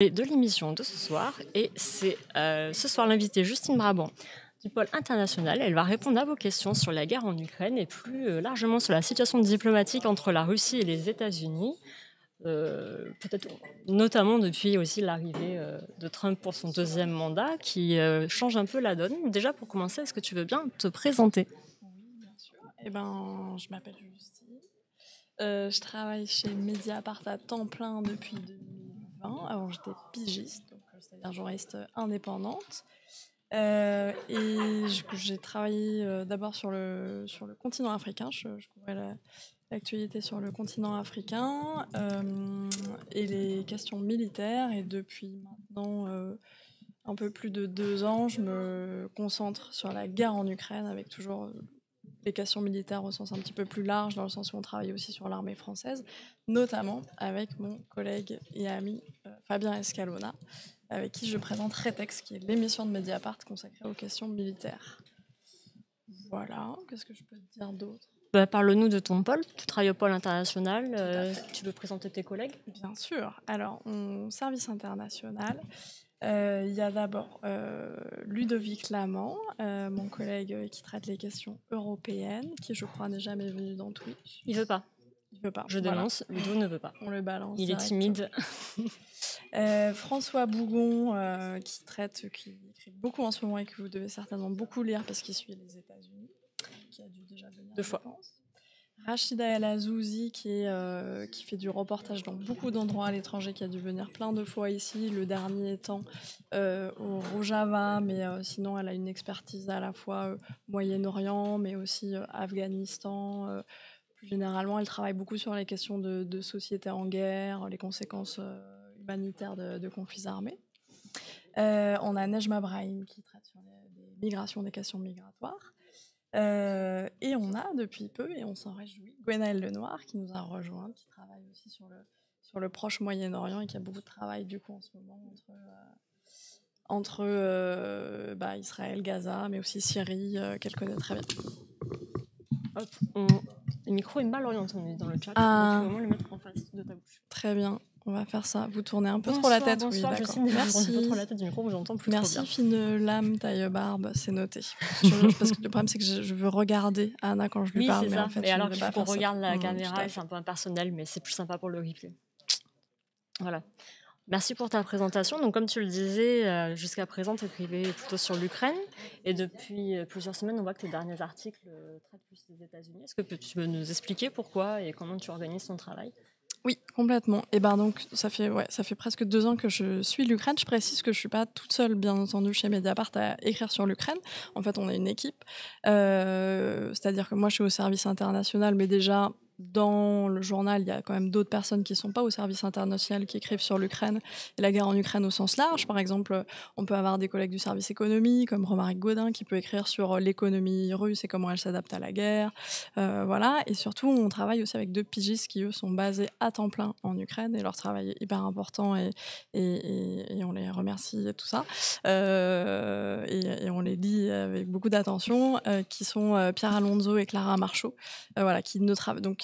De l'émission de ce soir. Et c'est ce soir l'invitée Justine Brabant du pôle international. Elle va répondre à vos questions sur la guerre en Ukraine et plus largement sur la situation diplomatique entre la Russie et les États-Unis. Peut-être notamment depuis aussi l'arrivée de Trump pour son deuxième mandat qui change un peu la donne. Déjà pour commencer, est-ce que tu veux bien te présenter? Oui, bien sûr. Je m'appelle Justine. Je travaille chez Mediapart à temps plein depuis 2020. Avant, j'étais pigiste, donc c'est-à-dire journaliste indépendante. J'ai travaillé d'abord sur le continent africain. Je couvrais l'actualité sur le continent africain et les questions militaires. Et depuis maintenant un peu plus de 2 ans, je me concentre sur la guerre en Ukraine avec toujours les questions militaires au sens un petit peu plus large, dans le sens où on travaille aussi sur l'armée française, notamment avec mon collègue et ami Fabien Escalona, avec qui je présente Retex, qui est l'émission de Mediapart consacrée aux questions militaires. Voilà, qu'est-ce que je peux te dire d'autre? Parle-nous de ton pôle. Tu travailles au pôle international. Tu veux présenter tes collègues? Bien sûr. Alors, mon service international, il y a d'abord Ludovic Lamant, mon collègue qui traite les questions européennes, qui je crois n'est jamais venu dans Twitch. Il veut pas. Il veut pas. Je Voilà. dénonce, Ludo ne veut pas. On le balance. Il est timide. François Bougon, qui écrit beaucoup en ce moment et que vous devez certainement beaucoup lire parce qu'il suit les États-Unis, qui a dû déjà venir 2 fois. je pense. Rachida El Azouzi, qui fait du reportage dans beaucoup d'endroits à l'étranger, qui a dû venir plein de fois ici, le dernier étant au Rojava, mais sinon elle a une expertise à la fois Moyen-Orient, mais aussi Afghanistan. Plus généralement, elle travaille beaucoup sur les questions de société en guerre, les conséquences humanitaires de conflits armés. On a Nejma Brahim qui traite sur des migrations, des questions migratoires. Et on a depuis peu, et on s'en réjouit, Gwenaëlle Lenoir qui nous a rejoint, qui travaille aussi sur le proche Moyen-Orient et qui a beaucoup de travail du coup en ce moment entre Israël, Gaza, mais aussi Syrie, qu'elle connaît très bien. Hop, le micro est mal orienté dans le chat, donc tu peux vraiment le mettre en face de ta bouche. Très bien, on va faire ça. Vous tournez un peu trop la tête. Bonsoir, oui, je d'accord. sais, Merci. un peu trop la tête du micro, mais j'entends plus trop bien. Merci Fine Lame Taille Barbe, c'est noté. Parce que le problème c'est que je veux regarder Anna quand je lui parle, c'est mais ça. en fait mais alors qu'il faut qu'on ça. regarde la caméra, et c'est un peu impersonnel, mais c'est plus sympa pour le replay. Voilà. Merci pour ta présentation. Donc, comme tu le disais, jusqu'à présent, tu écrivais plutôt sur l'Ukraine. Et depuis plusieurs semaines, on voit que tes derniers articles traitent plus des États-Unis. Est-ce que tu peux nous expliquer pourquoi et comment tu organises ton travail? Oui, complètement. Et donc ça fait presque 2 ans que je suis l'Ukraine. Je précise que je suis pas toute seule, bien entendu, chez Mediapart à écrire sur l'Ukraine. En fait, on est une équipe. C'est-à-dire que moi, je suis au service international, mais déjà dans le journal, il y a quand même d'autres personnes qui sont pas au service international qui écrivent sur l'Ukraine et la guerre en Ukraine au sens large. Par exemple, on peut avoir des collègues du service économie, comme Romaric Gaudin, qui peut écrire sur l'économie russe et comment elle s'adapte à la guerre. Voilà. Et surtout, on travaille aussi avec 2 pigistes qui, eux, sont basés à temps plein en Ukraine et leur travail est hyper important et on les remercie et tout ça. Et on les lit avec beaucoup d'attention, qui sont Pierre Alonso et Clara Marchot, voilà, qui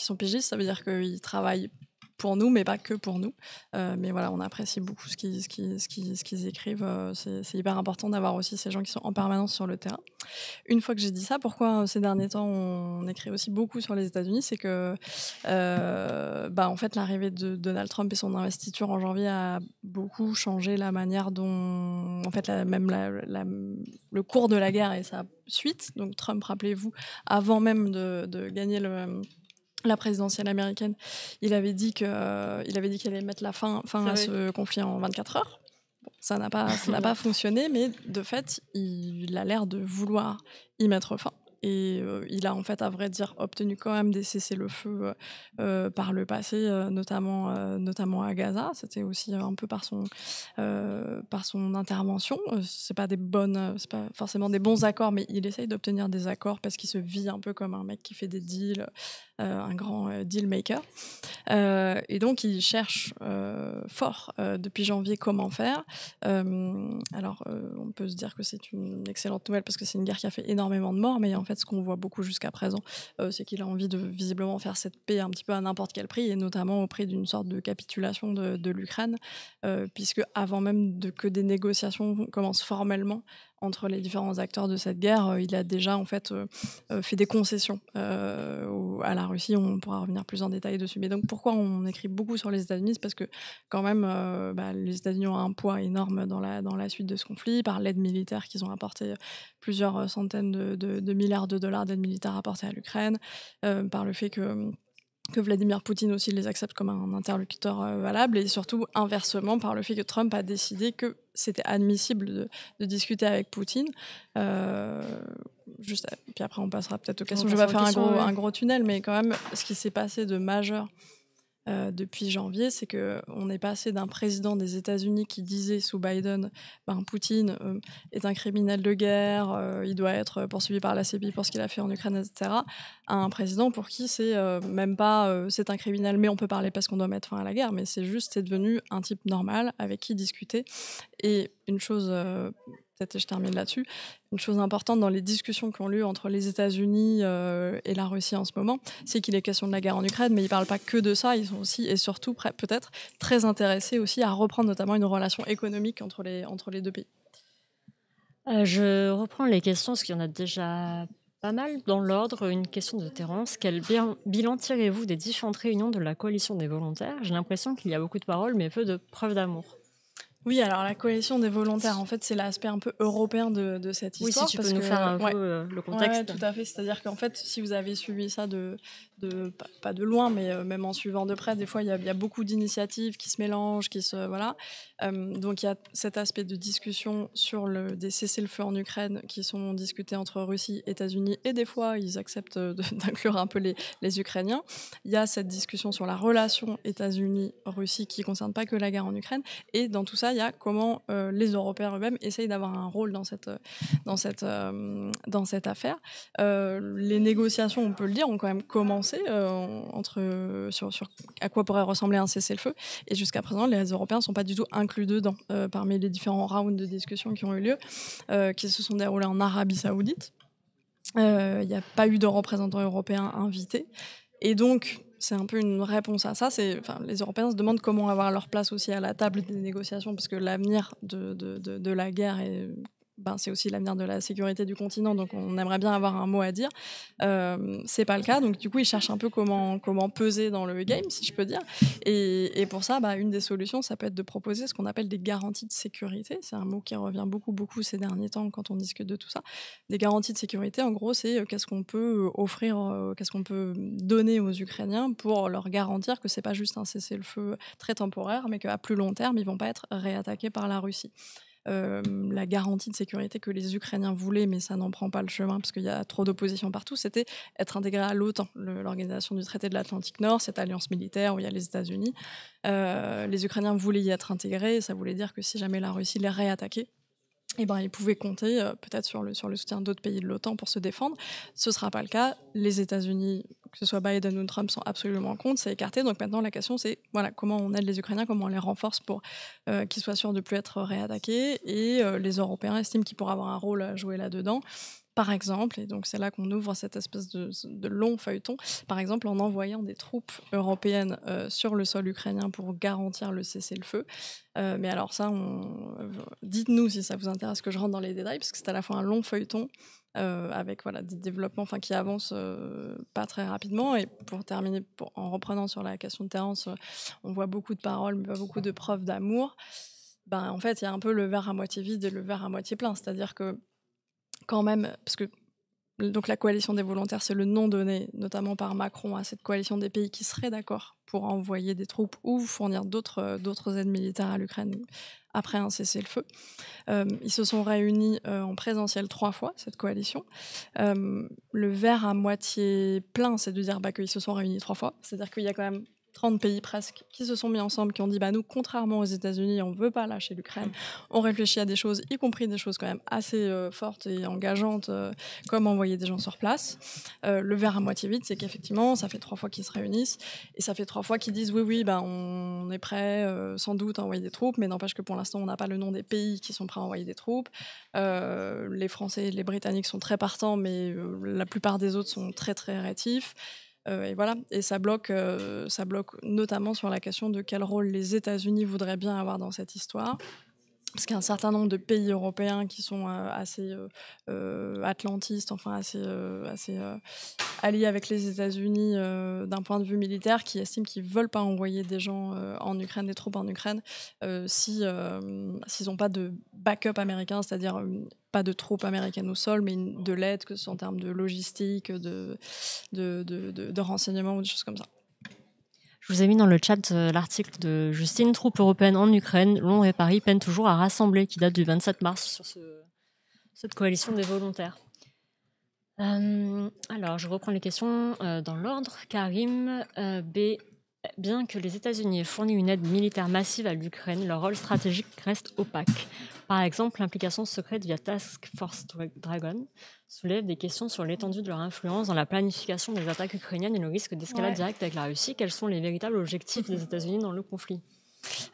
sont pigistes, ça veut dire qu'ils travaillent pour nous, mais pas que pour nous. Mais voilà, on apprécie beaucoup ce qu'ils écrivent. C'est hyper important d'avoir aussi ces gens qui sont en permanence sur le terrain. Une fois que j'ai dit ça, pourquoi ces derniers temps on écrit aussi beaucoup sur les États-Unis, c'est que en fait l'arrivée de Donald Trump et son investiture en janvier a beaucoup changé la manière dont en fait le cours de la guerre et sa suite. Donc Trump, rappelez-vous, avant même de gagner la présidentielle américaine, il avait dit qu'il allait mettre la fin à ce conflit en 24 heures. Bon, ça n'a pas fonctionné, mais de fait, il a l'air de vouloir y mettre fin. Et il a en fait, à vrai dire, obtenu quand même des cessez-le-feu par le passé, notamment à Gaza. C'était aussi un peu par son intervention. C'est pas forcément des bons accords, mais il essaye d'obtenir des accords parce qu'il se vit un peu comme un mec qui fait des deals, un grand deal maker. Et donc, il cherche fort depuis janvier comment faire. On peut se dire que c'est une excellente nouvelle parce que c'est une guerre qui a fait énormément de morts, mais en fait, fait, ce qu'on voit beaucoup jusqu'à présent, c'est qu'il a envie de visiblement faire cette paix un petit peu à n'importe quel prix, et notamment au prix d'une sorte de capitulation de l'Ukraine, puisque avant même que des négociations commencent formellement entre les différents acteurs de cette guerre, il a déjà en fait fait des concessions à la Russie. On pourra revenir plus en détail dessus. Mais donc pourquoi on écrit beaucoup sur les États-Unis, c'est parce que quand même, les États-Unis ont un poids énorme dans la suite de ce conflit, par l'aide militaire qu'ils ont apporté, plusieurs centaines de milliards de dollars d'aide militaire apportée à l'Ukraine, par le fait que Vladimir Poutine aussi les accepte comme un interlocuteur valable, et surtout inversement par le fait que Trump a décidé que c'était admissible de discuter avec Poutine. Puis après on passera peut-être aux questions. Je vais pas faire un gros tunnel, mais quand même ce qui s'est passé de majeur depuis janvier, c'est qu'on est passé d'un président des États-Unis qui disait sous Biden, Poutine est un criminel de guerre, il doit être poursuivi par la CPI pour ce qu'il a fait en Ukraine, etc., à un président pour qui c'est même pas c'est un criminel, mais on peut parler parce qu'on doit mettre fin à la guerre, mais c'est devenu un type normal avec qui discuter. Et une chose, peut-être je termine là-dessus, une chose importante dans les discussions qui ont lieu entre les États-Unis et la Russie en ce moment, c'est qu'il est question de la guerre en Ukraine, mais ils ne parlent pas que de ça, ils sont aussi et surtout peut-être très intéressés aussi à reprendre notamment une relation économique entre les deux pays. Je reprends les questions, parce qu'il y en a déjà pas mal dans l'ordre. Une question de Terence. Quel bilan tirez-vous des différentes réunions de la coalition des volontaires? J'ai l'impression qu'il y a beaucoup de paroles, mais peu de preuves d'amour. Oui, alors la coalition des volontaires, en fait, c'est l'aspect un peu européen de cette histoire. Oui, si tu peux nous faire un peu le contexte. Ouais, tout à fait. C'est-à-dire qu'en fait, si vous avez suivi ça pas de loin, mais même en suivant de près, des fois, il y a beaucoup d'initiatives qui se mélangent, voilà. Donc, il y a cet aspect de discussion sur des cessez-le-feu en Ukraine qui sont discutés entre Russie, États-Unis, et des fois, ils acceptent d'inclure un peu les Ukrainiens. Il y a cette discussion sur la relation États-Unis-Russie qui ne concerne pas que la guerre en Ukraine. Et dans tout ça, il y a comment les Européens eux-mêmes essayent d'avoir un rôle dans cette affaire. Les négociations, on peut le dire, ont quand même commencé sur à quoi pourrait ressembler un cessez-le-feu. Et jusqu'à présent, les Européens ne sont pas du tout inclus dedans, parmi les différents rounds de discussion qui ont eu lieu, qui se sont déroulés en Arabie Saoudite. Il n'y a pas eu de représentants européens invités. Et donc, c'est un peu une réponse à ça. Les Européens se demandent comment avoir leur place aussi à la table des négociations, parce que l'avenir de la guerre c'est aussi l'avenir de la sécurité du continent, donc on aimerait bien avoir un mot à dire. C'est pas le cas, donc du coup ils cherchent un peu comment peser dans le game, si je peux dire. Et pour ça, une des solutions, ça peut être de proposer ce qu'on appelle des garanties de sécurité. C'est un mot qui revient beaucoup ces derniers temps quand on discute de tout ça. Des garanties de sécurité, en gros, c'est qu'est-ce qu'on peut offrir, qu'est-ce qu'on peut donner aux Ukrainiens pour leur garantir que c'est pas juste un cessez-le-feu très temporaire, mais qu'à plus long terme, ils vont pas être réattaqués par la Russie. La garantie de sécurité que les Ukrainiens voulaient, mais ça n'en prend pas le chemin parce qu'il y a trop d'opposition partout, c'était être intégré à l'OTAN, l'organisation du traité de l'Atlantique Nord, cette alliance militaire où il y a les États-Unis. Les Ukrainiens voulaient y être intégrés, et ça voulait dire que si jamais la Russie les réattaquait, ils pouvaient compter peut-être sur le soutien d'autres pays de l'OTAN pour se défendre. Ce ne sera pas le cas. Les États-Unis, que ce soit Biden ou Trump, sont absolument contre, c'est écarté. Donc maintenant, la question, c'est comment on aide les Ukrainiens, comment on les renforce pour qu'ils soient sûrs de ne plus être réattaqués. Et les Européens estiment qu'ils pourraient avoir un rôle à jouer là-dedans. Par exemple, et donc c'est là qu'on ouvre cette espèce de long feuilleton, par exemple en envoyant des troupes européennes sur le sol ukrainien pour garantir le cessez-le-feu. Mais alors ça, dites-nous si ça vous intéresse que je rentre dans les détails, parce que c'est à la fois un long feuilleton avec des développements qui avancent pas très rapidement. Et pour terminer, en reprenant sur la question de Terence, on voit beaucoup de paroles, mais pas beaucoup de preuves d'amour. En fait, il y a un peu le verre à moitié vide et le verre à moitié plein. C'est-à-dire que quand même, parce que donc la coalition des volontaires, c'est le nom donné notamment par Macron à cette coalition des pays qui seraient d'accord pour envoyer des troupes ou fournir d'autres aides militaires à l'Ukraine après un cessez-le-feu. Ils se sont réunis en présentiel 3 fois, cette coalition. Le verre à moitié plein, c'est de dire qu'ils se sont réunis 3 fois. C'est-à-dire qu'il y a quand même 30 pays presque qui se sont mis ensemble, qui ont dit nous, contrairement aux États-Unis, on ne veut pas lâcher l'Ukraine. On réfléchit à des choses, y compris des choses quand même assez fortes et engageantes, comme envoyer des gens sur place. Le verre à moitié vide, c'est qu'effectivement, ça fait 3 fois qu'ils se réunissent et ça fait 3 fois qu'ils disent oui, on est prêt sans doute à envoyer des troupes, mais n'empêche que pour l'instant, on n'a pas le nom des pays qui sont prêts à envoyer des troupes. Les Français et les Britanniques sont très partants, mais la plupart des autres sont très très rétifs. Et voilà, et ça bloque notamment sur la question de quel rôle les États-Unis voudraient bien avoir dans cette histoire. Parce qu'il y a un certain nombre de pays européens qui sont assez atlantistes, enfin assez alliés avec les États-Unis d'un point de vue militaire, qui estiment qu'ils ne veulent pas envoyer des gens en Ukraine, des troupes en Ukraine, s'ils n'ont pas de backup américain, c'est-à-dire pas de troupes américaines au sol, mais de l'aide, que ce soit en termes de logistique, de renseignements ou des choses comme ça. Je vous ai mis dans le chat l'article de Justine. Troupes européennes en Ukraine, Londres et Paris peinent toujours à rassembler, qui date du 27 mars sur cette coalition des volontaires. Alors, je reprends les questions dans l'ordre. Karim B. Bien que les États-Unis aient fourni une aide militaire massive à l'Ukraine, leur rôle stratégique reste opaque. Par exemple, l'implication secrète via Task Force Dragon soulève des questions sur l'étendue de leur influence dans la planification des attaques ukrainiennes et le risque d'escalade directe avec la Russie. Quels sont les véritables objectifs des États-Unis dans le conflit ?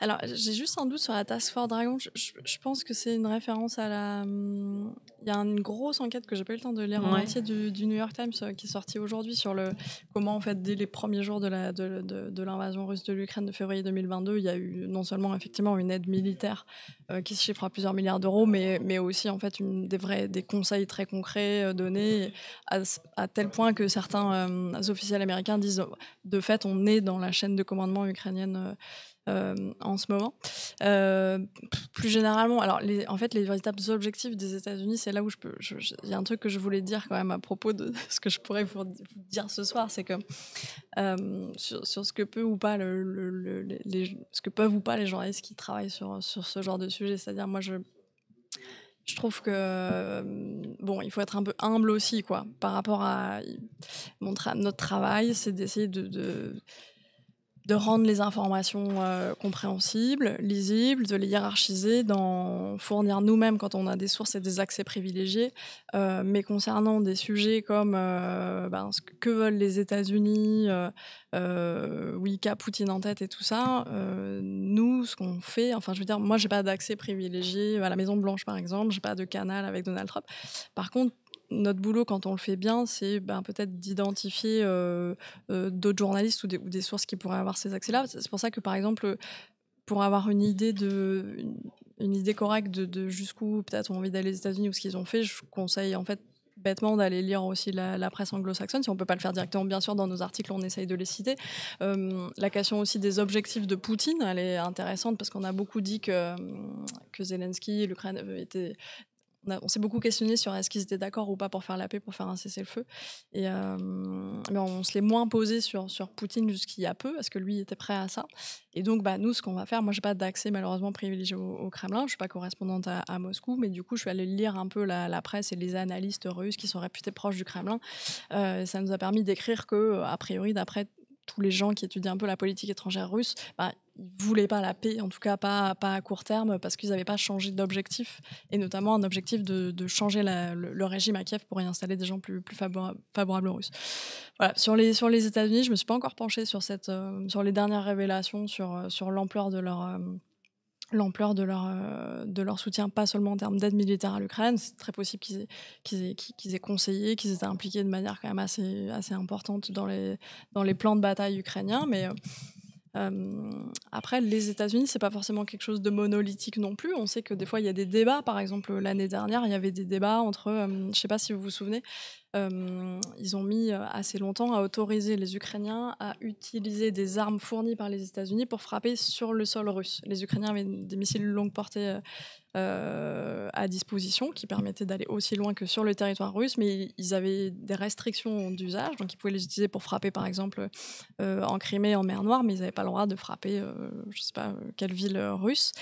Alors, j'ai juste un doute sur la Task Force Dragon. Je pense que c'est une référence à la... Il y a une grosse enquête que j'ai pas eu le temps de lire en entier du New York Times qui est sortie aujourd'hui sur comment, en fait, dès les premiers jours de l'invasion russe de l'Ukraine de février 2022, il y a eu non seulement effectivement une aide militaire qui se chiffre à plusieurs milliards d'euros, mais aussi en fait des conseils très concrets donnés à tel point que certains officiels américains disent de fait on est dans la chaîne de commandement ukrainienne en ce moment. Plus généralement, alors en fait, les véritables objectifs des États-Unis, c'est là où il y a un truc que je voulais dire quand même à propos de ce que je pourrais vous dire ce soir, c'est que sur ce que peut ou pas ce que peuvent ou pas les journalistes qui travaillent sur ce genre de sujet, c'est-à-dire moi je trouve que il faut être un peu humble aussi quoi par rapport à notre travail, c'est d'essayer de rendre les informations compréhensibles, lisibles, de les hiérarchiser, d'en fournir nous-mêmes quand on a des sources et des accès privilégiés. Mais concernant des sujets comme ce que veulent les États-Unis, qu'a Poutine en tête et tout ça, nous, ce qu'on fait, enfin, je veux dire, moi, j'ai pas d'accès privilégié à la Maison-Blanche, par exemple, j'ai pas de canal avec Donald Trump. Par contre, notre boulot, quand on le fait bien, c'est peut-être d'identifier d'autres journalistes ou des sources qui pourraient avoir ces accès-là. C'est pour ça que, par exemple, pour avoir une idée correcte de jusqu'où peut-être ont envie d'aller les États-Unis ou ce qu'ils ont fait, je conseille en fait bêtement d'aller lire aussi la presse anglo-saxonne. Si on ne peut pas le faire directement, bien sûr, dans nos articles, on essaye de les citer. La question aussi des objectifs de Poutine, elle est intéressante parce qu'on a beaucoup dit que Zelensky et l'Ukraine étaient... On s'est beaucoup questionné sur est-ce qu'ils étaient d'accord ou pas pour faire la paix, pour faire un cessez-le-feu. Mais on se l'est moins posé sur Poutine jusqu'il y a peu, parce que lui était prêt à ça. Et donc, nous, ce qu'on va faire, moi, j'ai pas d'accès malheureusement privilégié au Kremlin. Je suis pas correspondante à Moscou, mais du coup, je suis allée lire un peu la presse et les analystes russes qui sont réputés proches du Kremlin. Ça nous a permis d'écrire que, a priori, d'après tous les gens qui étudient un peu la politique étrangère russe, ils ne voulaient pas la paix, en tout cas pas à court terme, parce qu'ils n'avaient pas changé d'objectif, et notamment un objectif de changer le régime à Kiev pour y installer des gens plus favorables aux Russes. Voilà. Sur les États-Unis, je ne me suis pas encore penchée sur les dernières révélations sur l'ampleur de leur soutien, pas seulement en termes d'aide militaire à l'Ukraine. C'est très possible qu'ils aient conseillé, qu'ils étaient impliqués de manière quand même assez importante dans les plans de bataille ukrainiens, mais après, les États-Unis, c'est pas forcément quelque chose de monolithique non plus. On sait que des fois, il y a des débats. Par exemple, l'année dernière, il y avait des débats entre, je sais pas si vous vous souvenez, ils ont mis assez longtemps à autoriser les Ukrainiens à utiliser des armes fournies par les États-Unis pour frapper sur le sol russe. Les Ukrainiens avaient des missiles longue portée à disposition qui permettaient d'aller aussi loin que sur le territoire russe, mais ils avaient des restrictions d'usage, donc ils pouvaient les utiliser pour frapper par exemple en Crimée, en mer Noire, mais ils n'avaient pas le droit de frapper je sais pas quelle ville russe.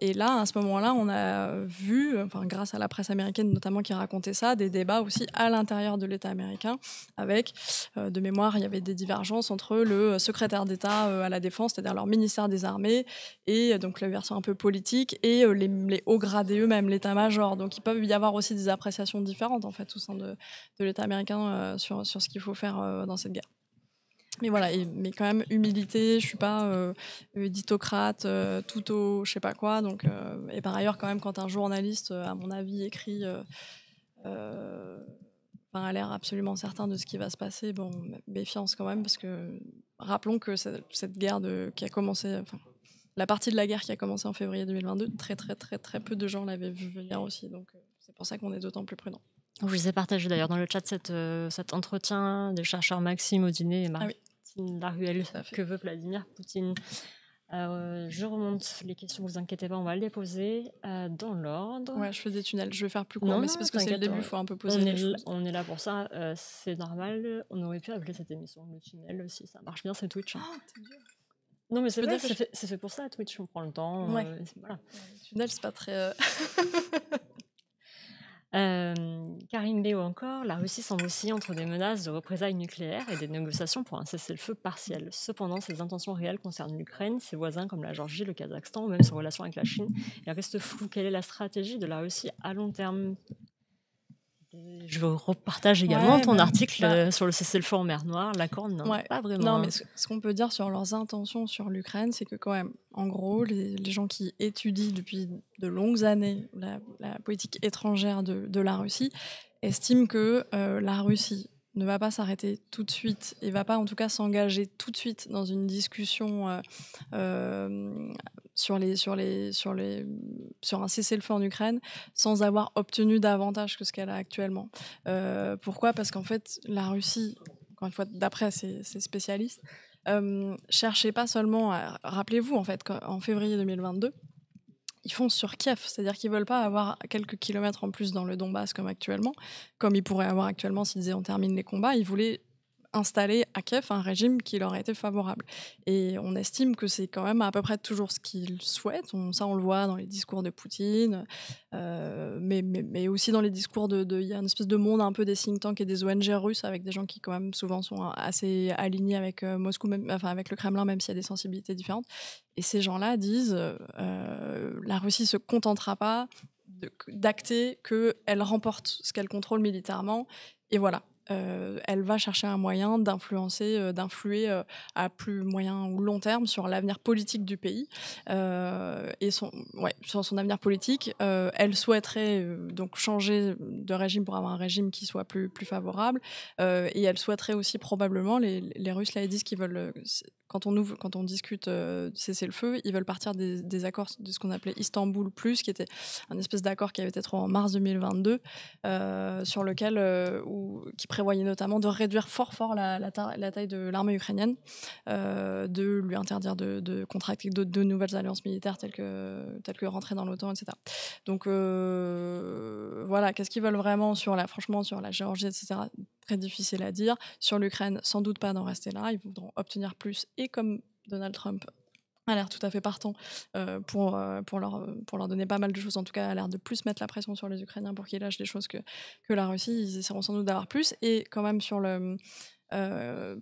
Et là, à ce moment-là, on a vu, grâce à la presse américaine notamment qui racontait ça, des débats aussi à l'intérieur l'intérieur de l'État américain, avec, de mémoire, il y avait des divergences entre le secrétaire d'État à la Défense, c'est-à-dire leur ministère des Armées, et donc la version un peu politique, et les hauts gradés eux-mêmes, l'état-major. Donc il peut y avoir aussi des appréciations différentes en fait, au sein de l'État américain sur ce qu'il faut faire dans cette guerre. Mais voilà, mais quand même, humilité, je suis pas dithocrate, tout au je sais pas quoi. Donc, et par ailleurs, quand même, quand un journaliste, à mon avis, écrit, a l'air absolument certain de ce qui va se passer, bon, méfiance quand même, parce que rappelons que cette guerre qui a commencé, enfin, la partie de la guerre qui a commencé en février 2022, très très très très peu de gens l'avaient vu venir aussi. Donc, c'est pour ça qu'on est d'autant plus prudent. Je vous ai partagé d'ailleurs dans le chat cet entretien des chercheurs Maxime Audinet et Martine Laruelle. Que veut Vladimir Poutine? Je remonte les questions, vous inquiétez pas, on va les poser dans l'ordre. Ouais, je fais des tunnels, je vais faire plus court, mais c'est parce que c'est le début, il faut un peu poser les choses. On est là pour ça, c'est normal. On aurait pu appeler cette émission le tunnel si ça marche bien, c'est Twitch. Oh, t'es dur. Non, mais c'est vrai, c'est fait pour ça, Twitch, on prend le temps. Ouais. Voilà. Le tunnel, c'est pas très... Karim Béo encore, la Russie semble osciller entre des menaces de représailles nucléaires et des négociations pour un cessez-le-feu partiel. Cependant, ses intentions réelles concernent l'Ukraine, ses voisins comme la Géorgie, le Kazakhstan, ou même ses relations avec la Chine. Il reste flou. Quelle est la stratégie de la Russie à long terme? Je repartage également ton article sur le cessez-le-feu en mer Noire. L'accord, non, pas vraiment. Non, mais ce qu'on peut dire sur leurs intentions sur l'Ukraine, c'est que quand même, en gros, les gens qui étudient depuis de longues années la politique étrangère de la Russie estiment que la Russie ne va pas s'arrêter tout de suite et va pas en tout cas s'engager tout de suite dans une discussion sur un cessez-le-feu en Ukraine sans avoir obtenu davantage que ce qu'elle a actuellement. Pourquoi ? Parce qu'en fait, la Russie, encore une fois, d'après ces spécialistes, cherchait pas seulement rappelez-vous, en fait, qu'en février 2022, ils foncent sur Kiev, c'est-à-dire qu'ils veulent pas avoir quelques kilomètres en plus dans le Donbass comme actuellement, comme ils pourraient avoir actuellement s'ils disaient on termine les combats. Ils voulaient installer à Kiev un régime qui leur a été favorable. Et on estime que c'est quand même à peu près toujours ce qu'ils souhaitent. Ça, on le voit dans les discours de Poutine, mais aussi dans les discours il y a une espèce de monde un peu des think tanks et des ONG russes, avec des gens qui quand même souvent sont assez alignés avec Moscou, avec le Kremlin, même s'il y a des sensibilités différentes. Et ces gens-là disent la Russie se contentera pas d'acter qu'elle remporte ce qu'elle contrôle militairement, et voilà. Elle va chercher un moyen d'influer à plus moyen ou long terme sur l'avenir politique du pays. Et sur son avenir politique, elle souhaiterait donc changer de régime pour avoir un régime qui soit plus favorable. Et elle souhaiterait aussi probablement, les Russes là, ils disent qu'ils veulent... Quand on discute cessez-le-feu, ils veulent partir des accords de ce qu'on appelait Istanbul Plus, qui était un espèce d'accord qui avait été trouvé en mars 2022, sur lequel qui prévoyait notamment de réduire fort la taille de l'armée ukrainienne, de lui interdire de contracter de nouvelles alliances militaires telles que rentrer dans l'OTAN, etc. Donc voilà, qu'est-ce qu'ils veulent vraiment franchement sur la Géorgie, etc. Très difficile à dire. Sur l'Ukraine, sans doute pas d'en rester là. Ils voudront obtenir plus. Et comme Donald Trump a l'air tout à fait partant pour leur donner pas mal de choses, en tout cas a l'air de plus mettre la pression sur les Ukrainiens pour qu'ils lâchent des choses que la Russie, ils essaieront sans doute d'avoir plus. Et quand même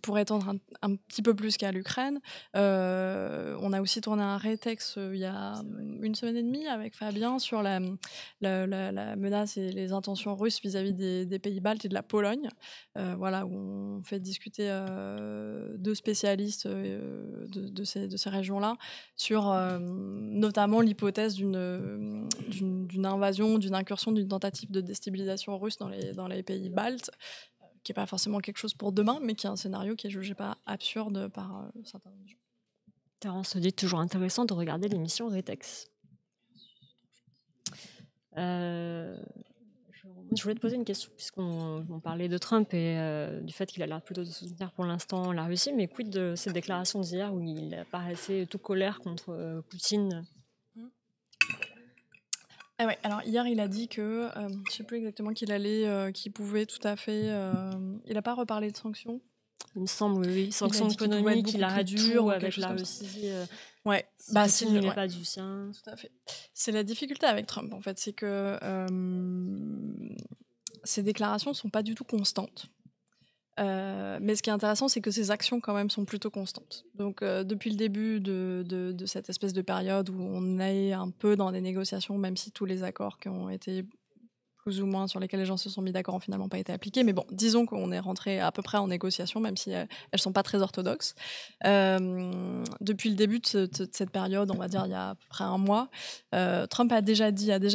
pour étendre un petit peu plus qu'à l'Ukraine, on a aussi tourné un rétex il y a une semaine et demie avec Fabien sur la menace et les intentions russes vis-à-vis des pays baltes et de la Pologne, voilà, où on fait discuter deux spécialistes de ces régions-là sur notamment l'hypothèse d'une invasion, d'une incursion, d'une tentative de déstabilisation russe dans les pays baltes, qui n'est pas forcément quelque chose pour demain, mais qui est un scénario qui est jugé pas absurde par certains gens. Terence dit toujours intéressant de regarder l'émission Retex. Je voulais te poser une question, puisqu'on parlait de Trump et du fait qu'il a l'air plutôt de soutenir pour l'instant la Russie, mais quid de cette déclaration d'hier où il paraissait tout colère contre Poutine? Ah ouais, alors hier il a dit que, je sais plus exactement qu'il pouvait tout à fait... il n'a pas reparlé de sanctions. Il me semble, oui. Sanctions économiques, il arrête tout avec la Russie. Ouais, s'il n'est pas du sien. Tout à fait. C'est la difficulté avec Trump, en fait, c'est que Ces déclarations ne sont pas du tout constantes. Mais ce qui est intéressant, c'est que ces actions, quand même, sont plutôt constantes. Donc, depuis le début de cette espèce de période où on est un peu dans des négociations, même si tous les accords qui ont été plus ou moins sur lesquels les gens se sont mis d'accord ont finalement pas été appliqués. Mais bon, disons qu'on est rentré à peu près en négociation, même si elles sont pas très orthodoxes. Depuis le début de cette période, on va dire il y a à peu près un mois, Trump a déjà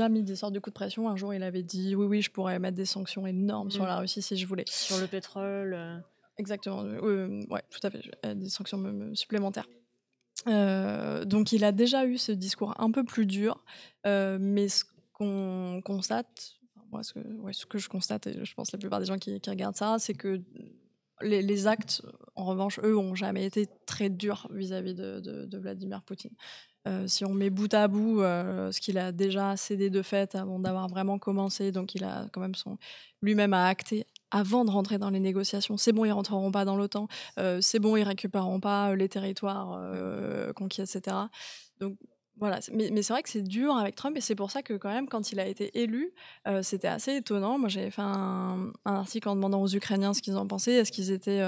mis des sortes de coups de pression. Un jour, il avait dit oui, je pourrais mettre des sanctions énormes sur la Russie si je voulais. Sur le pétrole. Exactement, ouais, tout à fait, des sanctions supplémentaires. Donc il a déjà eu ce discours un peu plus dur, mais ce qu'on constate, moi ce que je constate, et je pense la plupart des gens qui regardent ça, c'est que les actes, en revanche, eux, ont jamais été très durs vis-à-vis de Vladimir Poutine. Si on met bout à bout ce qu'il a déjà cédé de fait avant d'avoir vraiment commencé, donc il a quand même lui-même a acté avant de rentrer dans les négociations. C'est bon, ils rentreront pas dans l'OTAN. C'est bon, ils récupéreront pas les territoires conquis, etc. Donc voilà, mais c'est vrai que c'est dur avec Trump et c'est pour ça que quand même, quand il a été élu, c'était assez étonnant. Moi, j'avais fait un article en demandant aux Ukrainiens ce qu'ils en pensaient. Est-ce qu'ils étaient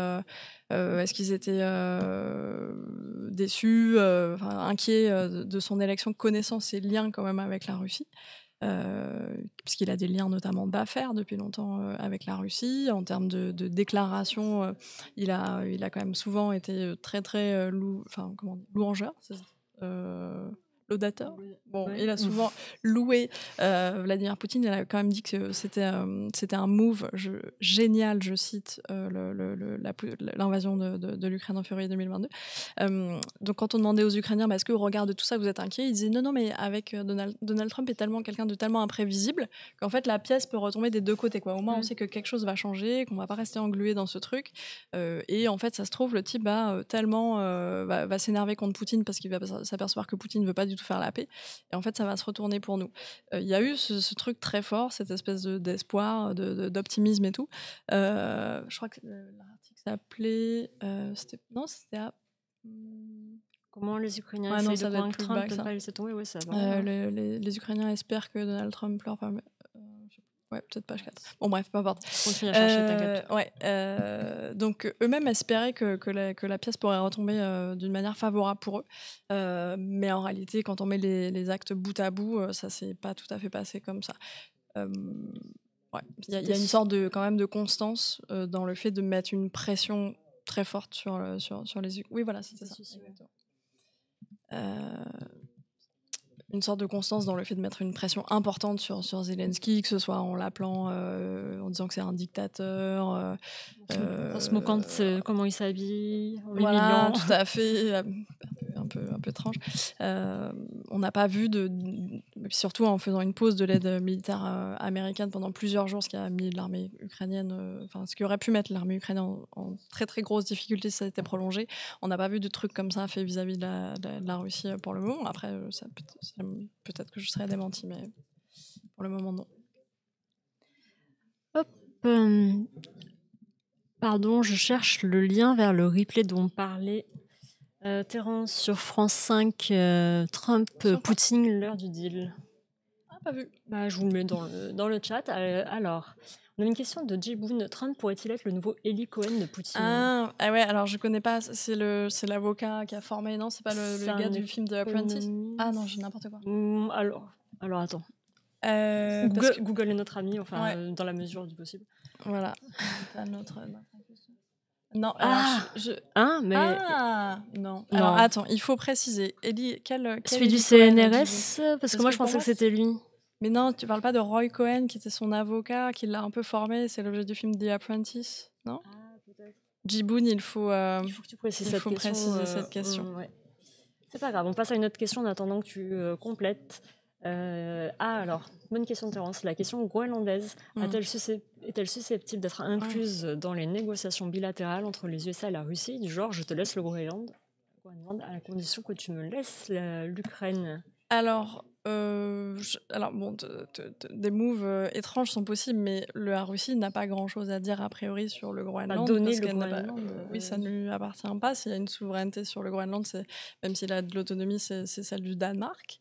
déçus, inquiets de son élection, connaissant ses liens quand même avec la Russie, puisqu'il a des liens notamment d'affaires depuis longtemps avec la Russie. En termes de déclaration, il a quand même souvent été très très louangeur, laudateur. Bon, Ouais. il a souvent loué Vladimir Poutine. Il a quand même dit que c'était un move génial, je cite, l'invasion de l'Ukraine en février 2022. Donc quand on demandait aux Ukrainiens, est-ce qu'au regard de tout ça, vous êtes inquiets, ils disaient non, mais avec Donald Trump est tellement quelqu'un de tellement imprévisible qu'en fait la pièce peut retomber des deux côtés, quoi. Au moins on sait que quelque chose va changer, qu'on va pas rester englué dans ce truc. Et en fait, ça se trouve, le type va s'énerver contre Poutine parce qu'il va s'apercevoir que Poutine ne veut pas du tout faire la paix. Et en fait, ça va se retourner pour nous. Il y a eu ce truc très fort, cette espèce d'espoir, d'optimisme et tout. Je crois que l'article s'appelait... c'était à... Comment les Ukrainiens essayent de convaincre Trump de ne pas laisser tomber, ouais, ça va. Les Ukrainiens espèrent que Donald Trump leur permet... Ouais, peut-être page 4. Bon, bref, peu importe. Continue à chercher, t'inquiète. Donc, eux-mêmes espéraient que la pièce pourrait retomber d'une manière favorable pour eux. Mais en réalité, quand on met les actes bout à bout, ça s'est pas tout à fait passé comme ça. Il y a une sorte quand même de constance dans le fait de mettre une pression très forte sur les... Oui, voilà, c'était ça. Une sorte de constance dans le fait de mettre une pression importante sur Zelensky, que ce soit en l'appelant, en disant que c'est un dictateur. En se moquant de comment il s'habille, en voilà, tout à fait, un peu étrange. On n'a pas vu surtout en faisant une pause de l'aide militaire américaine pendant plusieurs jours, ce qui a mis l'armée ukrainienne, ce qui aurait pu mettre l'armée ukrainienne en très très grosse difficulté si ça était prolongé. On n'a pas vu de trucs comme ça fait vis-à-vis de la Russie pour le moment. Après, peut-être que je serais démentie, mais pour le moment, non. Hop. Pardon, je cherche le lien vers le replay dont parlait Terence sur France 5, Trump, Poutine, l'heure du deal. Ah, pas vu. Je vous le mets dans le chat. Alors, on a une question de Jiboun. Trump pourrait-il être le nouveau Eli Cohen de Poutine? Ah ouais, alors je connais pas, c'est l'avocat qui a formé, non? C'est pas le gars du film de Apprentice? Ah non, j'ai n'importe quoi. Alors attends. Google est notre ami, dans la mesure du possible. Voilà. notre non, non. Alors attends, il faut préciser. Eli, celui du CNRS, parce que moi je pensais que c'était lui. Mais non, tu parles pas de Roy Cohen qui était son avocat, qui l'a un peu formé, c'est l'objet du film The Apprentice, non? Peut-être. Jiboun, il faut que tu précises cette question. Ouais. C'est pas grave, on passe à une autre question en attendant que tu complètes. Alors, bonne question de Terence. La question groenlandaise est-elle susceptible d'être incluse dans les négociations bilatérales entre les USA et la Russie? Du genre, je te laisse le Groenland à la condition que tu me laisses l'Ukraine. Alors, alors bon, des moves étranges sont possibles, mais la Russie n'a pas grand-chose à dire a priori sur le Pas Groenland donner parce le qu'elle n'a pas. Groenland. Oui, ça ne lui appartient pas. S'il y a une souveraineté sur le Groenland, même s'il a de l'autonomie, c'est celle du Danemark.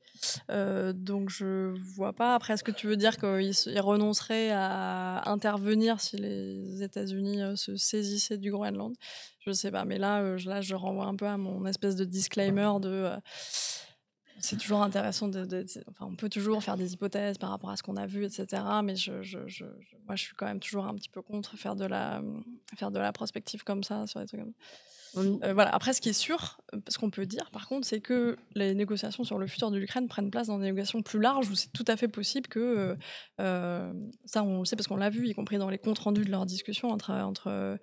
Donc je vois pas. Après, est-ce que tu veux dire qu'il renoncerait à intervenir si les États-Unis se saisissaient du Groenland? Je sais pas. Mais là, je renvoie un peu à mon espèce de disclaimer de. C'est toujours intéressant enfin, on peut toujours faire des hypothèses par rapport à ce qu'on a vu, etc. Mais moi, je suis quand même toujours un petit peu contre faire de la prospective comme ça sur des trucs comme ça. Voilà. Après, ce qui est sûr, ce qu'on peut dire, par contre, c'est que les négociations sur le futur de l'Ukraine prennent place dans des négociations plus larges où c'est tout à fait possible que, ça, on le sait parce qu'on l'a vu, y compris dans les comptes rendus de leurs discussions entre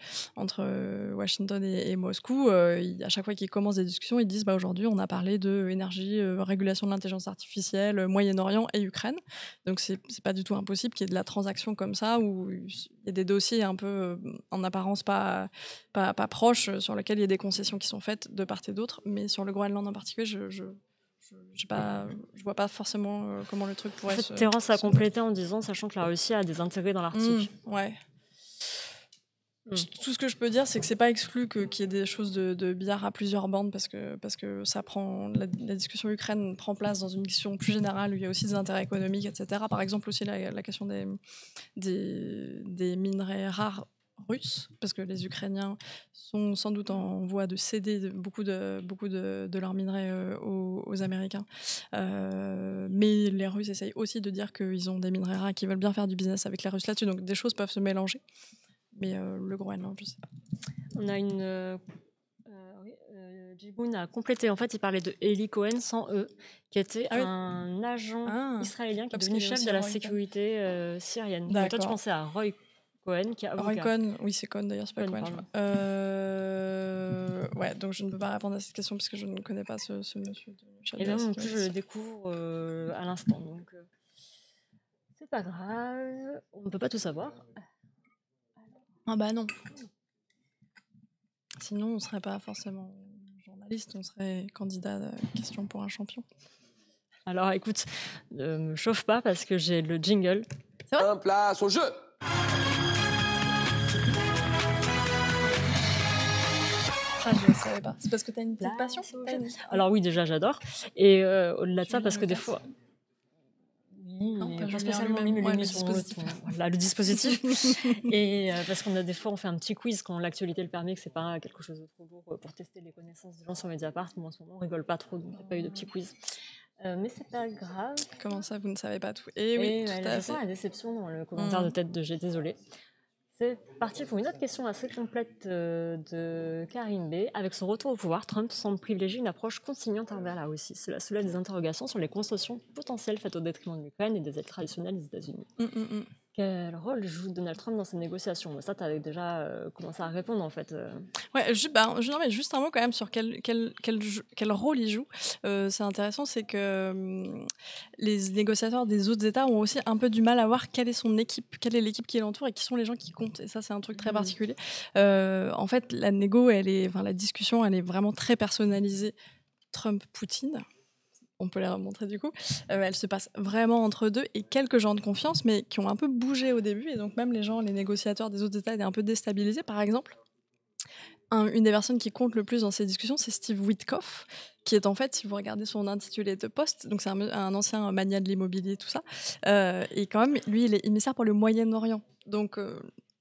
Washington et Moscou. À chaque fois qu'ils commencent des discussions, ils disent aujourd'hui, on a parlé de énergie, régulation de l'intelligence artificielle, Moyen-Orient et Ukraine. Donc, c'est pas du tout impossible qu'il y ait de la transaction comme ça où il y a des dossiers un peu en apparence pas proches sur lesquels il y a des concessions qui sont faites de part et d'autre, mais sur le Groenland en particulier, je vois pas forcément comment le truc En pourrait fait, Terence a complété en disant, sachant que la Russie a des intérêts dans l'Arctique. Ouais. Tout ce que je peux dire, c'est que c'est pas exclu qu'il y ait des choses de billard à plusieurs bandes parce que ça prend la discussion Ukraine prend place dans une discussion plus générale où il y a aussi des intérêts économiques, etc. Par exemple aussi la question des minerais rares russes, parce que les Ukrainiens sont sans doute en voie de céder beaucoup de leurs minerais aux Américains. Mais les Russes essayent aussi de dire qu'ils ont des minerais rares et qu'ils veulent bien faire du business avec les Russes là-dessus, donc des choses peuvent se mélanger. Mais le Groenland, je sais pas. On a une... Jiboun a complété. En fait, il parlait de Eli Cohen sans E, qui était un agent israélien qui est devenu chef de la sécurité syrienne. Toi, tu pensais à Roy Cohen, qui est avocat. Roy Cohen, oui, c'est Cohen d'ailleurs, c'est pas Cohen. Ouais, donc je ne peux pas répondre à cette question parce que je ne connais pas ce monsieur. Et même non plus, je le découvre à l'instant. Donc, c'est pas grave. On ne peut pas tout savoir. Ah bah non. Sinon, on serait pas forcément journaliste, on serait candidat à question pour un champion. Alors écoute, ne me chauffe pas parce que j'ai le jingle. C'est vrai ? Place au jeu. Ah, je ne savais pas. C'est parce que tu as une petite passion ? Alors oui, déjà, j'adore. Et au-delà de ça, parce que des fois... Oui, pas spécialement lui, mais l'émission, voilà, le dispositif. Et parce qu'on a des fois, on fait un petit quiz quand l'actualité le permet, que c'est pas quelque chose de trop lourd pour tester les connaissances des gens sur Mediapart. Mais en ce moment, on rigole pas trop, donc il n'y a pas eu de petit quiz. Mais c'est pas grave. Comment ça, vous ne savez pas tout ? Et oui, tout à fait. La déception dans le commentaire de tête de J'ai désolé. C'est parti pour une autre question assez complète de Karim B. Avec son retour au pouvoir, Trump semble privilégier une approche consignante envers la Russie. Cela soulève des interrogations sur les concessions potentielles faites au détriment de l'Ukraine et des aides traditionnelles des États-Unis. Quel rôle joue Donald Trump dans ces négociations ? Ça, tu avais déjà commencé à répondre, en fait. Ouais, juste un mot quand même sur quel rôle il joue. C'est intéressant, c'est que les négociateurs des autres États ont aussi un peu du mal à voir quelle est son équipe, quelle est l'équipe qui l'entoure et qui sont les gens qui comptent. Et ça, c'est un truc très particulier. En fait, la discussion, elle est vraiment très personnalisée. Trump-Poutine. On peut les remontrer du coup. Elle se passe vraiment entre deux et quelques gens de confiance, mais qui ont un peu bougé au début. Et donc même les négociateurs des autres États étaient un peu déstabilisés. Par exemple, une des personnes qui compte le plus dans ces discussions, c'est Steve Witkoff, qui est en fait, si vous regardez son intitulé de poste, donc c'est un ancien mania de l'immobilier, tout ça, et quand même, lui, il est émissaire pour le Moyen-Orient. Donc,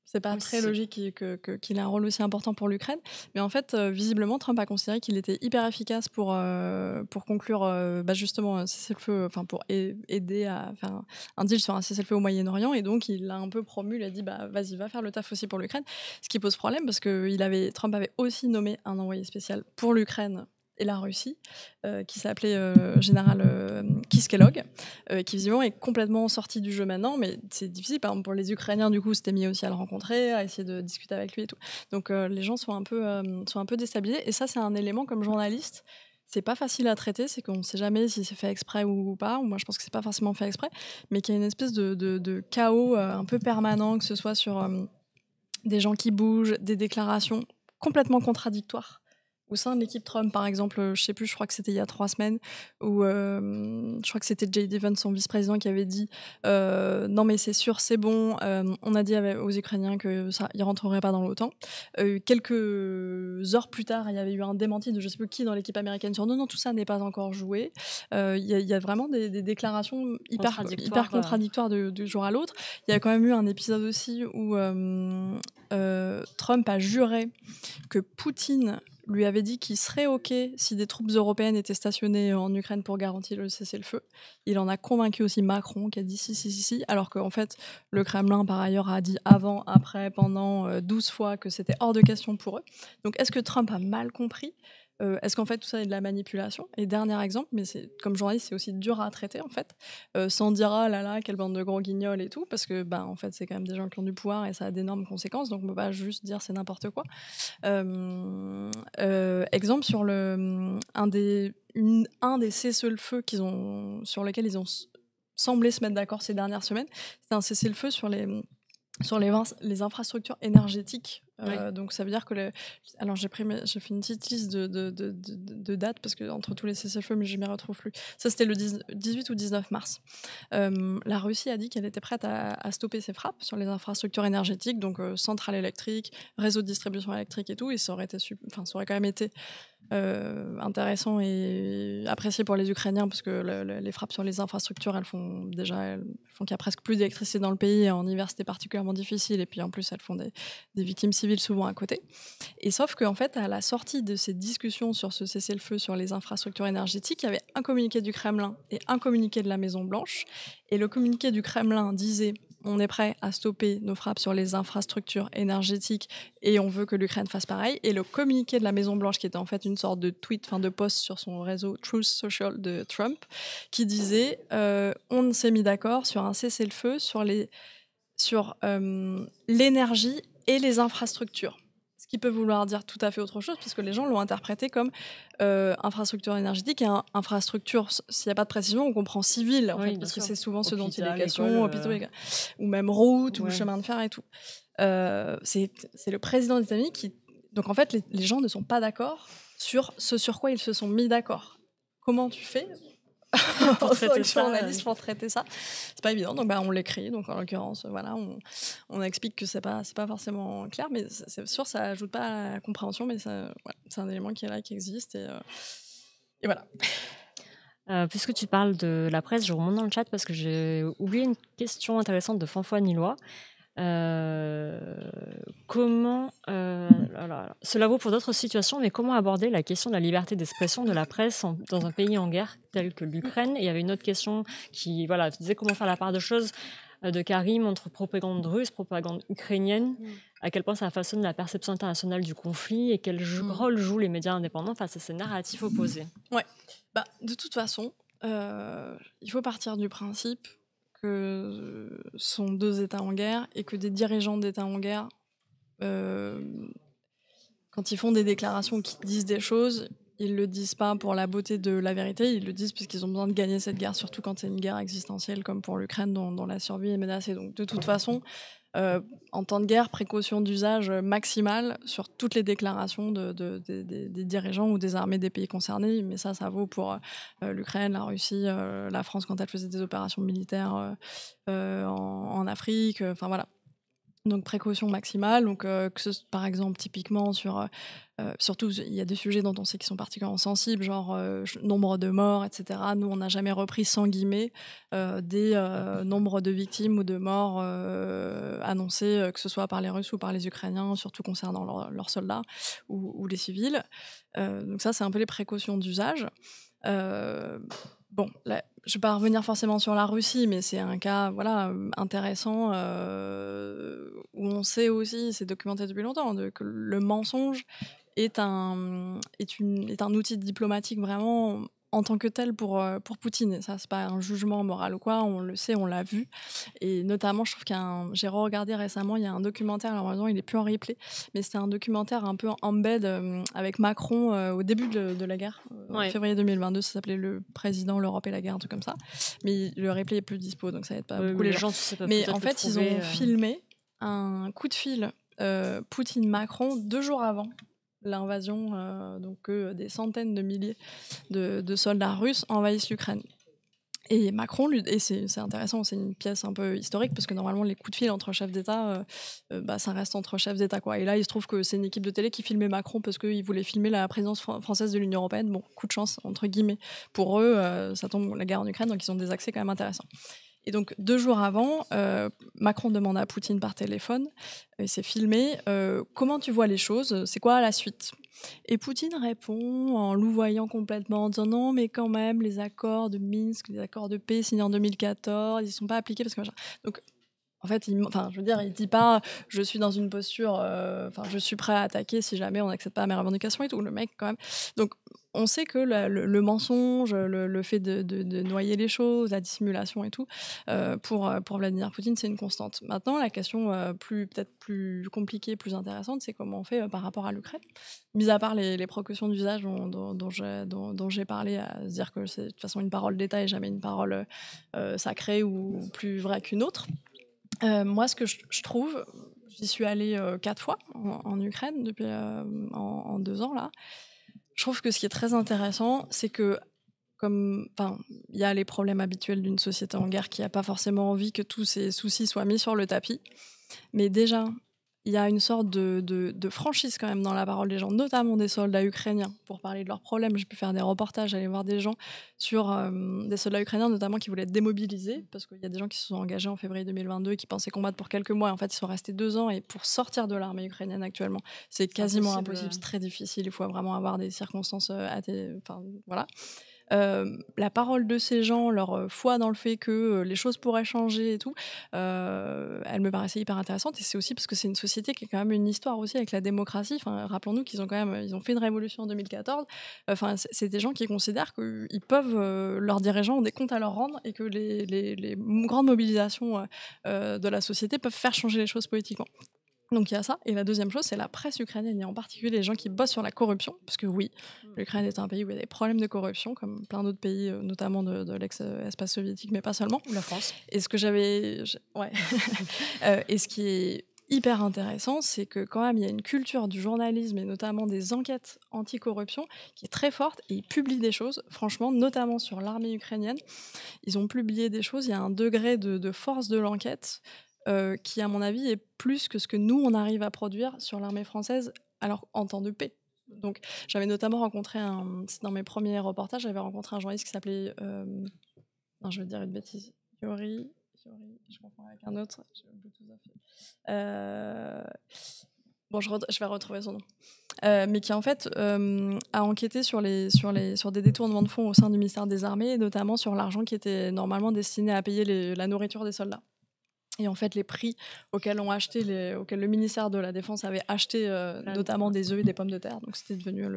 c'est pas très logique qu'il ait un rôle aussi important pour l'Ukraine. Mais en fait, visiblement, Trump a considéré qu'il était hyper efficace pour conclure justement un cessez-le-feu, enfin pour aider à faire un deal sur un cessez-le-feu au Moyen-Orient. Et donc, il l'a un peu promu, il a dit vas-y, va faire le taf aussi pour l'Ukraine. Ce qui pose problème parce que Trump avait aussi nommé un envoyé spécial pour l'Ukraine et la Russie, qui s'appelait général Keith Kellogg, qui visiblement est complètement sorti du jeu maintenant, mais c'est difficile. Par exemple, pour les Ukrainiens, du coup, c'était mis aussi à le rencontrer, à essayer de discuter avec lui et tout. Donc les gens sont un peu déstabilisés. Et ça, c'est un élément comme journaliste. C'est pas facile à traiter, c'est qu'on ne sait jamais si c'est fait exprès ou pas. Moi, je pense que c'est pas forcément fait exprès, mais qu'il y a une espèce de chaos un peu permanent, que ce soit sur des gens qui bougent, des déclarations complètement contradictoires, au sein de l'équipe Trump, par exemple, je sais plus, je crois que c'était il y a 3 semaines, où je crois que c'était J.D. Vance, son vice-président, qui avait dit non mais c'est sûr, c'est bon, on a dit aux Ukrainiens que ça, ils rentreraient pas dans l'OTAN. Quelques heures plus tard, il y avait eu un démenti de je sais plus qui dans l'équipe américaine sur non, tout ça n'est pas encore joué. Il y a vraiment des déclarations hyper contradictoires du jour à l'autre. Il y a quand même eu un épisode aussi où Trump a juré que Poutine lui avait dit qu'il serait OK si des troupes européennes étaient stationnées en Ukraine pour garantir le cessez-le-feu. Il en a convaincu aussi Macron, qui a dit si, alors qu'en fait, le Kremlin, par ailleurs, a dit avant, après, pendant 12 fois que c'était hors de question pour eux. Donc, est-ce que Trump a mal compris ? Est-ce qu'en fait tout ça est de la manipulation ? Et dernier exemple, mais comme journaliste c'est aussi dur à traiter en fait, sans dire ah là là quelle bande de gros guignols et tout, parce que en fait c'est quand même des gens qui ont du pouvoir et ça a d'énormes conséquences, donc on peut pas juste dire c'est n'importe quoi. Exemple sur un des cessez-le-feu sur lesquels ils ont semblé se mettre d'accord ces dernières semaines, c'est un cessez-le-feu sur les infrastructures énergétiques. Donc ça veut dire que alors j'ai fait une petite liste de dates parce que entre tous les cessez-le-feu, mais je m'y retrouve plus. Ça c'était le 18 ou 19 mars. La Russie a dit qu'elle était prête à stopper ses frappes sur les infrastructures énergétiques, donc centrales électriques, réseaux de distribution électrique et tout. Et ça aurait quand même été intéressant et apprécié pour les Ukrainiens parce que les frappes sur les infrastructures, elles font qu'il y a presque plus d'électricité dans le pays. Et en hiver, c'était particulièrement difficile. Et puis en plus, elles font des victimes civiles souvent à côté. Et sauf qu'en fait, à la sortie de ces discussions sur ce cessez-le-feu sur les infrastructures énergétiques, il y avait un communiqué du Kremlin et un communiqué de la Maison-Blanche. Et le communiqué du Kremlin disait on est prêt à stopper nos frappes sur les infrastructures énergétiques et on veut que l'Ukraine fasse pareil. Et le communiqué de la Maison-Blanche, qui était en fait une sorte de tweet, de post sur son réseau Truth Social de Trump, qui disait on s'est mis d'accord sur un cessez-le-feu sur l'énergie et les infrastructures. Ce qui peut vouloir dire tout à fait autre chose, puisque les gens l'ont interprété comme infrastructure énergétique et infrastructure, s'il n'y a pas de précision, on comprend civil, en fait, parce que c'est souvent ce dont il est question, hôpitaux, ou même routes, ou chemin de fer et tout. C'est le président des États-Unis qui... Donc en fait, les gens ne sont pas d'accord sur ce sur quoi ils se sont mis d'accord. Comment tu fais pour traiter ça, c'est pas évident, donc on l'écrit, donc en l'occurrence voilà, on explique que c'est pas forcément clair, mais c'est sûr ça ajoute pas à la compréhension, mais c'est un élément qui est là, qui existe, et voilà. Puisque tu parles de la presse, je remonte dans le chat parce que j'ai oublié une question intéressante de Fanfoy Nilois. Comment cela vaut pour d'autres situations, mais comment aborder la question de la liberté d'expression de la presse dans un pays en guerre tel que l'Ukraine? Et il y avait une autre question qui disait comment faire la part de choses de Karim entre propagande russe, propagande ukrainienne, à quel point ça façonne la perception internationale du conflit et quel rôle jouent les médias indépendants face à ces narratifs opposés. Ouais, de toute façon, il faut partir du principe que sont deux États en guerre et que des dirigeants d'États en guerre, quand ils font des déclarations qui disent des choses, ils le disent pas pour la beauté de la vérité, ils le disent parce qu'ils ont besoin de gagner cette guerre, surtout quand c'est une guerre existentielle comme pour l'Ukraine dont la survie est menacée. Donc de toute façon, en temps de guerre, précaution d'usage maximale sur toutes les déclarations des dirigeants ou des armées des pays concernés. Mais ça vaut pour l'Ukraine, la Russie, la France quand elle faisait des opérations militaires en Afrique. Enfin voilà. Donc précaution maximale. Donc par exemple typiquement surtout il y a des sujets dont on sait qu'ils sont particulièrement sensibles, genre nombre de morts, etc. Nous on n'a jamais repris sans guillemets des nombres de victimes ou de morts annoncés, que ce soit par les Russes ou par les Ukrainiens, surtout concernant leurs soldats ou les civils. Donc ça c'est un peu les précautions d'usage. Bon, là, je ne vais pas revenir forcément sur la Russie, mais c'est un cas intéressant où on sait aussi, c'est documenté depuis longtemps, que le mensonge est un outil diplomatique vraiment en tant que tel pour Poutine. Et ça, c'est pas un jugement moral ou quoi, on le sait, on l'a vu. Et notamment, je trouve j'ai re-regardé récemment, il y a un documentaire, alors maintenant il est plus en replay, mais c'était un documentaire un peu en embed avec Macron au début de la guerre, en février 2022, ça s'appelait Le Président, l'Europe et la guerre, un truc comme ça. Mais le replay est plus dispo, donc ça aide pas beaucoup les gens. Mais en fait, ils ont filmé un coup de fil Poutine-Macron 2 jours avant l'invasion, donc que des centaines de milliers de soldats russes envahissent l'Ukraine. Et Macron, et c'est intéressant, c'est une pièce un peu historique parce que normalement les coups de fil entre chefs d'État, ça reste entre chefs d'État quoi. Et là, il se trouve que c'est une équipe de télé qui filmait Macron parce qu'il voulait filmer la présidence française de l'Union européenne. Bon, coup de chance entre guillemets pour eux, ça tombe la guerre en Ukraine, donc ils ont des accès quand même intéressants. Et donc 2 jours avant, Macron demande à Poutine par téléphone, et c'est filmé, comment tu vois les choses, c'est quoi la suite? Et Poutine répond en louvoyant complètement, en disant non, mais quand même, les accords de Minsk, les accords de paix signés en 2014, ils ne sont pas appliqués parce que machin. Donc, en fait, je veux dire, il dit pas je suis dans une posture, je suis prêt à attaquer si jamais on n'accepte pas mes revendications et tout. Le mec, quand même. Donc, on sait que le mensonge, le fait de noyer les choses, la dissimulation et tout, pour Vladimir Poutine, c'est une constante. Maintenant, la question peut-être plus compliquée, plus intéressante, c'est comment on fait par rapport à l'Ukraine. Mis à part les précautions d'usage dont j'ai parlé, à se dire que c'est de toute façon une parole d'État et jamais une parole sacrée ou plus vraie qu'une autre. Moi, ce que je trouve, j'y suis allée 4 fois en Ukraine depuis en 2 ans là. Je trouve que ce qui est très intéressant, c'est que il y a les problèmes habituels d'une société en guerre qui n'a pas forcément envie que tous ses soucis soient mis sur le tapis. Mais déjà, il y a une sorte de franchise quand même dans la parole des gens, notamment des soldats ukrainiens, pour parler de leurs problèmes. J'ai pu faire des reportages, aller voir des gens sur des soldats ukrainiens, notamment qui voulaient être démobilisés, parce qu'il y a des gens qui se sont engagés en février 2022 et qui pensaient combattre pour quelques mois. Et en fait, ils sont restés 2 ans. Et pour sortir de l'armée ukrainienne actuellement, c'est quasiment impossible. C'est très difficile. Il faut vraiment avoir des circonstances voilà. La parole de ces gens, leur foi dans le fait que les choses pourraient changer et tout, elle me paraissait hyper intéressante. Et c'est aussi parce que c'est une société qui a quand même une histoire aussi avec la démocratie. Rappelons-nous qu'ils ont quand même ils ont fait une révolution en 2014. C'est des gens qui considèrent qu'ils peuvent, leurs dirigeants ont des comptes à leur rendre et que les grandes mobilisations de la société peuvent faire changer les choses politiquement. Donc il y a ça. Et la deuxième chose, c'est la presse ukrainienne, et en particulier les gens qui bossent sur la corruption. Parce que oui, l'Ukraine est un pays où il y a des problèmes de corruption, comme plein d'autres pays, notamment de l'ex-espace soviétique, mais pas seulement. La France. Et ce que ouais. Et ce qui est hyper intéressant, c'est que quand même, il y a une culture du journalisme, et notamment des enquêtes anti-corruption, qui est très forte, et ils publient des choses, franchement, notamment sur l'armée ukrainienne. Ils ont publié des choses, il y a un degré de force de l'enquête qui, à mon avis, est plus que ce que nous, on arrive à produire sur l'armée française alors en temps de paix. Donc, j'avais notamment rencontré dans mes premiers reportages, j'avais rencontré un journaliste qui s'appelait, non, je vais dire une bêtise, Yori, je confonds avec un autre, j'ai oublié tout à fait. Bon, je vais retrouver son nom. Mais qui en fait a enquêté sur des détournements de fonds au sein du ministère des Armées, et notamment sur l'argent qui était normalement destiné à payer la nourriture des soldats. Et en fait, les prix auxquels le ministère de la Défense avait acheté notamment des œufs et des pommes de terre, donc c'était devenu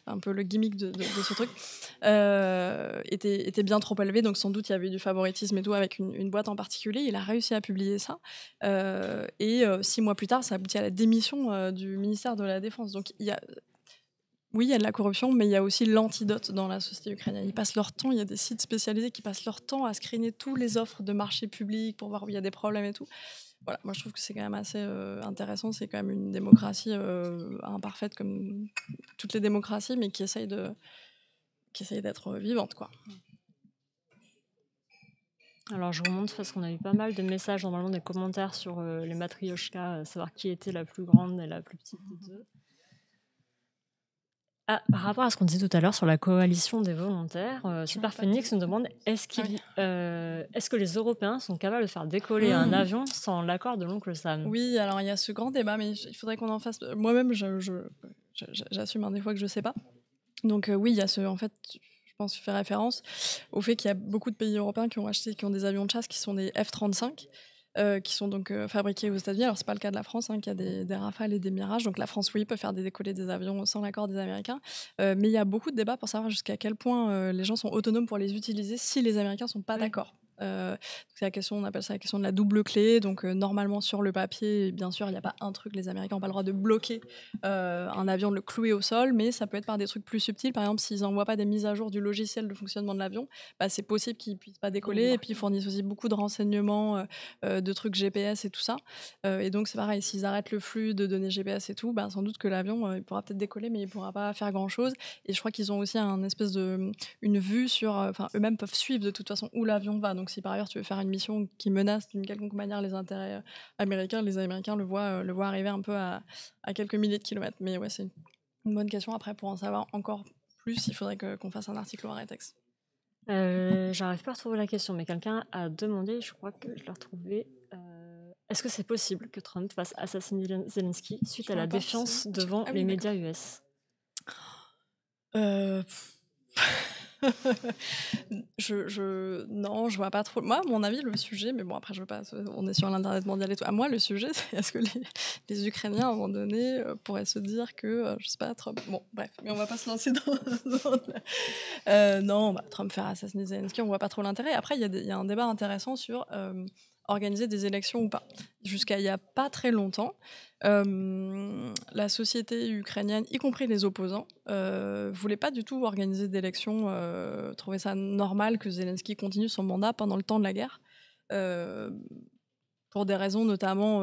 un peu le gimmick de ce truc, était bien trop élevé. Donc sans doute il y avait du favoritisme et tout avec une boîte en particulier. Il a réussi à publier ça. Et 6 mois plus tard, ça aboutit à la démission du ministère de la Défense. Donc oui, il y a de la corruption, mais il y a aussi l'antidote dans la société ukrainienne. Ils passent leur temps, il y a des sites spécialisés qui passent leur temps à screener toutes les offres de marché public pour voir où il y a des problèmes et tout. Voilà, moi je trouve que c'est quand même assez intéressant. C'est quand même une démocratie imparfaite comme toutes les démocraties, mais qui essaye d'être vivante, quoi. Alors je remonte parce qu'on a eu pas mal de messages, normalement des commentaires sur les matrioshkas, savoir qui était la plus grande et la plus petite des deux. Par rapport à ce qu'on disait tout à l'heure sur la coalition des volontaires, Super Phoenix nous demande est-ce que les Européens sont capables de faire décoller un avion sans l'accord de l'oncle Sam? Oui, alors il y a ce grand débat, mais il faudrait qu'on en fasse. Moi-même, j'assume des fois que je ne sais pas. Donc oui, il y a en fait, je pense que je fais référence au fait qu'il y a beaucoup de pays européens qui ont des avions de chasse qui sont des F-35. Qui sont donc fabriqués aux États-Unis. Alors, c'est pas le cas de la France, qui a des Rafales et des Mirages. Donc, la France, oui, peut faire décoller des avions sans l'accord des Américains. Mais il y a beaucoup de débats pour savoir jusqu'à quel point les gens sont autonomes pour les utiliser si les Américains sont pas d'accord. On appelle ça la question de la double clé. Donc, normalement, sur le papier, bien sûr, il n'y a pas un truc, les Américains n'ont pas le droit de bloquer un avion, de le clouer au sol, mais ça peut être par des trucs plus subtils. Par exemple, s'ils n'envoient pas des mises à jour du logiciel de fonctionnement de l'avion, c'est possible qu'ils ne puissent pas décoller. Et puis, ils fournissent aussi beaucoup de renseignements, de trucs GPS et tout ça. Et donc, c'est pareil, s'ils arrêtent le flux de données GPS et tout, sans doute que l'avion, il pourra peut-être décoller, mais il ne pourra pas faire grand-chose. Et je crois qu'ils ont aussi une vue sur... eux-mêmes peuvent suivre de toute façon où l'avion va. Donc, si par ailleurs, tu veux faire une mission qui menace d'une quelconque manière les intérêts américains, les Américains le voient arriver un peu à quelques milliers de kilomètres. Mais ouais, c'est une bonne question. Après, pour en savoir encore plus, il faudrait qu'on fasse un article au Arrêtex. J'arrive pas à retrouver la question, mais quelqu'un a demandé, je crois que je l'ai retrouvé. Est-ce que c'est possible que Trump fasse assassiner Zelensky suite à la défiance devant les médias US? Non, je vois pas trop. Moi, à mon avis, le sujet, mais bon, après, je veux pas. On est sur l'internet mondial et tout. À moi, le sujet, c'est est-ce que les Ukrainiens, à un moment donné, pourraient se dire que, je sais pas, Trump. Bon, bref, mais on va pas se lancer non, Trump faire assassiner Zelensky, on voit pas trop l'intérêt. Après, il y a un débat intéressant sur organiser des élections ou pas. Jusqu'à il y a pas très longtemps, la société ukrainienne, y compris les opposants, voulait pas du tout organiser d'élections, trouvait ça normal que Zelensky continue son mandat pendant le temps de la guerre, pour des raisons notamment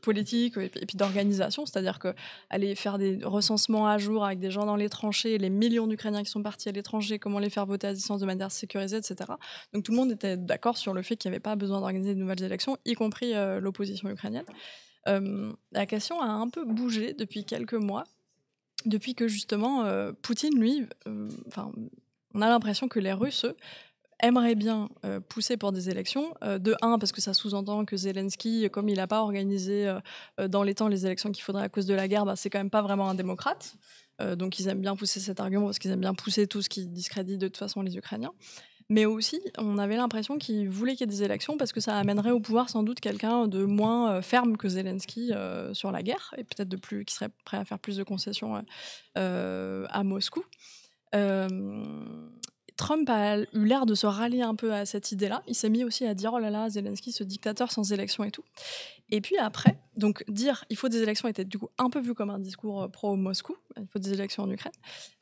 politiques et puis d'organisation, c'est-à-dire qu'aller faire des recensements à jour avec des gens dans les tranchées, les millions d'Ukrainiens qui sont partis à l'étranger, comment les faire voter à distance de manière sécurisée, etc. Donc tout le monde était d'accord sur le fait qu'il n'y avait pas besoin d'organiser de nouvelles élections, y compris l'opposition ukrainienne. La question a un peu bougé depuis quelques mois, depuis que justement Poutine, lui, on a l'impression que les Russes, eux, aimeraient bien pousser pour des élections. De un, parce que ça sous-entend que Zelensky, comme il n'a pas organisé dans les temps les élections qu'il faudrait à cause de la guerre, c'est quand même pas vraiment un démocrate. Donc ils aiment bien pousser cet argument parce qu'ils aiment bien pousser tout ce qui discrédite de toute façon les Ukrainiens. Mais aussi, on avait l'impression qu'il voulait qu'il y ait des élections parce que ça amènerait au pouvoir sans doute quelqu'un de moins ferme que Zelensky sur la guerre et peut-être qui serait prêt à faire plus de concessions à Moscou. Trump a eu l'air de se rallier un peu à cette idée-là. Il s'est mis aussi à dire « Oh là là, Zelensky, ce dictateur sans élection et tout ». Et puis après, donc dire « il faut des élections » était du coup un peu vu comme un discours pro-Moscou. Il faut des élections en Ukraine.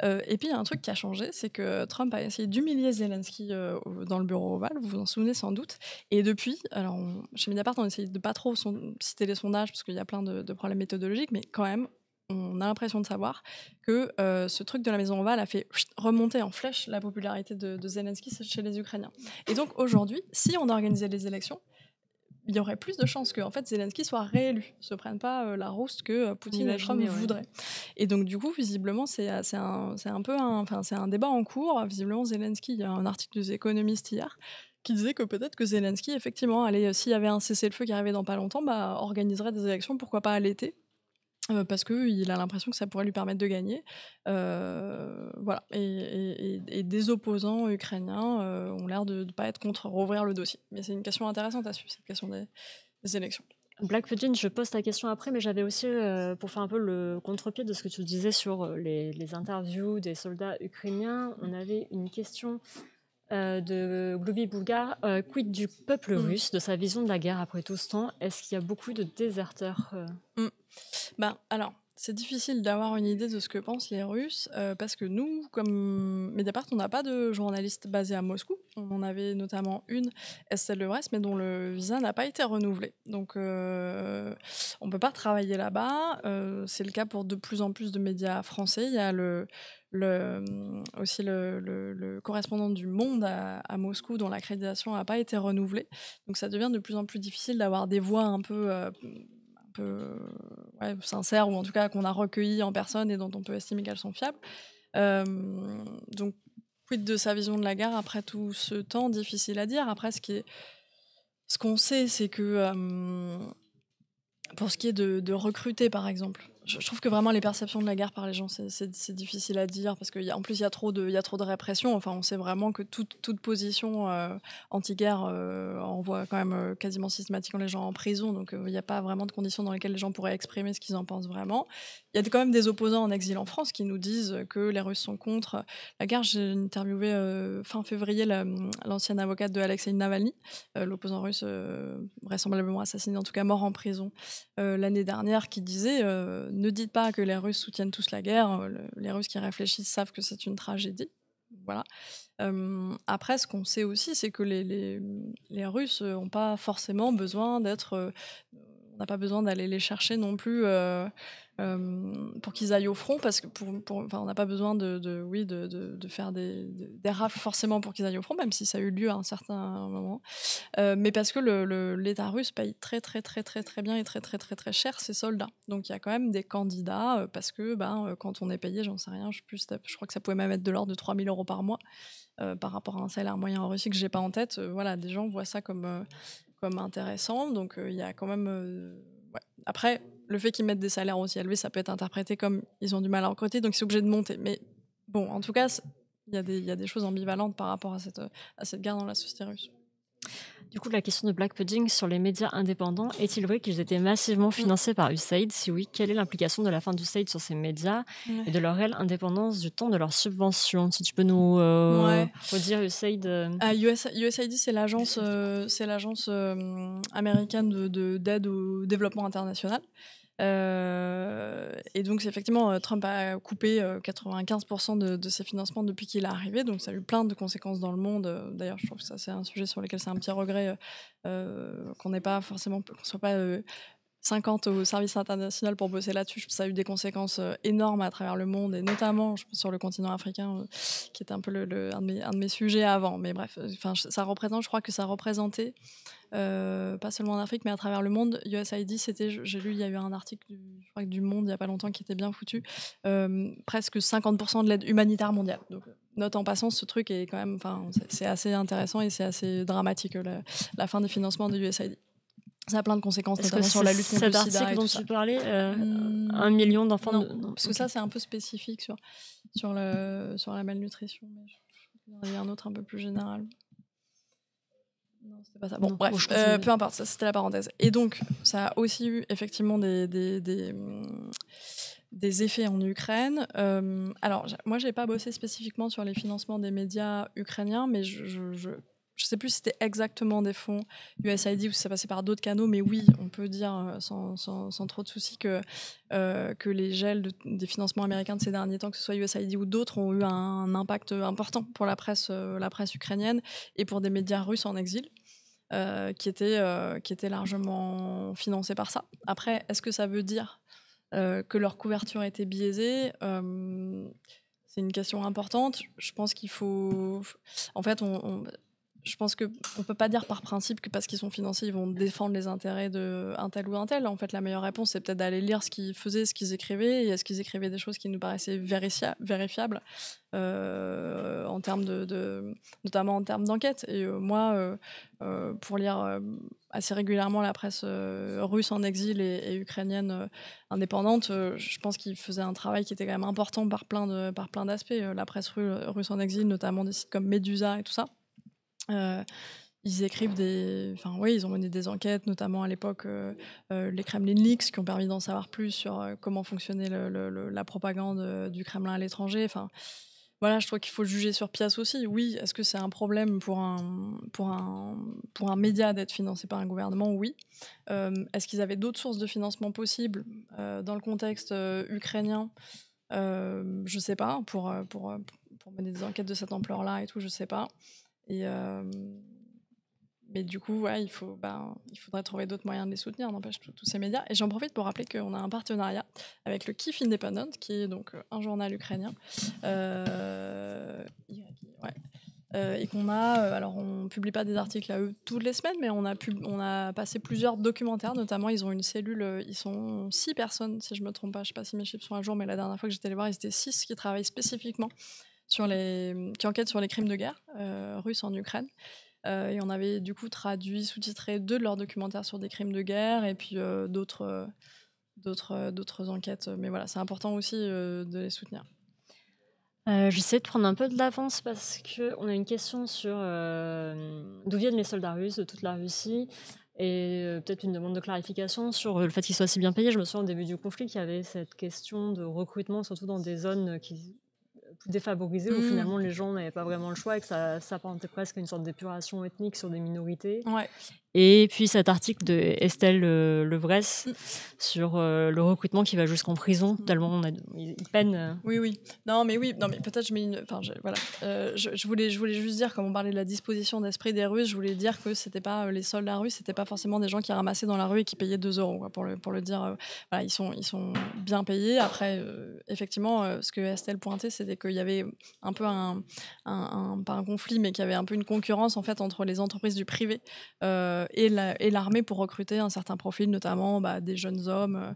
Et puis il y a un truc qui a changé, c'est que Trump a essayé d'humilier Zelensky dans le bureau ovale, vous vous en souvenez sans doute. Et depuis, alors chez Mediapart, on essaye de pas trop citer les sondages parce qu'il y a plein de problèmes méthodologiques, mais quand même, on a l'impression de savoir que ce truc de la Maison Ovale a fait remonter en flèche la popularité de Zelensky chez les Ukrainiens. Et donc aujourd'hui, si on organisait les élections, il y aurait plus de chances que en fait, Zelensky soit réélu, ne se prenne pas la rouste que Poutine et Trump voudraient. Et donc du coup, visiblement, c'est un débat en cours. Visiblement, Zelensky, il y a un article des économistes hier qui disait que peut-être que Zelensky, effectivement, s'il y avait un cessez-le-feu qui arrivait dans pas longtemps, organiserait des élections, pourquoi pas à l'été. Parce qu'il a l'impression que ça pourrait lui permettre de gagner. Voilà. Et des opposants ukrainiens ont l'air de ne pas être contre rouvrir le dossier. Mais c'est une question intéressante à suivre, cette question des élections. Black Pudding, je pose ta question après, mais j'avais aussi, pour faire un peu le contre-pied de ce que tu disais sur les interviews des soldats ukrainiens, on avait une question de Gloubi Boulgar. Quid du peuple russe, de sa vision de la guerre après tout ce temps? Est-ce qu'il y a beaucoup de déserteurs Alors, c'est difficile d'avoir une idée de ce que pensent les Russes, parce que nous, comme Mediapart, on n'a pas de journaliste basé à Moscou. On en avait notamment une, Estelle Levresse, mais dont le visa n'a pas été renouvelé. Donc, on ne peut pas travailler là-bas. C'est le cas pour de plus en plus de médias français. Il y a aussi le correspondant du Monde à Moscou, dont l'accréditation n'a pas été renouvelée. Donc, ça devient de plus en plus difficile d'avoir des voix un peu sincères, ou en tout cas qu'on a recueillies en personne et dont on peut estimer qu'elles sont fiables. Donc, quid de sa vision de la guerre après tout ce temps? Difficile à dire. Après, ce qu'on sait, c'est que pour ce qui est de recruter, par exemple, je trouve que vraiment les perceptions de la guerre par les gens, c'est difficile à dire parce qu'en plus, il y a trop de répression. Enfin, on sait vraiment que toute position anti-guerre envoie quand même quasiment systématiquement les gens en prison. Donc, il n'y a pas vraiment de conditions dans lesquelles les gens pourraient exprimer ce qu'ils en pensent vraiment. Il y a quand même des opposants en exil en France qui nous disent que les Russes sont contre la guerre. J'ai interviewé fin février l'ancienne avocate de Alexei Navalny, l'opposant russe vraisemblablement assassiné, en tout cas mort en prison l'année dernière, qui disait ne dites pas que les Russes soutiennent tous la guerre, les Russes qui réfléchissent savent que c'est une tragédie. Voilà. Après, ce qu'on sait aussi, c'est que les Russes n'ont pas forcément besoin d'être. On n'a pas besoin d'aller les chercher non plus pour qu'ils aillent au front, parce que on n'a pas besoin de faire des rafles forcément pour qu'ils aillent au front, même si ça a eu lieu à un certain moment. Mais parce que l'État russe paye très très très très très bien et très très très très cher ses soldats. Donc il y a quand même des candidats parce que quand on est payé, j'en sais rien, je crois que ça pouvait même être de l'ordre de 3 000 € par mois par rapport à un salaire moyen en Russie que j'ai pas en tête. Voilà, des gens voient ça comme intéressant. Donc il y a quand même ouais. Après, le fait qu'ils mettent des salaires aussi élevés, ça peut être interprété comme ils ont du mal à recruter, donc ils sont obligés de monter. Mais bon, en tout cas, il y a des choses ambivalentes par rapport à cette guerre dans la société russe. Du coup, la question de Black Pudding sur les médias indépendants, est-il vrai qu'ils étaient massivement financés par USAID? Si oui, quelle est l'implication de la fin d'USAID sur ces médias Ouais. et de leur réelle indépendance du temps de leurs subventions? Si tu peux nous Ouais. redire USAID. USAID, c'est l'agence américaine d'aide au développement international. Et donc, effectivement, Trump a coupé 95% de ses financements depuis qu'il est arrivé. Donc, ça a eu plein de conséquences dans le monde. D'ailleurs, je trouve que ça, c'est un sujet sur lequel c'est un petit regret qu'on soit pas 50 au service international pour bosser là-dessus. Ça a eu des conséquences énormes à travers le monde, et notamment je pense, sur le continent africain, qui était un peu un de mes sujets avant. Mais bref, je crois que ça représentait, pas seulement en Afrique, mais à travers le monde. USAID, j'ai lu, il y a eu un article je crois que du Monde il n'y a pas longtemps qui était bien foutu, presque 50% de l'aide humanitaire mondiale. Donc, note en passant, ce truc est quand même, c'est assez intéressant et c'est assez dramatique, la fin des financements de USAID. Ça a plein de conséquences, Est-ce que notamment sur la lutte contre le cet sida article et dont tout ça. tu parlais, 1 million d'enfants... Non, parce que ça, c'est un peu spécifique sur la malnutrition. Mais il y en avait un autre un peu plus général. Non, c'était pas ça. Bon, Non. bref, Bon, je continue. peu importe, ça c'était la parenthèse. Et donc, ça a aussi eu effectivement des effets en Ukraine. Alors, moi, j'ai pas bossé spécifiquement sur les financements des médias ukrainiens, mais je sais plus si c'était exactement des fonds USAID ou si ça passait par d'autres canaux, mais oui, on peut dire sans trop de soucis que les gels des financements américains de ces derniers temps, que ce soit USAID ou d'autres, ont eu un impact important pour la presse ukrainienne et pour des médias russes en exil. Qui étaient largement financés par ça. Après, est-ce que ça veut dire que leur couverture était biaisée? C'est une question importante. Je pense qu'il faut... En fait, je pense qu'on ne peut pas dire par principe que parce qu'ils sont financés, ils vont défendre les intérêts d'un tel ou un tel. En fait, la meilleure réponse, c'est peut-être d'aller lire ce qu'ils faisaient, ce qu'ils écrivaient, et est-ce qu'ils écrivaient des choses qui nous paraissaient vérifiables en termes notamment en termes d'enquête. Et moi, pour lire assez régulièrement la presse russe en exil et ukrainienne indépendante, je pense qu'ils faisaient un travail qui était quand même important par plein d'aspects. La presse russe en exil, notamment des sites comme Medusa et tout ça. Ils écrivent ils ont mené des enquêtes, notamment à l'époque les Kremlin Leaks, qui ont permis d'en savoir plus sur comment fonctionnait la propagande du Kremlin à l'étranger. Enfin, voilà, je trouve qu'il faut juger sur pièce aussi. Oui, est-ce que c'est un problème pour un média d'être financé par un gouvernement? Oui. Est-ce qu'ils avaient d'autres sources de financement possibles dans le contexte ukrainien? Je sais pas, pour mener des enquêtes de cette ampleur-là et tout, je sais pas. Et mais du coup, ouais, il faudrait trouver d'autres moyens de les soutenir, n'empêche, tous ces médias. Et j'en profite pour rappeler qu'on a un partenariat avec le Kyiv Independent, qui est donc un journal ukrainien. Et qu'on a, alors on publie pas des articles à eux toutes les semaines, mais on a passé plusieurs documentaires, notamment ils ont une cellule, ils sont 6 personnes, si je me trompe pas, je sais pas si mes chiffres sont à jour, mais la dernière fois que j'étais allée voir, ils étaient 6 qui travaillent spécifiquement qui enquêtent sur les crimes de guerre russes en Ukraine. Et on avait du coup traduit, sous-titré 2 de leurs documentaires sur des crimes de guerre, et puis d'autres d'autres enquêtes. Mais voilà, c'est important aussi de les soutenir. J'essaie de prendre un peu de l'avance parce qu'on a une question sur d'où viennent les soldats russes de toute la Russie et peut-être une demande de clarification sur le fait qu'ils soient si bien payés. Je me souviens au début du conflit qu'il y avait cette question de recrutement, surtout dans des zones plus défavorisées où finalement les gens n'avaient pas vraiment le choix et que ça s'apparentait presque à une sorte d'épuration ethnique sur des minorités. Ouais. Et puis cet article de Estelle Levresse sur le recrutement qui va jusqu'en prison, tellement ils peinent. Oui. Non, mais peut-être je mets une. Enfin, voilà. Je voulais juste dire, comme on parlait de la disposition d'esprit des Russes, je voulais dire que c'était pas les soldats russes, c'était pas forcément des gens qui ramassaient dans la rue et qui payaient 2 euros, quoi, pour le dire. Voilà, ils sont bien payés. Après, effectivement, ce que Estelle pointait, c'était qu'il y avait un peu pas un conflit, mais qu'il y avait un peu une concurrence en fait entre les entreprises du privé et l'armée pour recruter un certain profil, notamment des jeunes hommes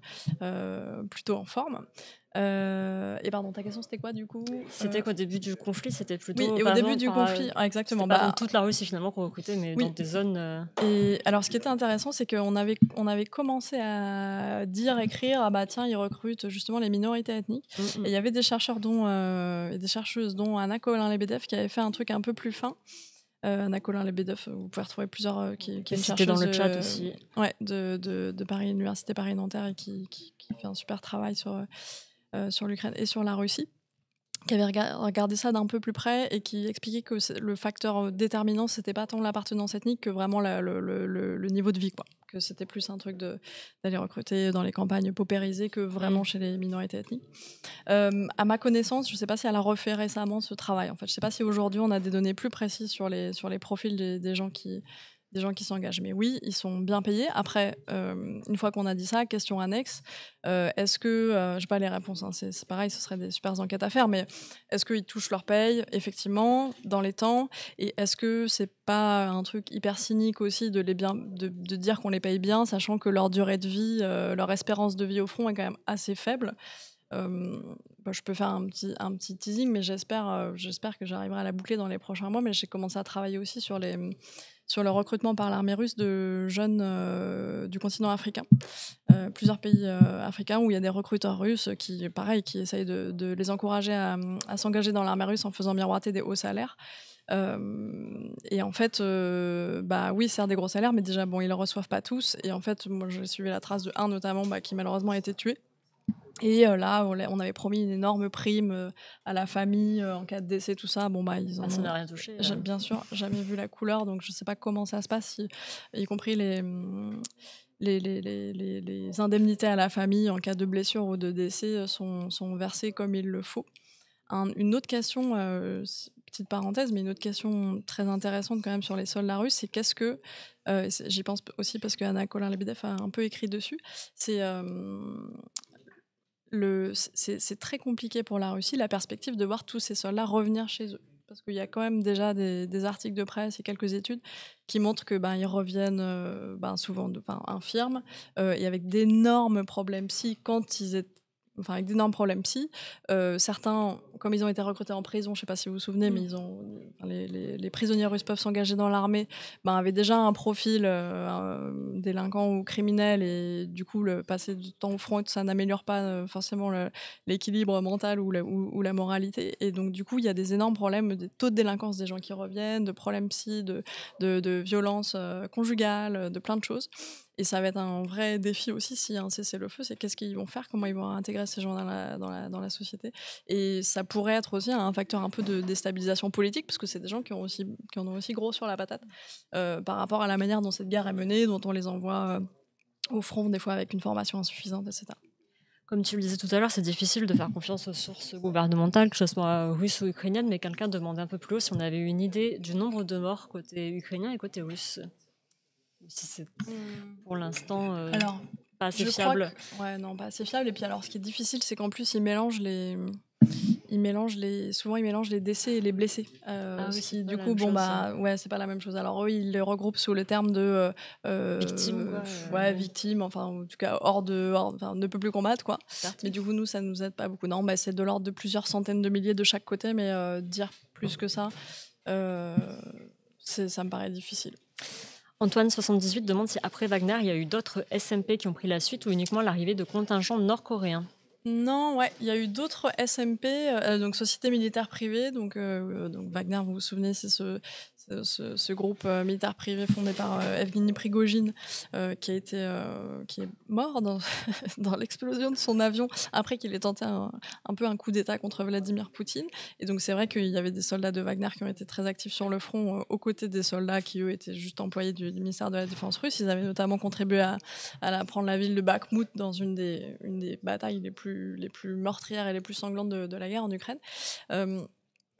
plutôt en forme. Et pardon, ta question c'était quoi du coup? C'était qu'au début du conflit, c'était plutôt. Oui, et au début du conflit, exactement. C'était pas dans toute la Russie finalement qu'on recrutait, mais oui. dans des zones. Et alors, ce qui était intéressant, c'est qu'on avait commencé à écrire, ah bah tiens, ils recrutent justement les minorités ethniques. Et il y avait des chercheurs et des chercheuses, dont Anna Colin-Lebedev, qui avait fait un truc un peu plus fin. Anna Colin-Lebedev, vous pouvez retrouver plusieurs qui est une chercheuse dans le chat aussi. de Paris, l'université Paris-Nanterre, et qui fait un super travail sur l'Ukraine et sur la Russie, qui avait regardé ça d'un peu plus près et qui expliquait que le facteur déterminant, c'était pas tant l'appartenance ethnique que vraiment le niveau de vie, quoi. Que c'était plus un truc d'aller recruter dans les campagnes paupérisées que vraiment chez les minorités ethniques. À ma connaissance, je sais pas si elle a refait récemment ce travail. En fait, je sais pas si aujourd'hui on a des données plus précises sur les profils des gens qui s'engagent. Mais oui, ils sont bien payés. Après, une fois qu'on a dit ça, question annexe, est-ce que, j'ai pas les réponses, hein, c'est pareil, ce serait des super enquêtes à faire, mais est-ce qu'ils touchent leur paye, effectivement, dans les temps? Et est-ce que c'est pas un truc hyper cynique aussi de dire qu'on les paye bien, sachant que leur durée de vie, leur espérance de vie au front est quand même assez faible? Je peux faire un petit teasing, mais j'espère que j'arriverai à la boucler dans les prochains mois. Mais j'ai commencé à travailler aussi sur le recrutement par l'armée russe de jeunes du continent africain. Plusieurs pays africains où il y a des recruteurs russes qui essayent de les encourager à s'engager dans l'armée russe en faisant miroiter des hauts salaires. Et en fait, oui, c'est des gros salaires, mais déjà, bon, ils le reçoivent pas tous. Et en fait, moi, j'ai suivi la trace de un notamment qui malheureusement a été tué. Et là, on avait promis une énorme prime à la famille en cas de décès, tout ça. Bon, ils en Ça ont, n'a rien touché. bien sûr, jamais vu la couleur, donc je sais pas comment ça se passe, y compris les indemnités à la famille en cas de blessure ou de décès sont versées comme il le faut. Une autre question, petite parenthèse, mais une autre question très intéressante quand même sur les soldats russes, c'est qu'est-ce que, j'y pense aussi parce qu'Anna Colin-Lebedev a un peu écrit dessus, c'est c'est très compliqué pour la Russie, la perspective de voir tous ces soldats revenir chez eux. Parce qu'il y a quand même déjà des articles de presse et quelques études qui montrent que ils reviennent souvent infirmes et avec d'énormes problèmes psy quand ils étaient. Enfin, avec d'énormes problèmes psy. Certains, comme ils ont été recrutés en prison, je ne sais pas si vous vous souvenez, mais les prisonniers russes peuvent s'engager dans l'armée, avaient déjà un profil délinquant ou criminel, et du coup, le passer du temps au front, ça n'améliore pas forcément l'équilibre mental ou la moralité. Et donc, du coup, il y a des énormes problèmes, des taux de délinquance des gens qui reviennent, de problèmes psy, de violences conjugales, de plein de choses. Et ça va être un vrai défi aussi s'il y a un cessez-le-feu, c'est qu'est-ce qu'ils vont faire, comment ils vont intégrer ces gens dans la société. Et ça pourrait être aussi un facteur un peu de déstabilisation politique, parce que c'est des gens qui en ont aussi gros sur la patate par rapport à la manière dont cette guerre est menée, dont on les envoie au front, des fois avec une formation insuffisante, etc. Comme tu le disais tout à l'heure, c'est difficile de faire confiance aux sources gouvernementales, que ce soit russes ou ukrainiennes, mais quelqu'un demandait un peu plus haut si on avait une idée du nombre de morts côté ukrainien et côté russe. Si c'est pour l'instant pas assez fiable. Pas assez fiable. Et puis alors, ce qui est difficile, c'est qu'en plus, ils mélangent les décès et les blessés. Du coup, c'est pas la même chose. Alors eux, ils les regroupent sous le terme de victime, victime, enfin en tout cas ne peut plus combattre, quoi. Mais du coup, nous, ça nous aide pas beaucoup. Non, c'est de l'ordre de plusieurs centaines de milliers de chaque côté, mais dire plus que ça, ça me paraît difficile. Antoine78 demande si après Wagner, il y a eu d'autres SMP qui ont pris la suite ou uniquement l'arrivée de contingents nord-coréens. Non, ouais, il y a eu d'autres SMP, donc sociétés militaires privées. Donc Wagner, vous vous souvenez, c'est ce groupe militaire privé fondé par Evgeny Prigojine, qui est mort dans, dans l'explosion de son avion après qu'il ait tenté un peu un coup d'État contre Vladimir Poutine. Et donc c'est vrai qu'il y avait des soldats de Wagner qui ont été très actifs sur le front, aux côtés des soldats qui, eux, étaient juste employés du ministère de la Défense russe. Ils avaient notamment contribué à prendre la ville de Bakhmout dans une des batailles les plus meurtrières et les plus sanglantes de la guerre en Ukraine.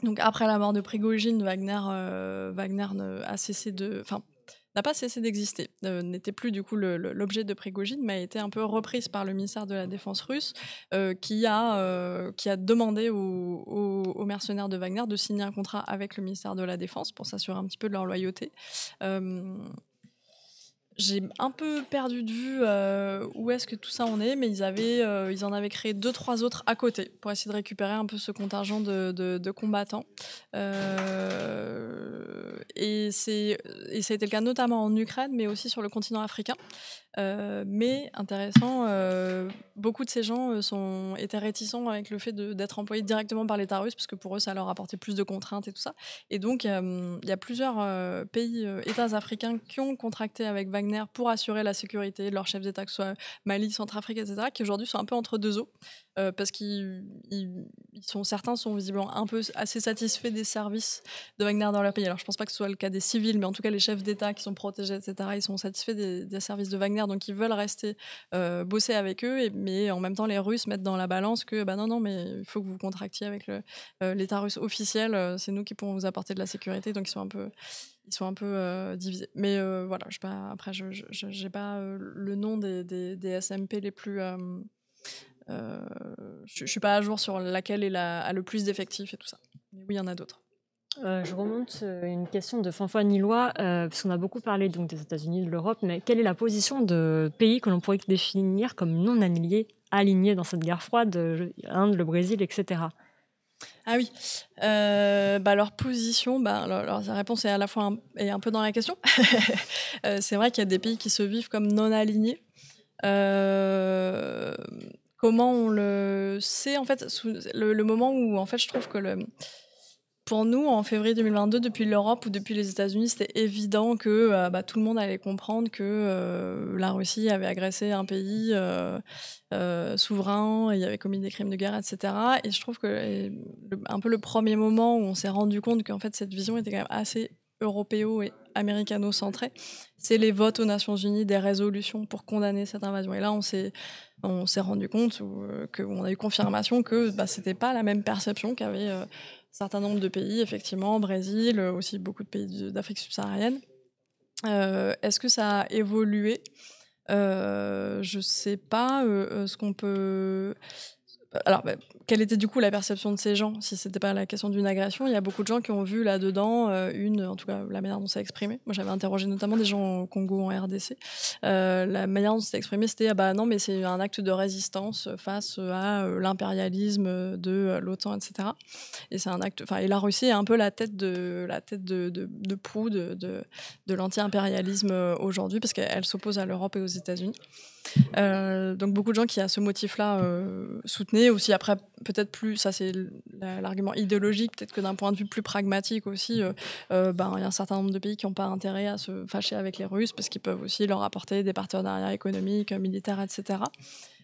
Donc après la mort de Prigojine, Wagner n'a pas cessé d'exister, n'était plus du coup l'objet de Prigojine, mais a été un peu reprise par le ministère de la Défense russe, qui a demandé aux mercenaires de Wagner de signer un contrat avec le ministère de la Défense pour s'assurer un petit peu de leur loyauté. J'ai un peu perdu de vue où est-ce que tout ça en est, mais ils en avaient créé 2-3 autres à côté pour essayer de récupérer un peu ce contingent de combattants. Et ça a été le cas notamment en Ukraine, mais aussi sur le continent africain. Mais intéressant, beaucoup de ces gens étaient réticents avec le fait d'être employés directement par l'État russe, parce que pour eux, ça leur apportait plus de contraintes et tout ça. Et donc, il y a plusieurs pays, États africains qui ont contracté avec Wagner pour assurer la sécurité de leurs chefs d'État, que ce soit Mali, Centrafrique, etc., qui aujourd'hui sont un peu entre deux eaux, parce certains sont visiblement un peu assez satisfaits des services de Wagner dans leur pays. Alors, je pense pas que ce soit le cas des civils, mais en tout cas, les chefs d'État qui sont protégés, etc., ils sont satisfaits des services de Wagner, donc ils veulent rester bosser avec eux, mais en même temps, les Russes mettent dans la balance que non, mais il faut que vous contractiez avec l'État russe officiel, c'est nous qui pourrons vous apporter de la sécurité, donc ils sont un peu divisés. Mais voilà, après, je n'ai pas le nom des SMP les plus... je suis pas à jour sur laquelle a le plus d'effectifs et tout ça. Mais oui, il y en a d'autres. Je remonte une question de Fanfan Nilois, parce qu'on a beaucoup parlé donc, des États-Unis, de l'Europe, mais quelle est la position de pays que l'on pourrait définir comme non alignés dans cette guerre froide, l'Inde, le Brésil, etc. Ah oui, leur position, leur réponse est à la fois un peu dans la question. C'est vrai qu'il y a des pays qui se vivent comme non alignés. Comment on le sait, en fait, le moment où, en fait, je trouve que pour nous, en février 2022, depuis l'Europe ou depuis les États-Unis, c'était évident que tout le monde allait comprendre que la Russie avait agressé un pays souverain, il y avait commis des crimes de guerre, etc. Et je trouve que un peu le premier moment où on s'est rendu compte qu'en fait cette vision était quand même assez européo et américano-centrée, c'est les votes aux Nations Unies des résolutions pour condamner cette invasion. Et là, on s'est rendu compte qu'on a eu confirmation que c'était pas la même perception qu'avaient certain nombre de pays, effectivement, Brésil, aussi beaucoup de pays d'Afrique subsaharienne. Est-ce que ça a évolué ? Je sais pas ce qu'on peut... Alors, quelle était du coup la perception de ces gens, si c'était pas la question d'une agression? Il y a beaucoup de gens qui ont vu là-dedans en tout cas la manière dont ça exprimé. Moi, j'avais interrogé notamment des gens au Congo, en RDC. La manière dont c'était exprimé, c'était non, mais c'est un acte de résistance face à l'impérialisme de l'OTAN, etc. Et c'est un acte. Et la Russie est un peu la tête de proue de l'anti-impérialisme aujourd'hui, parce qu'elle s'oppose à l'Europe et aux États-Unis. Donc beaucoup de gens qui à ce motif-là soutenaient aussi. Après, peut-être plus, ça c'est l'argument idéologique, peut-être que d'un point de vue plus pragmatique aussi, il y a un certain nombre de pays qui n'ont pas intérêt à se fâcher avec les Russes, parce qu'ils peuvent aussi leur apporter des partenariats économiques, militaires, etc.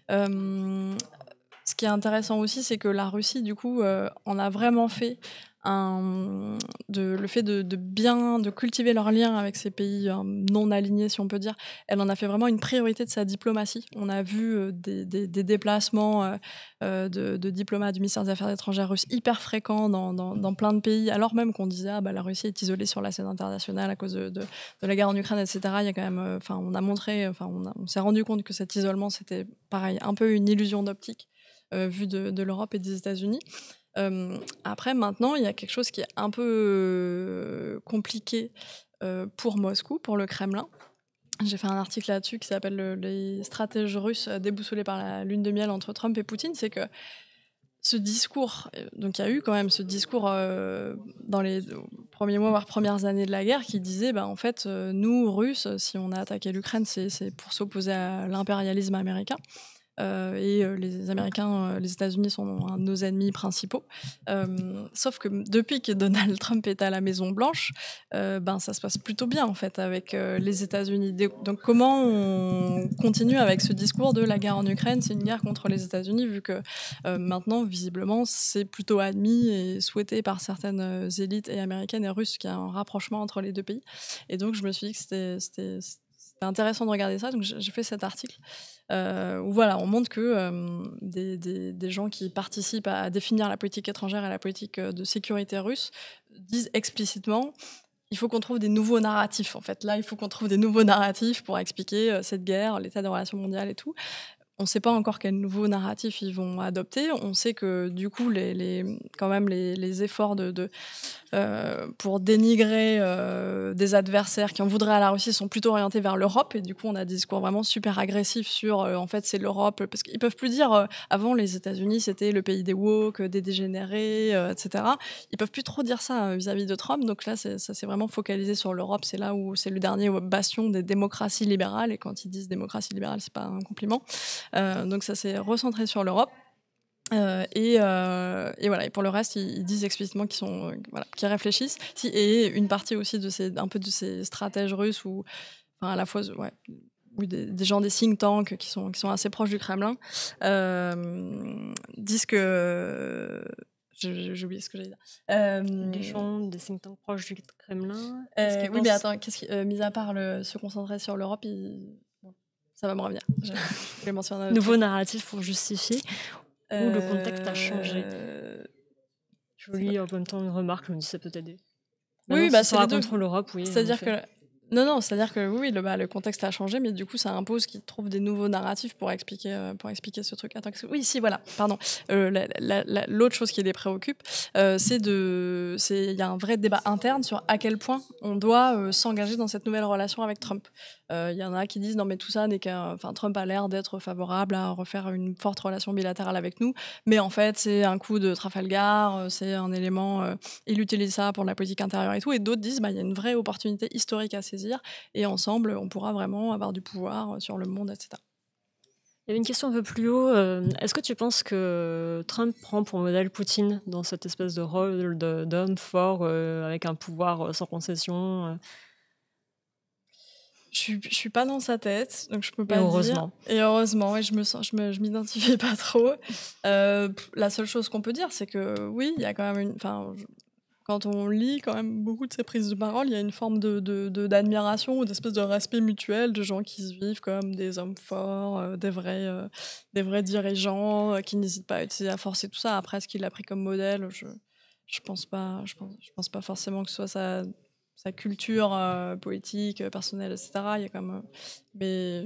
Ce qui est intéressant aussi, c'est que la Russie, du coup, en a vraiment fait le fait de cultiver leurs liens avec ces pays non alignés, si on peut dire. Elle en a fait vraiment une priorité de sa diplomatie. On a vu des déplacements de diplomates du ministère des Affaires étrangères russes hyper fréquents dans plein de pays, alors même qu'on disait la Russie est isolée sur la scène internationale à cause de la guerre en Ukraine, etc. Il y a quand même, on s'est rendu compte que cet isolement, c'était pareil, un peu une illusion d'optique vue de l'Europe et des États-Unis. Après, maintenant, il y a quelque chose qui est un peu compliqué pour Moscou, pour le Kremlin. J'ai fait un article là-dessus qui s'appelle « Les stratèges russes déboussolés par la lune de miel entre Trump et Poutine ». C'est que ce discours, donc il y a eu quand même ce discours dans les premiers mois, voire premières années de la guerre, qui disait, en fait, nous, Russes, si on a attaqué l'Ukraine, c'est pour s'opposer à l'impérialisme américain. Les Américains, les États-Unis sont un de nos ennemis principaux. Sauf que depuis que Donald Trump est à la Maison Blanche, ça se passe plutôt bien en fait avec les États-Unis. Donc comment on continue avec ce discours de la guerre en Ukraine, c'est une guerre contre les États-Unis, vu que maintenant visiblement c'est plutôt admis et souhaité par certaines élites et américaines et russes qu'il y a un rapprochement entre les deux pays. Et donc je me suis dit que c'était intéressant de regarder ça, donc j'ai fait cet article où voilà, on montre que des gens qui participent à définir la politique étrangère et la politique de sécurité russe disent explicitement il faut qu'on trouve des nouveaux narratifs. En fait, là, il faut qu'on trouve des nouveaux narratifs pour expliquer cette guerre, l'état des relations mondiales et tout. On ne sait pas encore quel nouveau narratif ils vont adopter. On sait que du coup, quand même, les efforts pour dénigrer des adversaires qui en voudraient à la Russie sont plutôt orientés vers l'Europe. Et du coup, on a des discours vraiment super agressifs sur, en fait, c'est l'Europe. Parce qu'ils peuvent plus dire, avant, les États-Unis, c'était le pays des woke, des dégénérés, etc. Ils peuvent plus trop dire ça vis-à-vis de Trump. Donc là, ça s'est vraiment focalisé sur l'Europe. C'est là où c'est le dernier bastion des démocraties libérales. Et quand ils disent démocratie libérale, c'est pas un compliment. Donc ça s'est recentré sur l'Europe. Et voilà. Et pour le reste, ils disent explicitement qu'ils réfléchissent. Et une partie aussi de ces stratèges russes ou à la fois des gens des think tanks qui sont assez proches du Kremlin disent que j'ai oublié ce que j'allais dire. Des gens des think tanks proches du Kremlin. Oui, mais attends, mis à part se concentrer sur l'Europe, ça va me revenir. Je vais mentionner nouveau narratif pour justifier. Ou le contexte a changé. Je lis en même temps une remarque, je me dis ça peut aider. Oui, c'est les deux. Contre l'Europe, oui. C'est-à-dire que c'est-à-dire que oui, le contexte a changé, mais du coup, ça impose qu'ils trouvent des nouveaux narratifs pour expliquer ce truc. Attends, oui, si, voilà, pardon. L'autre chose qui les préoccupe, il y a un vrai débat interne sur à quel point on doit s'engager dans cette nouvelle relation avec Trump. Il y en a qui disent non, mais tout ça n'est Trump a l'air d'être favorable à refaire une forte relation bilatérale avec nous, mais en fait, c'est un coup de Trafalgar, c'est un élément, il utilise ça pour la politique intérieure et tout. Et d'autres disent il y a une vraie opportunité historique à saisir et ensemble, on pourra vraiment avoir du pouvoir sur le monde, etc. Il y avait une question un peu plus haut. Est-ce que tu penses que Trump prend pour modèle Poutine dans cette espèce de rôle d'homme fort avec un pouvoir sans concession Je suis pas dans sa tête, donc je peux pas dire. Et heureusement, ouais, je m'identifie pas trop. La seule chose qu'on peut dire, c'est que oui, il y a quand même quand on lit quand même beaucoup de ses prises de parole, il y a une forme d'admiration ou d'espèce de respect mutuel de gens qui se vivent comme des hommes forts, des vrais dirigeants qui n'hésitent pas à utiliser la force et tout ça. Après, ce qu'il a pris comme modèle, je pense pas forcément que ce soit sa culture politique, personnelle, etc. Il y a quand même, mais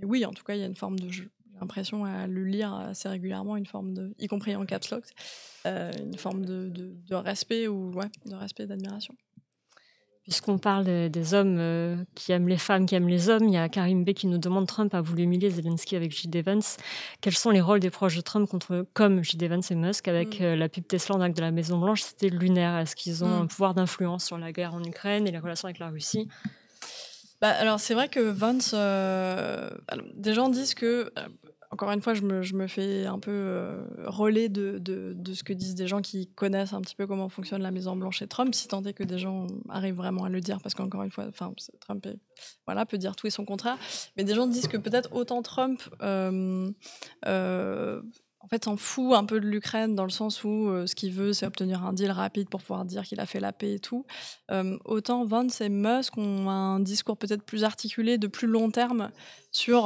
oui, en tout cas, il y a une forme de jeu. J'ai l'impression à le lire assez régulièrement, y compris en caps lock, une forme de respect de respect et d'admiration. Puisqu'on parle des hommes qui aiment les femmes, qui aiment les hommes, il y a Karim B qui nous demande Trump a voulu humilier Zelensky avec J.D. Vance. Quels sont les rôles des proches de Trump comme J.D. Vance et Musk avec la pub Tesla en acte de la Maison Blanche? C'était lunaire. Est-ce qu'ils ont un pouvoir d'influence sur la guerre en Ukraine et les relations avec la Russie? Alors c'est vrai que Vance, des gens disent que encore une fois, je me fais un peu relais de ce que disent des gens qui connaissent un petit peu comment fonctionne la Maison Blanche et Trump, si tant est que des gens arrivent vraiment à le dire, parce qu'encore une fois, Trump peut dire tout et son contraire, mais des gens disent que peut-être autant Trump en fait s'en fout un peu de l'Ukraine dans le sens où ce qu'il veut, c'est obtenir un deal rapide pour pouvoir dire qu'il a fait la paix et tout. Autant Vance et Musk ont un discours peut-être plus articulé, de plus long terme, sur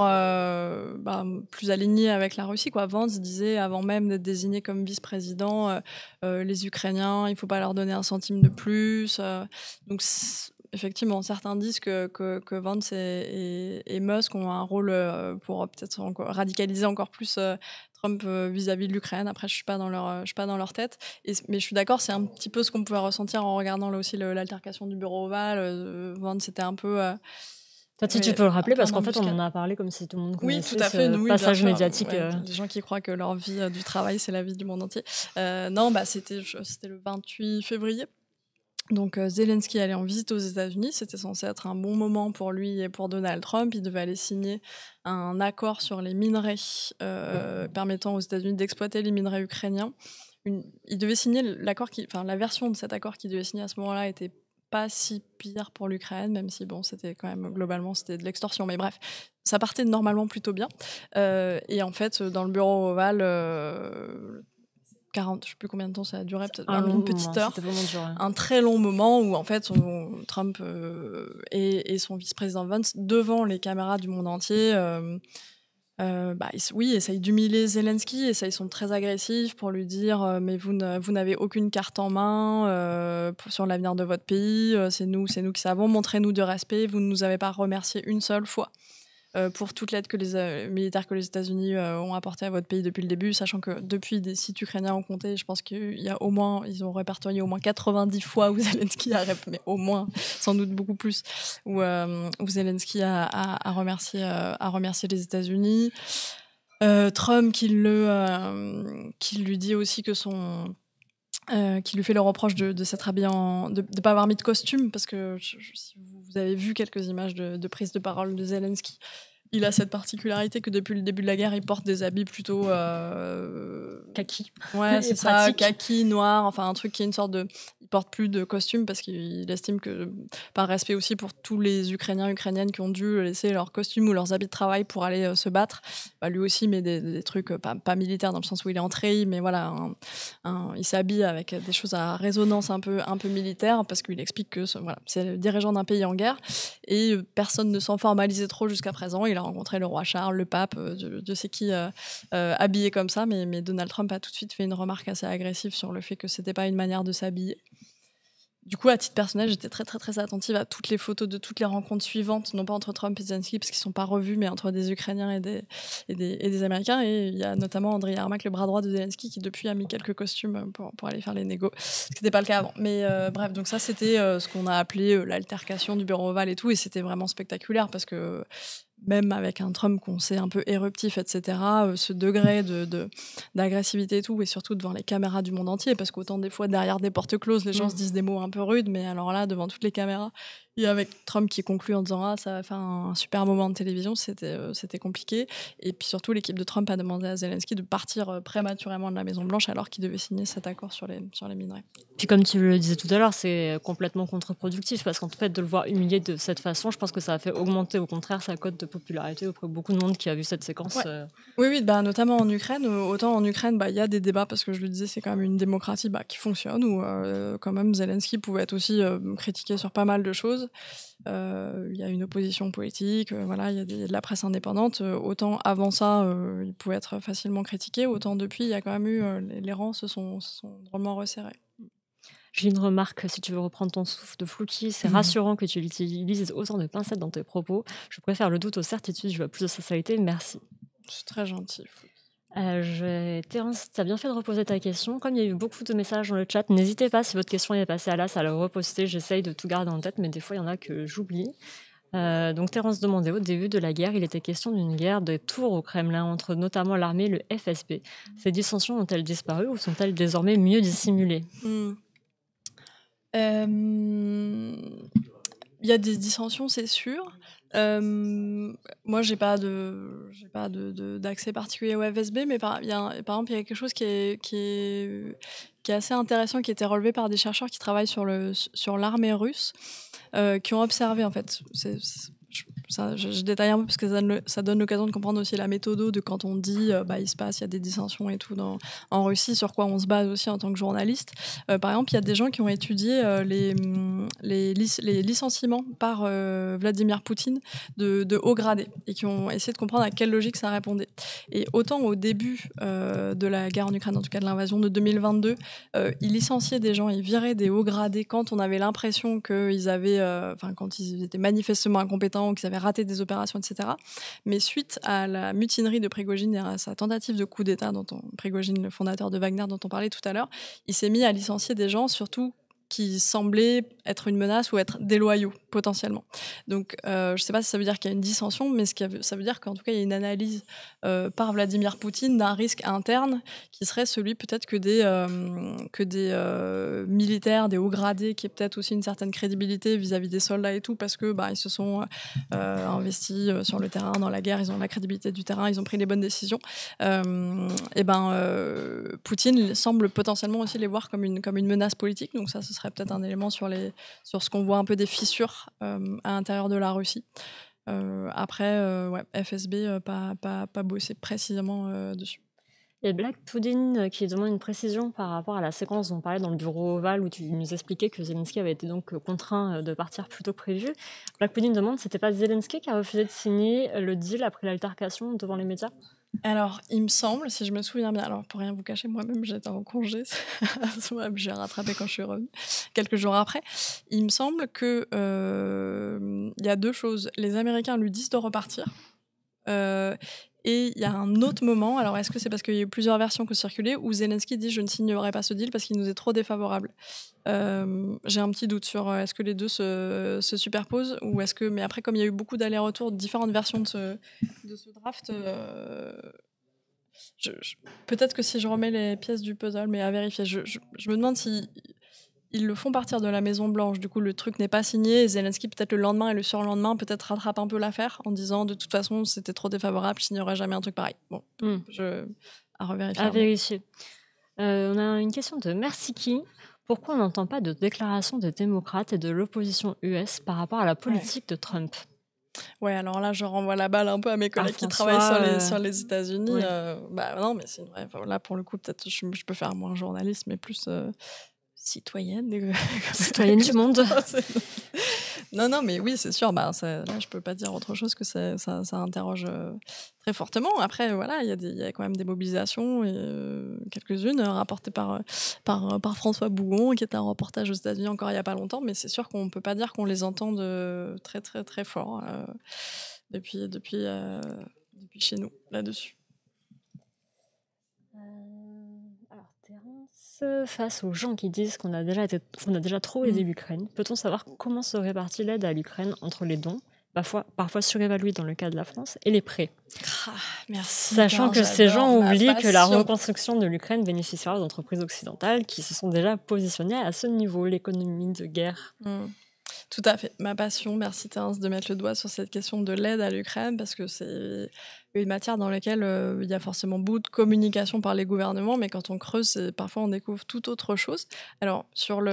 plus aligné avec la Russie, quoi. Vance disait, avant même d'être désigné comme vice-président, les Ukrainiens, il ne faut pas leur donner un centime de plus. Donc effectivement, certains disent que Vance et Musk ont un rôle pour peut-être radicaliser encore plus Trump vis-à-vis de l'Ukraine. Après, je suis pas dans leur tête. Mais je suis d'accord, c'est un petit peu ce qu'on pouvait ressentir en regardant là aussi l'altercation du bureau ovale. Vance, c'était un peu... Si tu peux le rappeler, parce qu'en fait, on en a parlé comme si tout le monde connaissait tout à fait, ce passage médiatique. Les gens qui croient que leur vie du travail, c'est la vie du monde entier. C'était le 28 février. Donc Zelensky allait en visite aux États-Unis, c'était censé être un bon moment pour lui et pour Donald Trump. Il devait aller signer un accord sur les minerais permettant aux États-Unis d'exploiter les minerais ukrainiens. Il devait signer la version de cet accord qu'il devait signer à ce moment-là était pas si pire pour l'Ukraine, même si c'était quand même globalement c'était de l'extorsion. Mais bref, ça partait normalement plutôt bien. Et en fait, dans le bureau ovale, 40, je sais plus combien de temps ça a duré, peut-être une petite heure. Un très long moment où en fait Trump et son vice-président Vance devant les caméras du monde entier essayent d'humilier Zelensky, et ça ils sont très agressifs pour lui dire mais vous n'avez aucune carte en main sur l'avenir de votre pays, c'est nous qui savons, montrez-nous du respect, vous ne nous avez pas remercié une seule fois pour toute l'aide que les militaires que les États-Unis ont apporté à votre pays depuis le début, sachant que depuis des sites ukrainiens ont compté, je pense qu'ils ont répertorié au moins 90 fois où Zelensky mais au moins, sans doute beaucoup plus, où Zelensky a remercié les États-Unis. Trump qui lui dit aussi que qui lui fait le reproche de s'être habillé de pas avoir mis de costume, parce que si vous avez vu quelques images de prise de parole de Zelensky, il a cette particularité que depuis le début de la guerre, il porte des habits plutôt kaki. Ouais, c'est ça, kaki, noir, enfin un truc qui est une sorte de... Il porte plus de costume parce qu'il estime que, par respect aussi pour tous les Ukrainiens, Ukrainiennes qui ont dû laisser leur costume ou leurs habits de travail pour aller se battre, lui aussi met des trucs pas militaires dans le sens où il est en treillis, mais voilà, il s'habille avec des choses à résonance un peu militaire, parce qu'il explique que c'est le dirigeant d'un pays en guerre et personne ne s'en formalisait trop jusqu'à présent. Il a rencontré le roi Charles, le pape, Dieu sait qui, habillé comme ça, mais Donald Trump a tout de suite fait une remarque assez agressive sur le fait que c'était pas une manière de s'habiller. Du coup, à titre personnel, j'étais très très très attentive à toutes les photos de toutes les rencontres suivantes, non pas entre Trump et Zelensky parce qu'ils sont pas revus, mais entre des Ukrainiens et des Américains. Et il y a notamment Andriy Yermak, le bras droit de Zelensky, qui depuis a mis quelques costumes pour aller faire les négos, ce qui n'était pas le cas avant. Mais bref, donc ça c'était ce qu'on a appelé l'altercation du bureau ovale et tout, et c'était vraiment spectaculaire parce que même avec un Trump qu'on sait un peu éruptif, etc., ce degré d'agressivité et tout, et surtout devant les caméras du monde entier, parce qu'autant des fois, derrière des portes closes, les gens se disent des mots un peu rudes, mais alors là, devant toutes les caméras, et avec Trump qui conclut en disant « Ah, ça va faire un super moment de télévision », c'était compliqué. Et puis surtout, l'équipe de Trump a demandé à Zelensky de partir prématurément de la Maison-Blanche alors qu'il devait signer cet accord sur les minerais. Puis comme tu le disais tout à l'heure, c'est complètement contre-productif, parce qu'en fait, de le voir humilié de cette façon, je pense que ça a fait augmenter au contraire sa cote de popularité auprès de beaucoup de monde qui a vu cette séquence. Ouais. Oui, notamment en Ukraine. Autant en Ukraine, il y a des débats, parce que je le disais, c'est quand même une démocratie qui fonctionne, où quand même Zelensky pouvait être aussi critiqué sur pas mal de choses. Il y a une opposition politique, il y a de la presse indépendante. Autant avant ça, il pouvait être facilement critiqué, autant depuis, il y a quand même eu... les rangs se sont drôlement resserrés. J'ai une remarque, si tu veux reprendre ton souffle de Flouki, c'est rassurant que tu utilises autant de pincettes dans tes propos. Je préfère le doute aux certitudes, je veux plus de sincérité, merci. C'est très gentil. Terence, tu as bien fait de reposer ta question. Comme il y a eu beaucoup de messages dans le chat, n'hésitez pas, si votre question est passée à l'as, à le reposter. J'essaye de tout garder en tête, mais des fois, il y en a que j'oublie. Donc Terence demandait, au début de la guerre, il était question d'une guerre des tours au Kremlin, entre notamment l'armée et le FSB. Ces dissensions ont-elles disparu ou sont-elles désormais mieux dissimulées ? Il y a des dissensions, c'est sûr. Moi, j'ai pas d'accès particulier au FSB, mais par exemple, il y a quelque chose qui est assez intéressant, qui a été relevé par des chercheurs qui travaillent sur l'armée russe, qui ont observé, en fait, je détaille un peu parce que ça donne l'occasion de comprendre aussi la méthode de quand on dit il y a des dissensions et tout en Russie, sur quoi on se base aussi en tant que journaliste. Par exemple, il y a des gens qui ont étudié les licenciements par Vladimir Poutine de haut gradé, et qui ont essayé de comprendre à quelle logique ça répondait. Et autant au début de la guerre en Ukraine, en tout cas de l'invasion de 2022, ils licenciaient des gens, ils viraient des hauts gradés quand on avait l'impression qu'ils avaient, quand ils étaient manifestement incompétents ou qu'ils avaient raté des opérations, etc. Mais suite à la mutinerie de Prigojine et à sa tentative de coup d'État, Prigojine, le fondateur de Wagner dont on parlait tout à l'heure, il s'est mis à licencier des gens, surtout qui semblaient être une menace ou être déloyaux potentiellement. Donc je ne sais pas si ça veut dire qu'il y a une dissension, mais ça veut dire qu'en tout cas il y a une analyse par Vladimir Poutine d'un risque interne qui serait celui peut-être que des militaires, des hauts gradés qui aient peut-être aussi une certaine crédibilité vis-à-vis des soldats et tout, parce que ils se sont investis sur le terrain, dans la guerre, ils ont la crédibilité du terrain, ils ont pris les bonnes décisions. Poutine semble potentiellement aussi les voir comme une menace politique, donc ça ce serait peut-être un élément sur ce qu'on voit un peu des fissures à l'intérieur de la Russie. Après, FSB, pas bossé précisément dessus. Il y a Black Pudding qui demande une précision par rapport à la séquence dont on parlait dans le bureau ovale où tu nous expliquais que Zelensky avait été donc contraint de partir plus tôt que prévu. Black Pudding demande, c'était pas Zelensky qui a refusé de signer le deal après l'altercation devant les médias ? Alors, il me semble, si je me souviens bien, alors pour rien vous cacher, moi-même j'étais en congé, j'ai rattrapé quand je suis revenue, quelques jours après. Il me semble que y a deux choses. Les Américains lui disent de repartir. Et il y a un autre moment, alors est-ce que c'est parce qu'il y a eu plusieurs versions qui ont circulé, où Zelensky dit « je ne signerai pas ce deal parce qu'il nous est trop défavorable ». J'ai un petit doute sur est-ce que les deux se superposent ou est-ce que... Mais après, comme il y a eu beaucoup d'allers-retours, différentes versions de ce draft, peut-être que si je remets les pièces du puzzle, mais à vérifier, je me demande si... Ils le font partir de la Maison Blanche, du coup le truc n'est pas signé, et Zelensky peut-être le lendemain et le surlendemain peut-être rattrape un peu l'affaire en disant de toute façon c'était trop défavorable, je signerai jamais un truc pareil. Bon, à revérifier. À vérifier. On a une question de Mersiki. Pourquoi on n'entend pas de déclaration des démocrates et de l'opposition US par rapport à la politique de Trump ? Ouais, alors là, je renvoie la balle un peu à mes collègues qui travaillent sur les États-Unis. Ouais. Non, mais c'est vrai. Là, pour le coup, peut-être je peux faire moins journaliste, mais plus citoyenne. Citoyenne du monde. Non, mais oui, c'est sûr. Là, je peux pas dire autre chose que ça interroge très fortement. Après, voilà, il y a quand même des mobilisations, quelques-unes rapportées par François Bougon, qui est un reportage aux États-Unis encore il y a pas longtemps. Mais c'est sûr qu'on peut pas dire qu'on les entend de très très très fort depuis chez nous là-dessus. Alors, Terence, face aux gens qui disent qu'on a déjà trop aidé l'Ukraine, peut-on savoir comment se répartit l'aide à l'Ukraine entre les dons, parfois surévalués dans le cas de la France, et les prêts ? Merci. Sachant que ces gens oublient que la reconstruction de l'Ukraine bénéficiera aux entreprises occidentales qui se sont déjà positionnées à ce niveau, l'économie de guerre. Tout à fait. Ma passion, merci Terence de mettre le doigt sur cette question de l'aide à l'Ukraine, parce que c'est une matière dans laquelle il y a forcément beaucoup de communication par les gouvernements, mais quand on creuse, parfois on découvre tout autre chose. Alors, sur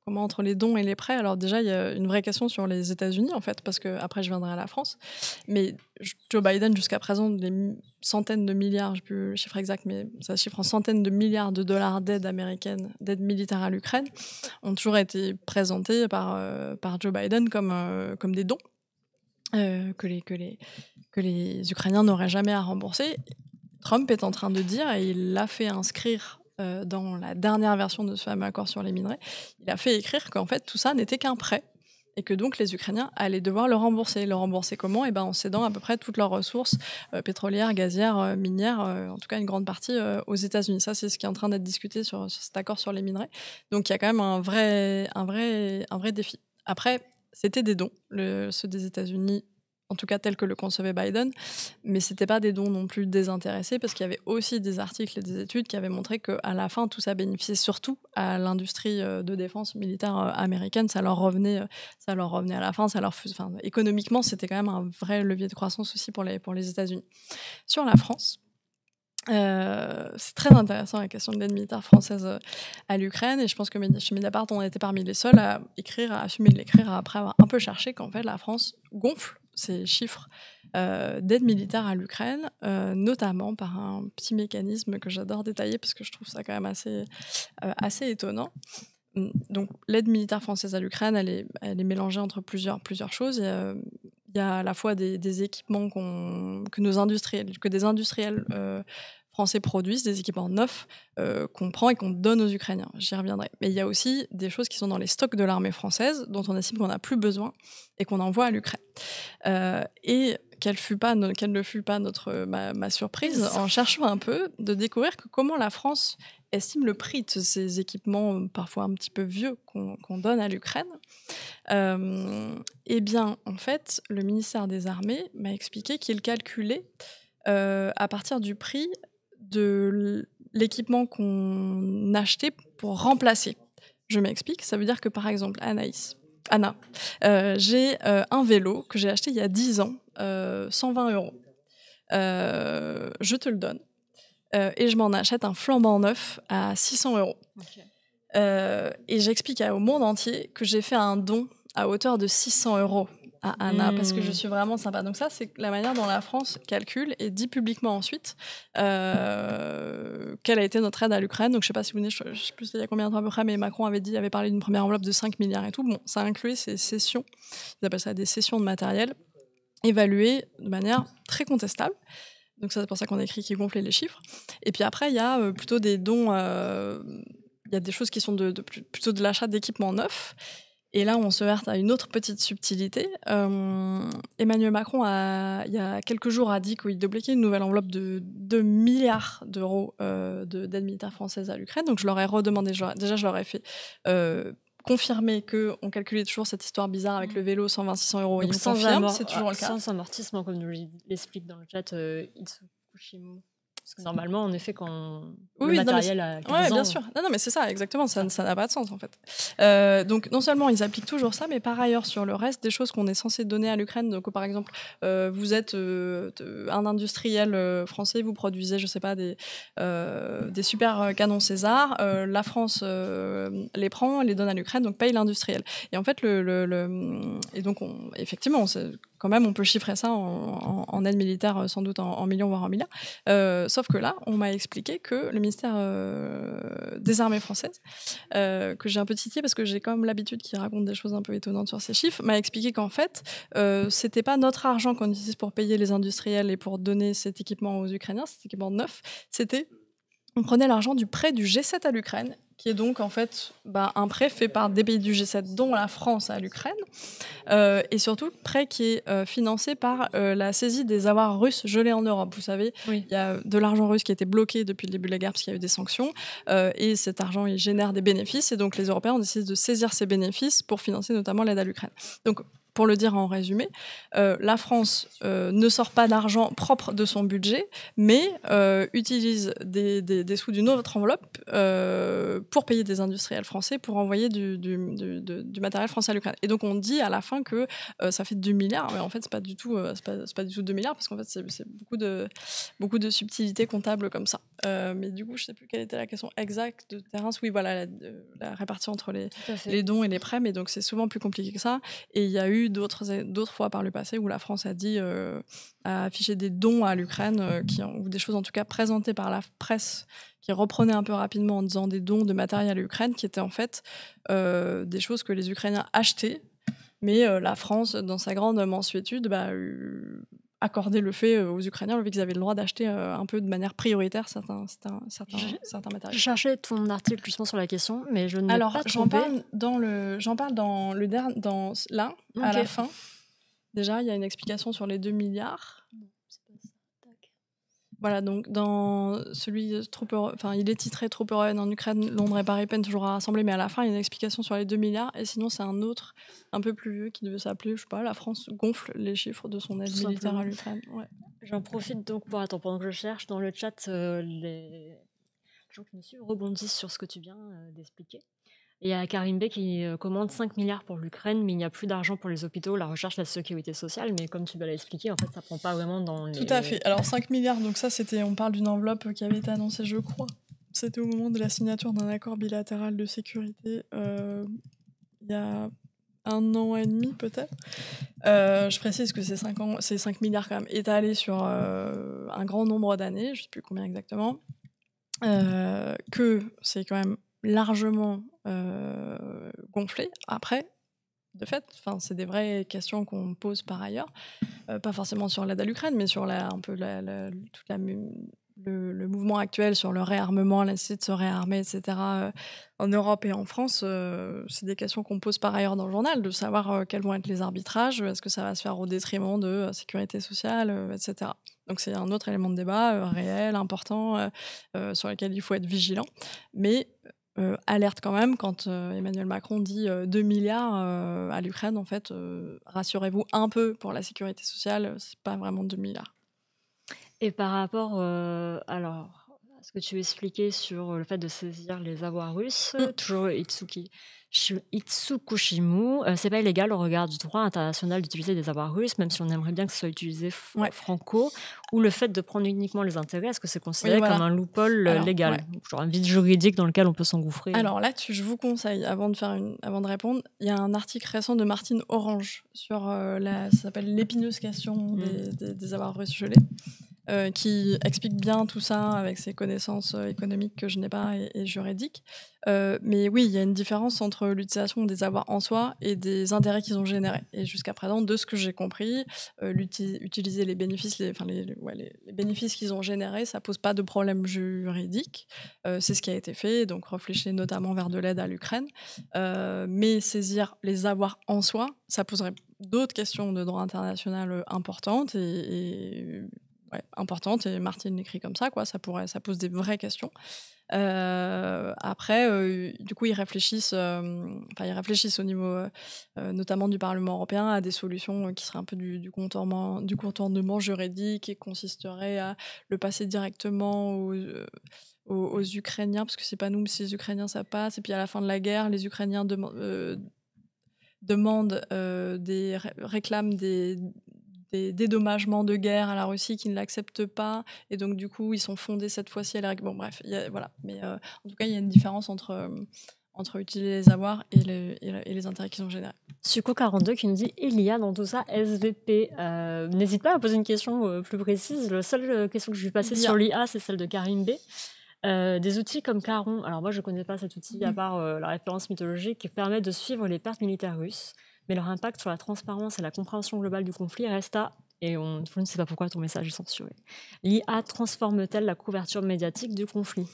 comment entre les dons et les prêts, alors déjà, il y a une vraie question sur les États-Unis, en fait, parce que après je viendrai à la France. Mais Joe Biden, jusqu'à présent, les centaines de milliards, je n'ai plus le chiffre exact, mais ça chiffre en centaines de milliards de dollars d'aide américaine, d'aide militaire à l'Ukraine, ont toujours été présentés par Joe Biden comme des dons que les Ukrainiens n'auraient jamais à rembourser. Trump est en train de dire, et il l'a fait inscrire dans la dernière version de ce fameux accord sur les minerais, il a fait écrire qu'en fait tout ça n'était qu'un prêt et que donc les Ukrainiens allaient devoir le rembourser. Le rembourser comment ? En cédant à peu près toutes leurs ressources pétrolières, gazières, minières, en tout cas une grande partie aux États-Unis. Ça, c'est ce qui est en train d'être discuté sur cet accord sur les minerais. Donc il y a quand même un vrai défi. Après, c'était des dons, ceux des États-Unis, en tout cas tel que le concevait Biden, mais c'était pas des dons non plus désintéressés, parce qu'il y avait aussi des articles et des études qui avaient montré qu'à la fin, tout ça bénéficiait surtout à l'industrie de défense militaire américaine. Ça leur revenait à la fin. Économiquement, c'était quand même un vrai levier de croissance aussi pour les États-Unis. Sur la France, c'est très intéressant la question de l'aide militaire française à l'Ukraine, et je pense que chez Mediapart, on a été parmi les seuls à assumer de l'écrire après avoir un peu cherché qu'en fait la France gonfle ces chiffres d'aide militaire à l'Ukraine, notamment par un petit mécanisme que j'adore détailler parce que je trouve ça quand même assez étonnant. Donc l'aide militaire française à l'Ukraine, elle est mélangée entre plusieurs choses. Il y a à la fois des équipements que des industriels français produisent, des équipements neufs qu'on prend et qu'on donne aux Ukrainiens. J'y reviendrai. Mais il y a aussi des choses qui sont dans les stocks de l'armée française, dont on estime qu'on n'a plus besoin et qu'on envoie à l'Ukraine. Et quelle ne fut pas ma surprise en cherchant un peu de découvrir comment la France estime le prix de ces équipements parfois un petit peu vieux qu'on donne à l'Ukraine. Eh bien, en fait, le ministère des Armées m'a expliqué qu'il calculait à partir du prix de l'équipement qu'on achetait pour remplacer. Je m'explique, ça veut dire que par exemple, Anna, j'ai un vélo que j'ai acheté il y a 10 ans, 120 €. Je te le donne. Et je m'en achète un flambant neuf à 600 €. Ok. Et j'explique au monde entier que j'ai fait un don à hauteur de 600 € à Anna, parce que je suis vraiment sympa. Donc ça, c'est la manière dont la France calcule et dit publiquement ensuite quelle a été notre aide à l'Ukraine. Donc je sais pas si vous venez, je sais plus il y a combien de temps à peu près, mais Macron avait parlé d'une première enveloppe de 5 milliards et tout. Bon, ça incluait ces cessions, ils appellent ça des cessions de matériel, évaluées de manière très contestable. Donc ça, c'est pour ça qu'on a écrit qu'ils gonflaient les chiffres. Et puis après, il y a plutôt des dons, il y a des choses qui sont plutôt de l'achat d'équipements neufs. Et là, on se heurte à une autre petite subtilité. Emmanuel Macron, il y a quelques jours, a dit qu'il débloquait une nouvelle enveloppe de 2 milliards d'euros d'aide militaire française à l'Ukraine. Donc je leur ai redemandé, je leur ai fait confirmer qu'on calculait toujours cette histoire bizarre avec le vélo 126 €. Ils me confirment, c'est toujours le cas. Sans amortissement, comme nous l'explique dans le chat Itsukushimu. Parce que normalement, en effet, quand le matériel a 15 ans... Oui, bien sûr. Non, mais c'est ça, exactement. Ça n'a pas de sens, en fait. Donc, non seulement ils appliquent toujours ça, mais par ailleurs, sur le reste des choses qu'on est censé donner à l'Ukraine, donc par exemple, vous êtes un industriel français, vous produisez, je sais pas, des super canons César, la France les prend, les donne à l'Ukraine, donc paye l'industriel. Et en fait, et donc, effectivement, quand même, on peut chiffrer ça en aide militaire, sans doute en millions, voire en milliards. Sauf que là, on m'a expliqué que le ministère des Armées françaises, que j'ai un peu titillé parce que j'ai quand même l'habitude qu'il raconte des choses un peu étonnantes sur ces chiffres, m'a expliqué qu'en fait, c'était pas notre argent qu'on utilise pour payer les industriels et pour donner cet équipement aux Ukrainiens, cet équipement neuf, on prenait l'argent du prêt du G7 à l'Ukraine, qui est donc en fait un prêt fait par des pays du G7, dont la France à l'Ukraine, et surtout prêt qui est financé par la saisie des avoirs russes gelés en Europe. Vous savez, il y a de l'argent russe qui a été bloqué depuis le début de la guerre parce qu'il y a eu des sanctions, et cet argent il génère des bénéfices, et donc les Européens ont décidé de saisir ces bénéfices pour financer notamment l'aide à l'Ukraine. Donc pour le dire en résumé, la France ne sort pas d'argent propre de son budget, mais utilise des sous d'une autre enveloppe pour payer des industriels français pour envoyer du matériel français à l'Ukraine. Et donc on dit à la fin que ça fait 2 milliards, mais en fait c'est pas du tout 2 milliards, parce qu'en fait c'est beaucoup de subtilités comptables comme ça. Mais du coup je sais plus quelle était la question exacte de Terence. Oui, voilà, la répartition entre les dons et les prêts, mais donc c'est souvent plus compliqué que ça. Et il y a eu d'autres fois par le passé où la France a dit a affiché des dons à l'Ukraine ou des choses en tout cas présentées par la presse qui reprenaient un peu rapidement en disant des dons de matériel à l'Ukraine, qui étaient en fait des choses que les Ukrainiens achetaient, mais la France, dans sa grande mansuétude, accordait le fait aux Ukrainiens qu'ils avaient le droit d'acheter un peu de manière prioritaire certains matériels. Je cherchais ton article justement sur la question, mais je ne l'ai pas trouvé. J'en parle dans là, okay. À la fin. Déjà, il y a une explication sur les 2 milliards. Non, c'est pas ça. Tac. Voilà, donc dans celui il est titré Troupes européennes en Ukraine, Londres et Paris peinent toujours à rassembler, mais à la fin, il y a une explication sur les 2 milliards, et sinon, c'est un autre, un peu plus vieux, qui devait s'appeler, je sais pas, la France gonfle les chiffres de son aide militaire à l'Ukraine. Ouais. J'en profite donc pendant que je cherche dans le chat, les gens qui nous suivent rebondissent sur ce que tu viens d'expliquer. Et il y a Karim Bey qui commande 5 milliards pour l'Ukraine, mais il n'y a plus d'argent pour les hôpitaux, la recherche, la sécurité sociale. Mais comme tu l'as expliqué, en fait, ça ne prend pas vraiment dans les... Tout à fait. Alors 5 milliards, donc ça, on parle d'une enveloppe qui avait été annoncée, je crois. C'était au moment de la signature d'un accord bilatéral de sécurité, il y a 1 an et demi peut-être. Je précise que ces 5 milliards quand même étalés sur un grand nombre d'années, je ne sais plus combien exactement, que c'est quand même largement gonflé. Après, de fait, c'est des vraies questions qu'on pose par ailleurs, pas forcément sur l'aide à l'Ukraine, mais sur toute le mouvement actuel sur le réarmement, la nécessité de se réarmer, etc., en Europe et en France, c'est des questions qu'on pose par ailleurs dans le journal, de savoir quels vont être les arbitrages, est-ce que ça va se faire au détriment de sécurité sociale, etc. Donc c'est un autre élément de débat réel, important, sur lequel il faut être vigilant. Mais alerte quand même quand Emmanuel Macron dit 2 milliards à l'Ukraine, en fait, rassurez-vous un peu pour la sécurité sociale, c'est pas vraiment 2 milliards. Et par rapport, alors, à ce que tu expliquais sur le fait de saisir les avoirs russes, Mmh. toujours Itsukushimu, c'est pas illégal au regard du droit international d'utiliser des avoirs russes, même si on aimerait bien que ce soit utilisé Ouais, franco, ou le fait de prendre uniquement les intérêts, est-ce que c'est oui, considéré comme voilà. un loophole Alors, légal? ouais. Genre un vide juridique dans lequel on peut s'engouffrer? Alors là-dessus, je vous conseille, avant de répondre, il y a un article récent de Martine Orange sur ça s'appelle l'épineuse question Mmh. des avoirs russes gelés, qui explique bien tout ça avec ses connaissances économiques que je n'ai pas et juridiques. Mais oui, il y a une différence entre l'utilisation des avoirs en soi et des intérêts qu'ils ont générés. Et jusqu'à présent, de ce que j'ai compris, utiliser les bénéfices, les bénéfices qu'ils ont générés, ça pose pas de problème juridique. C'est ce qui a été fait, donc réfléchir notamment vers de l'aide à l'Ukraine. Mais saisir les avoirs en soi, ça poserait d'autres questions de droit international importantes importante, et Martine l'écrit comme ça, quoi. Ça pose des vraies questions. Après, du coup, ils réfléchissent au niveau, notamment du Parlement européen, à des solutions qui seraient un peu du contournement juridique et consisterait à le passer directement aux Ukrainiens, parce que c'est pas nous, mais si les Ukrainiens ça passe. Et puis à la fin de la guerre, les Ukrainiens réclament des dédommagements de guerre à la Russie qui ne l'acceptent pas, et donc du coup ils sont fondés cette fois-ci à la bon bref, voilà. Mais en tout cas il y a une différence entre utiliser les avoirs et les intérêts qu'ils ont générés. Suko42 qui nous dit: «Il y a dans tout ça SVP». N'hésite pas à poser une question plus précise. La seule question que je vais passer L'IA. sur l'IA, c'est celle de Karim B. Des outils comme Caron, alors moi je ne connais pas cet outil à part la référence mythologique, qui permet de suivre les pertes militaires russes, mais leur impact sur la transparence et la compréhension globale du conflit reste à... Et je ne sais pas pourquoi ton message est censuré. L'IA transforme-t-elle la couverture médiatique du conflit?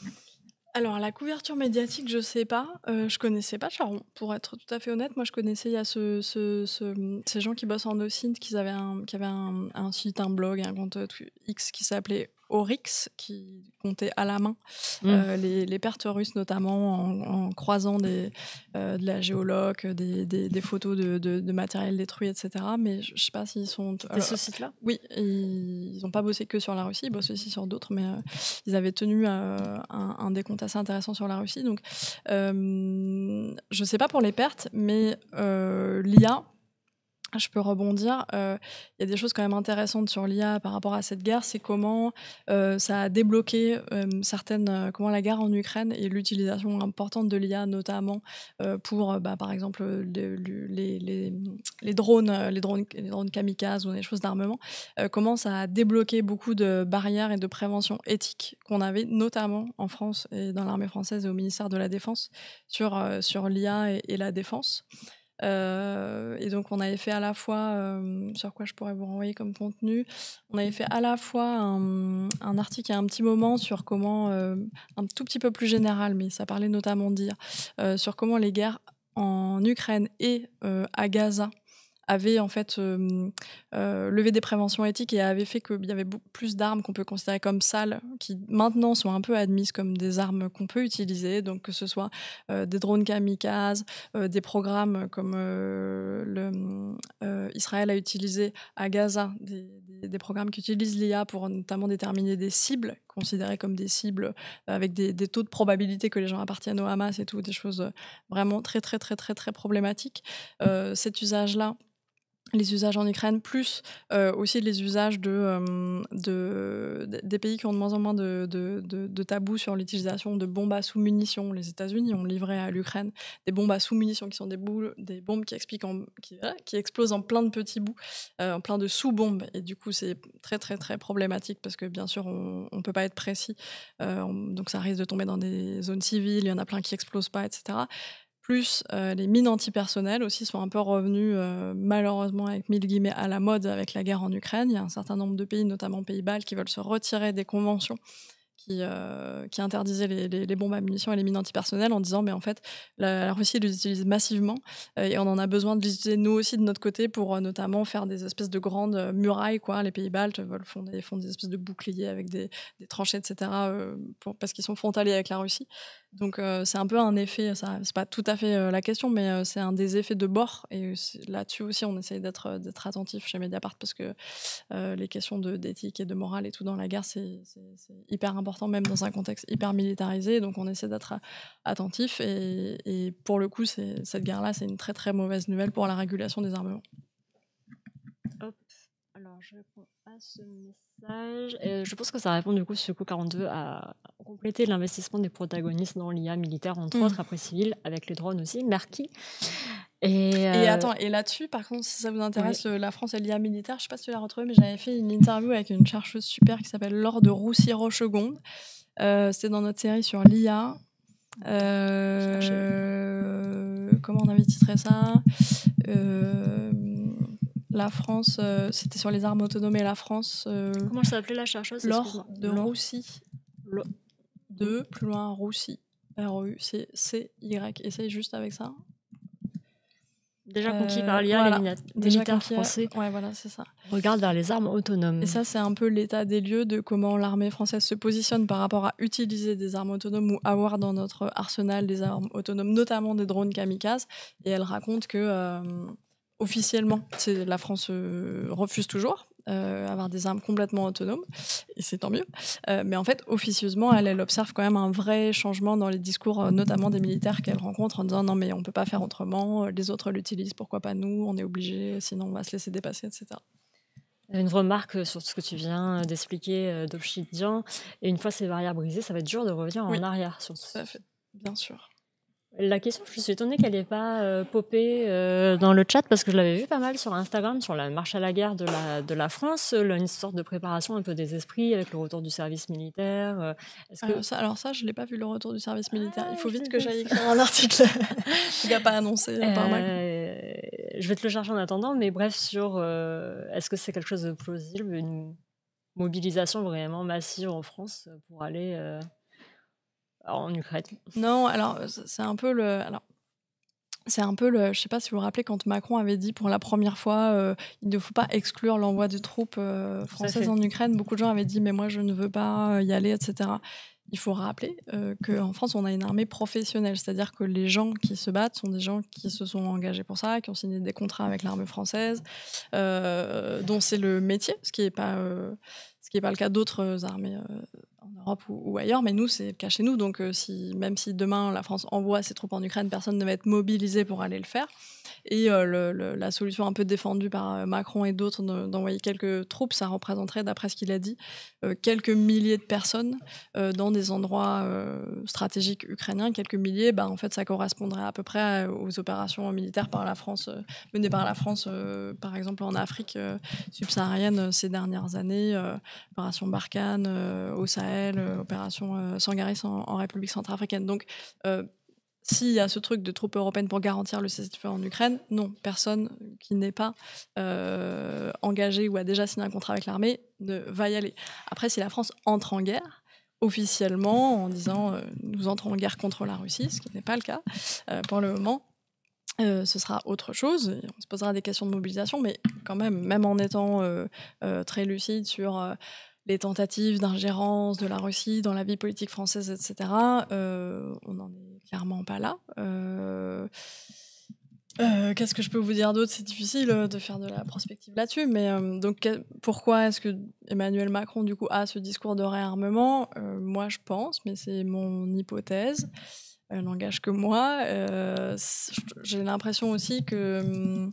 Alors la couverture médiatique, je sais pas, je connaissais pas Charon, pour être tout à fait honnête. Moi je connaissais, il y a ces gens qui bossent en OSINT, qui avaient un site, un blog, un compte X qui s'appelait Oryx, qui comptait à la main les pertes russes, notamment en croisant de la géologue, des photos de matériel détruit, etc. Mais je sais pas s'ils sont... C'était ce site-là? Oui, ils ont pas bossé que sur la Russie, ils bossent aussi sur d'autres, mais ils avaient tenu un décompte assez intéressant sur la Russie. Donc, je sais pas pour les pertes, mais l'IA, je peux rebondir. Il y a des choses quand même intéressantes sur l'IA par rapport à cette guerre. C'est comment ça a débloqué comment la guerre en Ukraine et l'utilisation importante de l'IA, notamment pour, par exemple, les drones kamikazes ou des choses d'armement. Comment ça a débloqué beaucoup de barrières et de prévention éthique qu'on avait, notamment en France et dans l'armée française et au ministère de la Défense, sur l'IA et la défense. Et donc on avait fait à la fois, sur quoi je pourrais vous renvoyer comme contenu, on avait fait à la fois un article il y a un petit moment sur comment, un tout petit peu plus général, mais ça parlait notamment d'IA, sur comment les guerres en Ukraine et à Gaza avaient en fait levé des préventions éthiques et avaient fait qu'il y avait beaucoup plus d'armes qu'on peut considérer comme sales, qui maintenant sont un peu admises comme des armes qu'on peut utiliser, donc que ce soit des drones kamikazes, des programmes comme Israël a utilisé à Gaza, des programmes qui utilisent l'IA pour notamment déterminer des cibles, considérées comme des cibles avec des taux de probabilité que les gens appartiennent au Hamas et tout, des choses vraiment très très très très très problématiques. Cet usage-là, les usages en Ukraine, plus aussi les usages des pays qui ont de moins en moins de tabous sur l'utilisation de bombes à sous-munitions. Les États-Unis ont livré à l'Ukraine des bombes à sous-munitions, qui sont des bombes qui explosent en plein de petits bouts, en plein de sous-bombes. Et du coup, c'est très, très, très problématique parce que, bien sûr, on ne peut pas être précis. Donc, ça risque de tomber dans des zones civiles. Il y en a plein qui n'explosent pas, etc. Plus les mines antipersonnelles aussi sont un peu revenues, malheureusement avec 1000 guillemets, à la mode avec la guerre en Ukraine. Il y a un certain nombre de pays, notamment Pays-Bas, qui veulent se retirer des conventions qui interdisait les bombes à munitions et les mines antipersonnelles en disant mais en fait la Russie les utilise massivement et on en a besoin de les utiliser nous aussi de notre côté pour notamment faire des espèces de grandes murailles quoi. Les pays baltes font des espèces de boucliers avec des tranchées etc. Parce qu'ils sont frontaliers avec la Russie. Donc c'est un peu un effet, ça c'est pas tout à fait la question, mais c'est un des effets de bord. Et là-dessus aussi, on essaye d'être attentif chez Mediapart parce que les questions d'éthique et de morale et tout dans la guerre, c'est hyper important, même dans un contexte hyper militarisé. Donc on essaie d'être attentif. Et pour le coup, cette guerre-là, c'est une très très mauvaise nouvelle pour la régulation des armements. Hop. Alors, je réponds à ce message. Je pense que ça répond du coup, Suco 42 à compléter l'investissement des protagonistes dans l'IA militaire, entre autres, après civil, avec les drones aussi. Merci. Et attends, et là-dessus, par contre, si ça vous intéresse, la France et l'IA militaire, je sais pas si tu l'as retrouvé, mais j'avais fait une interview avec une chercheuse super qui s'appelle Laure de Roussy-Rochegonde. C'était dans notre série sur l'IA. Comment on avait titré ça La France, c'était sur les armes autonomes et la France. Comment ça s'appelait la chercheuse? Laure de Roussy. De plus loin Roussy. R-O-U-C-C-Y. Essaye juste avec ça. Déjà conquis par l'IA, les militaires français. Ouais, voilà, c'est ça. Regarde vers les armes autonomes. Et ça, c'est un peu l'état des lieux de comment l'armée française se positionne par rapport à utiliser des armes autonomes ou avoir dans notre arsenal des armes autonomes, notamment des drones kamikazes. Et elle raconte que officiellement, la France refuse toujours avoir des armes complètement autonomes, et c'est tant mieux. Mais en fait, officieusement, elle observe quand même un vrai changement dans les discours, notamment des militaires qu'elle rencontre, en disant non mais on peut pas faire autrement, les autres l'utilisent, pourquoi pas nous, on est obligé, sinon on va se laisser dépasser, etc. Une remarque sur ce que tu viens d'expliquer d'Obsidian, et une fois ces barrières brisées, ça va être dur de revenir en arrière. Tout à fait, bien sûr. La question, je suis étonnée qu'elle n'ait pas popé dans le chat parce que je l'avais vu pas mal sur Instagram, sur la marche à la guerre de la France, une sorte de préparation un peu des esprits avec le retour du service militaire. Alors ça, je ne l'ai pas vu, le retour du service militaire. Il faut vite que j'aille écrire un article. Il n'a pas annoncé par Macron. Je vais te le chercher en attendant, mais bref, sur est-ce que c'est quelque chose de plausible, une mobilisation vraiment massive en France pour aller en Ukraine? Non, alors c'est un peu le... je sais pas si vous vous rappelez, quand Macron avait dit pour la première fois il ne faut pas exclure l'envoi de troupes françaises en Ukraine, beaucoup de gens avaient dit mais moi je ne veux pas y aller, etc. Il faut rappeler qu'en France on a une armée professionnelle, c'est-à-dire que les gens qui se battent sont des gens qui se sont engagés pour ça, qui ont signé des contrats avec l'armée française, dont c'est le métier, ce qui n'est pas le cas d'autres armées en Europe ou ailleurs, mais nous, c'est le cas chez nous. Donc, même si demain, la France envoie ses troupes en Ukraine, personne ne va être mobilisé pour aller le faire. Et la solution un peu défendue par Macron et d'autres d'envoyer quelques troupes, ça représenterait, d'après ce qu'il a dit, quelques milliers de personnes dans des endroits stratégiques ukrainiens. Quelques milliers, en fait, ça correspondrait à peu près aux opérations militaires menées par la France, par exemple en Afrique subsaharienne ces dernières années, opération Barkhane au Sahel, opération Sangaris en République centrafricaine. Donc, s'il y a ce truc de troupes européennes pour garantir le cessez-le-feu en Ukraine, non, personne qui n'est pas engagé ou a déjà signé un contrat avec l'armée ne va y aller. Après, si la France entre en guerre, officiellement, en disant nous entrons en guerre contre la Russie, ce qui n'est pas le cas pour le moment, ce sera autre chose. On se posera des questions de mobilisation, mais quand même en étant très lucide sur les tentatives d'ingérence de la Russie dans la vie politique française, etc., on n'en est clairement pas là. Qu'est-ce que je peux vous dire d'autre? C'est difficile de faire de la prospective là-dessus, mais donc pourquoi est-ce que Emmanuel Macron du coup a ce discours de réarmement? Moi je pense, mais c'est mon hypothèse, elle n'engage que moi. J'ai l'impression aussi que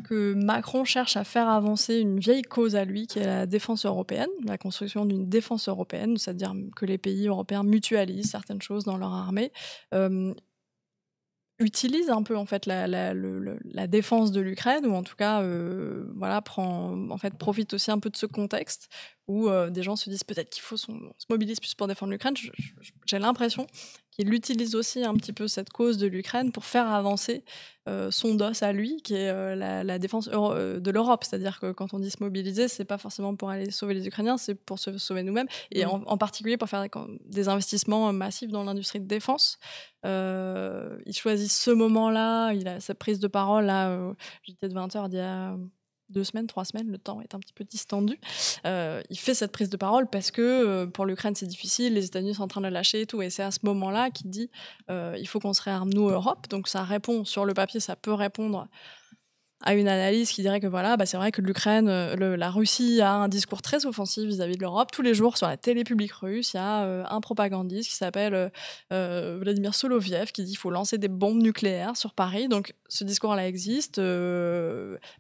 Macron cherche à faire avancer une vieille cause à lui, qui est la défense européenne, la construction d'une défense européenne, c'est-à-dire que les pays européens mutualisent certaines choses dans leur armée, utilisent un peu en fait la défense de l'Ukraine, ou en tout cas profite aussi un peu de ce contexte où des gens se disent peut-être qu'il faut se mobilise plus pour défendre l'Ukraine. J'ai l'impression qu'il utilise aussi un petit peu cette cause de l'Ukraine pour faire avancer son dos à lui, qui est la défense de l'Europe. C'est-à-dire que quand on dit se mobiliser, c'est pas forcément pour aller sauver les Ukrainiens, c'est pour se sauver nous-mêmes, et en particulier pour faire des investissements massifs dans l'industrie de défense. Il choisit ce moment-là, il a sa prise de parole là, JT de 20h d'il y a 2 semaines, 3 semaines, le temps est un petit peu distendu. Il fait cette prise de parole parce que pour l'Ukraine c'est difficile, les États-Unis sont en train de lâcher et tout, et c'est à ce moment-là qu'il dit il faut qu'on se réarme nous Europe. Donc ça répond sur le papier, ça peut répondre à une analyse qui dirait que voilà, c'est vrai que l'Ukraine, la Russie a un discours très offensif vis-à-vis de l'Europe. Tous les jours, sur la télé publique russe, il y a un propagandiste qui s'appelle Vladimir Soloviev qui dit qu'il faut lancer des bombes nucléaires sur Paris. Donc ce discours-là existe.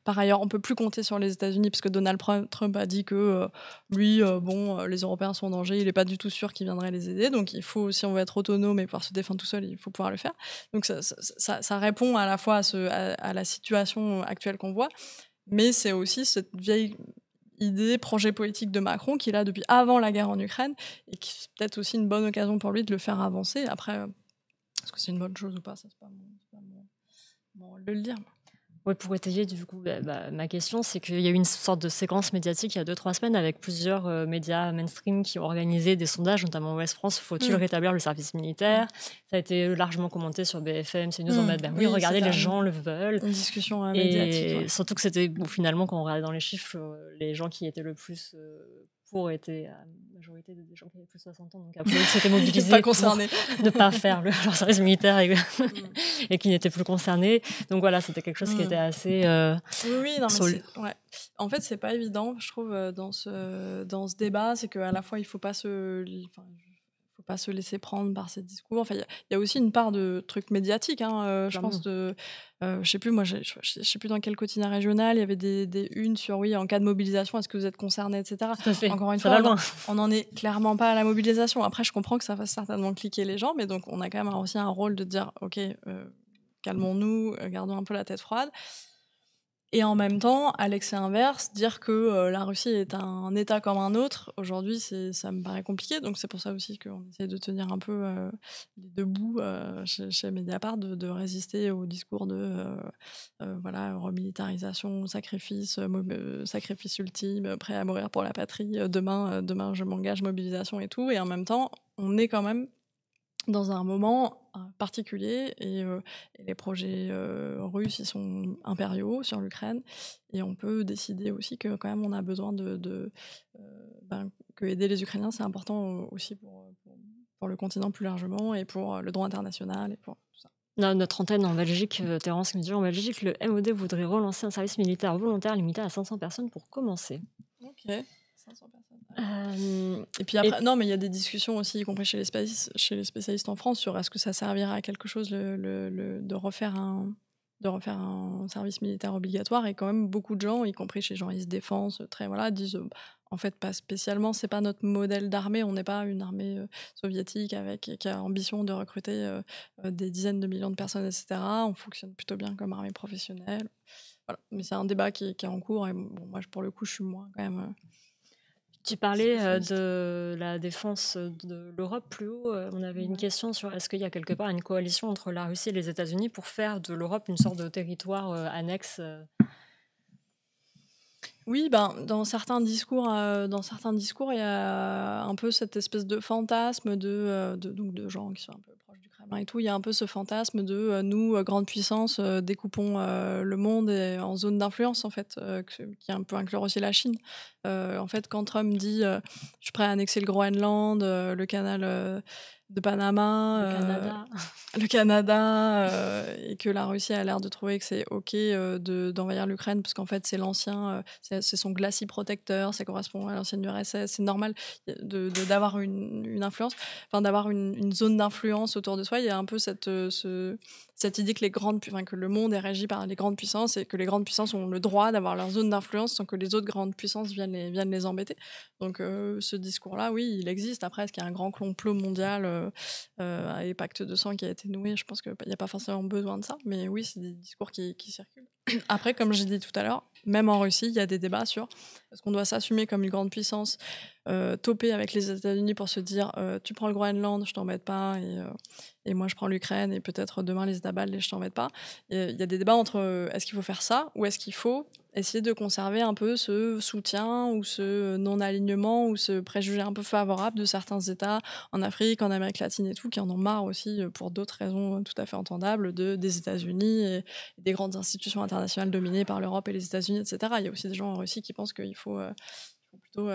Par ailleurs, on ne peut plus compter sur les États-Unis parce que Donald Trump a dit que lui, les Européens sont en danger, il n'est pas du tout sûr qu'ils viendraient les aider. Donc il faut, si on veut être autonome et pouvoir se défendre tout seul, il faut pouvoir le faire. Donc ça répond à la fois à la situation actuelle qu'on voit, mais c'est aussi cette vieille idée, projet politique de Macron qu'il a depuis avant la guerre en Ukraine, et qui c'est peut-être aussi une bonne occasion pour lui de le faire avancer. Après, est-ce que c'est une bonne chose ou pas, ça c'est pas mon rôle de le dire. Oui, pour étayer du coup ma question, c'est qu'il y a eu une sorte de séquence médiatique il y a 2-3 semaines avec plusieurs médias mainstream qui ont organisé des sondages, notamment Ouest France, faut-il rétablir le service militaire? Ça a été largement commenté sur BFM, CNews, en mode oui, regardez, les gens le veulent. Une discussion médiatique. Et surtout que c'était, finalement, quand on regardait dans les chiffres, les gens qui étaient le plus pour étaient la majorité des gens qui avaient plus de 60 ans, donc après ils s'étaient mobilisés pas concernés pour ne pas faire leur service militaire et qui n'étaient plus concernés. Donc voilà, c'était quelque chose qui était assez oui, non, mais ouais. En fait, c'est pas évident, je trouve, dans ce débat, c'est qu'à la fois il faut pas se laisser prendre par ces discours. Enfin, il y a aussi une part de trucs médiatiques, je pense. Je sais plus, moi, je sais plus dans quel quotidien régional, il y avait des unes sur oui, en cas de mobilisation, est-ce que vous êtes concernés, etc. Encore une fois, on n'en est clairement pas à la mobilisation. Après, je comprends que ça fasse certainement cliquer les gens, mais donc on a quand même aussi un rôle de dire, ok, calmons-nous, gardons un peu la tête froide. Et en même temps, à l'excès inverse, dire que la Russie est un État comme un autre, aujourd'hui, ça me paraît compliqué. Donc c'est pour ça aussi qu'on essaie de tenir un peu les deux bouts chez Mediapart, de résister au discours de remilitarisation, sacrifice, sacrifice ultime, prêt à mourir pour la patrie, demain je m'engage, mobilisation et tout. Et en même temps, on est quand même dans un moment particulier, et les projets russes, ils sont impériaux sur l'Ukraine, et on peut décider aussi que quand même on a besoin que aider les Ukrainiens, c'est important aussi pour le continent plus largement, et pour le droit international, et pour tout ça. Notre antenne en Belgique, Terence me dit en Belgique, le MOD voudrait relancer un service militaire volontaire limité à 500 personnes pour commencer. Ok. 500 personnes. Et puis après, non, mais il y a des discussions aussi, y compris chez les spécialistes en France, sur est-ce que ça servira à quelque chose de refaire un service militaire obligatoire. Et quand même, beaucoup de gens, y compris chez Journalistes Défense, disent en fait pas spécialement, c'est pas notre modèle d'armée, on n'est pas une armée soviétique qui a ambition de recruter des dizaines de millions de personnes, etc. On fonctionne plutôt bien comme armée professionnelle. Voilà. Mais c'est un débat qui est en cours, et moi, pour le coup, je suis moins quand même... Tu parlais de la défense de l'Europe plus haut. On avait une question sur est-ce qu'il y a quelque part une coalition entre la Russie et les États-Unis pour faire de l'Europe une sorte de territoire annexe Oui, dans certains discours, il y a un peu cette espèce de fantasme de gens qui sont un peu proches du Kremlin et tout. Il y a un peu ce fantasme de nous, grande puissance, découpons le monde en zones d'influence, en fait, qui un peu inclure aussi la Chine. En fait, quand Trump dit je suis prêt à annexer le Groenland, le canal de Panama, le Canada, et que la Russie a l'air de trouver que c'est ok d'envahir l'Ukraine, parce qu'en fait c'est l'ancien, c'est son glacis protecteur, ça correspond à l'ancienne URSS, c'est normal d'avoir une influence, enfin d'avoir une zone d'influence autour de soi. Il y a un peu cette cette idée que que le monde est régi par les grandes puissances et que les grandes puissances ont le droit d'avoir leur zone d'influence sans que les autres grandes puissances viennent les embêter. Donc ce discours-là, oui, il existe. Après, est-ce qu'il y a un grand complot mondial et pacte de sang qui a été noué? Je pense qu'il n'y a pas forcément besoin de ça, mais oui, c'est des discours qui circulent. Après, comme j'ai dit tout à l'heure, même en Russie, il y a des débats sur est-ce qu'on doit s'assumer comme une grande puissance, toper avec les États-Unis pour se dire tu prends le Groenland, je t'embête pas, et moi je prends l'Ukraine, et peut-être demain les États baltes, je t'embête pas. Il y a des débats entre est-ce qu'il faut faire ça ou est-ce qu'il faut essayer de conserver un peu ce soutien ou ce non-alignement ou ce préjugé un peu favorable de certains États en Afrique, en Amérique latine et tout, qui en ont marre aussi pour d'autres raisons tout à fait entendables des États-Unis et des grandes institutions internationales dominées par l'Europe et les États-Unis, etc. Il y a aussi des gens en Russie qui pensent qu'il faut plutôt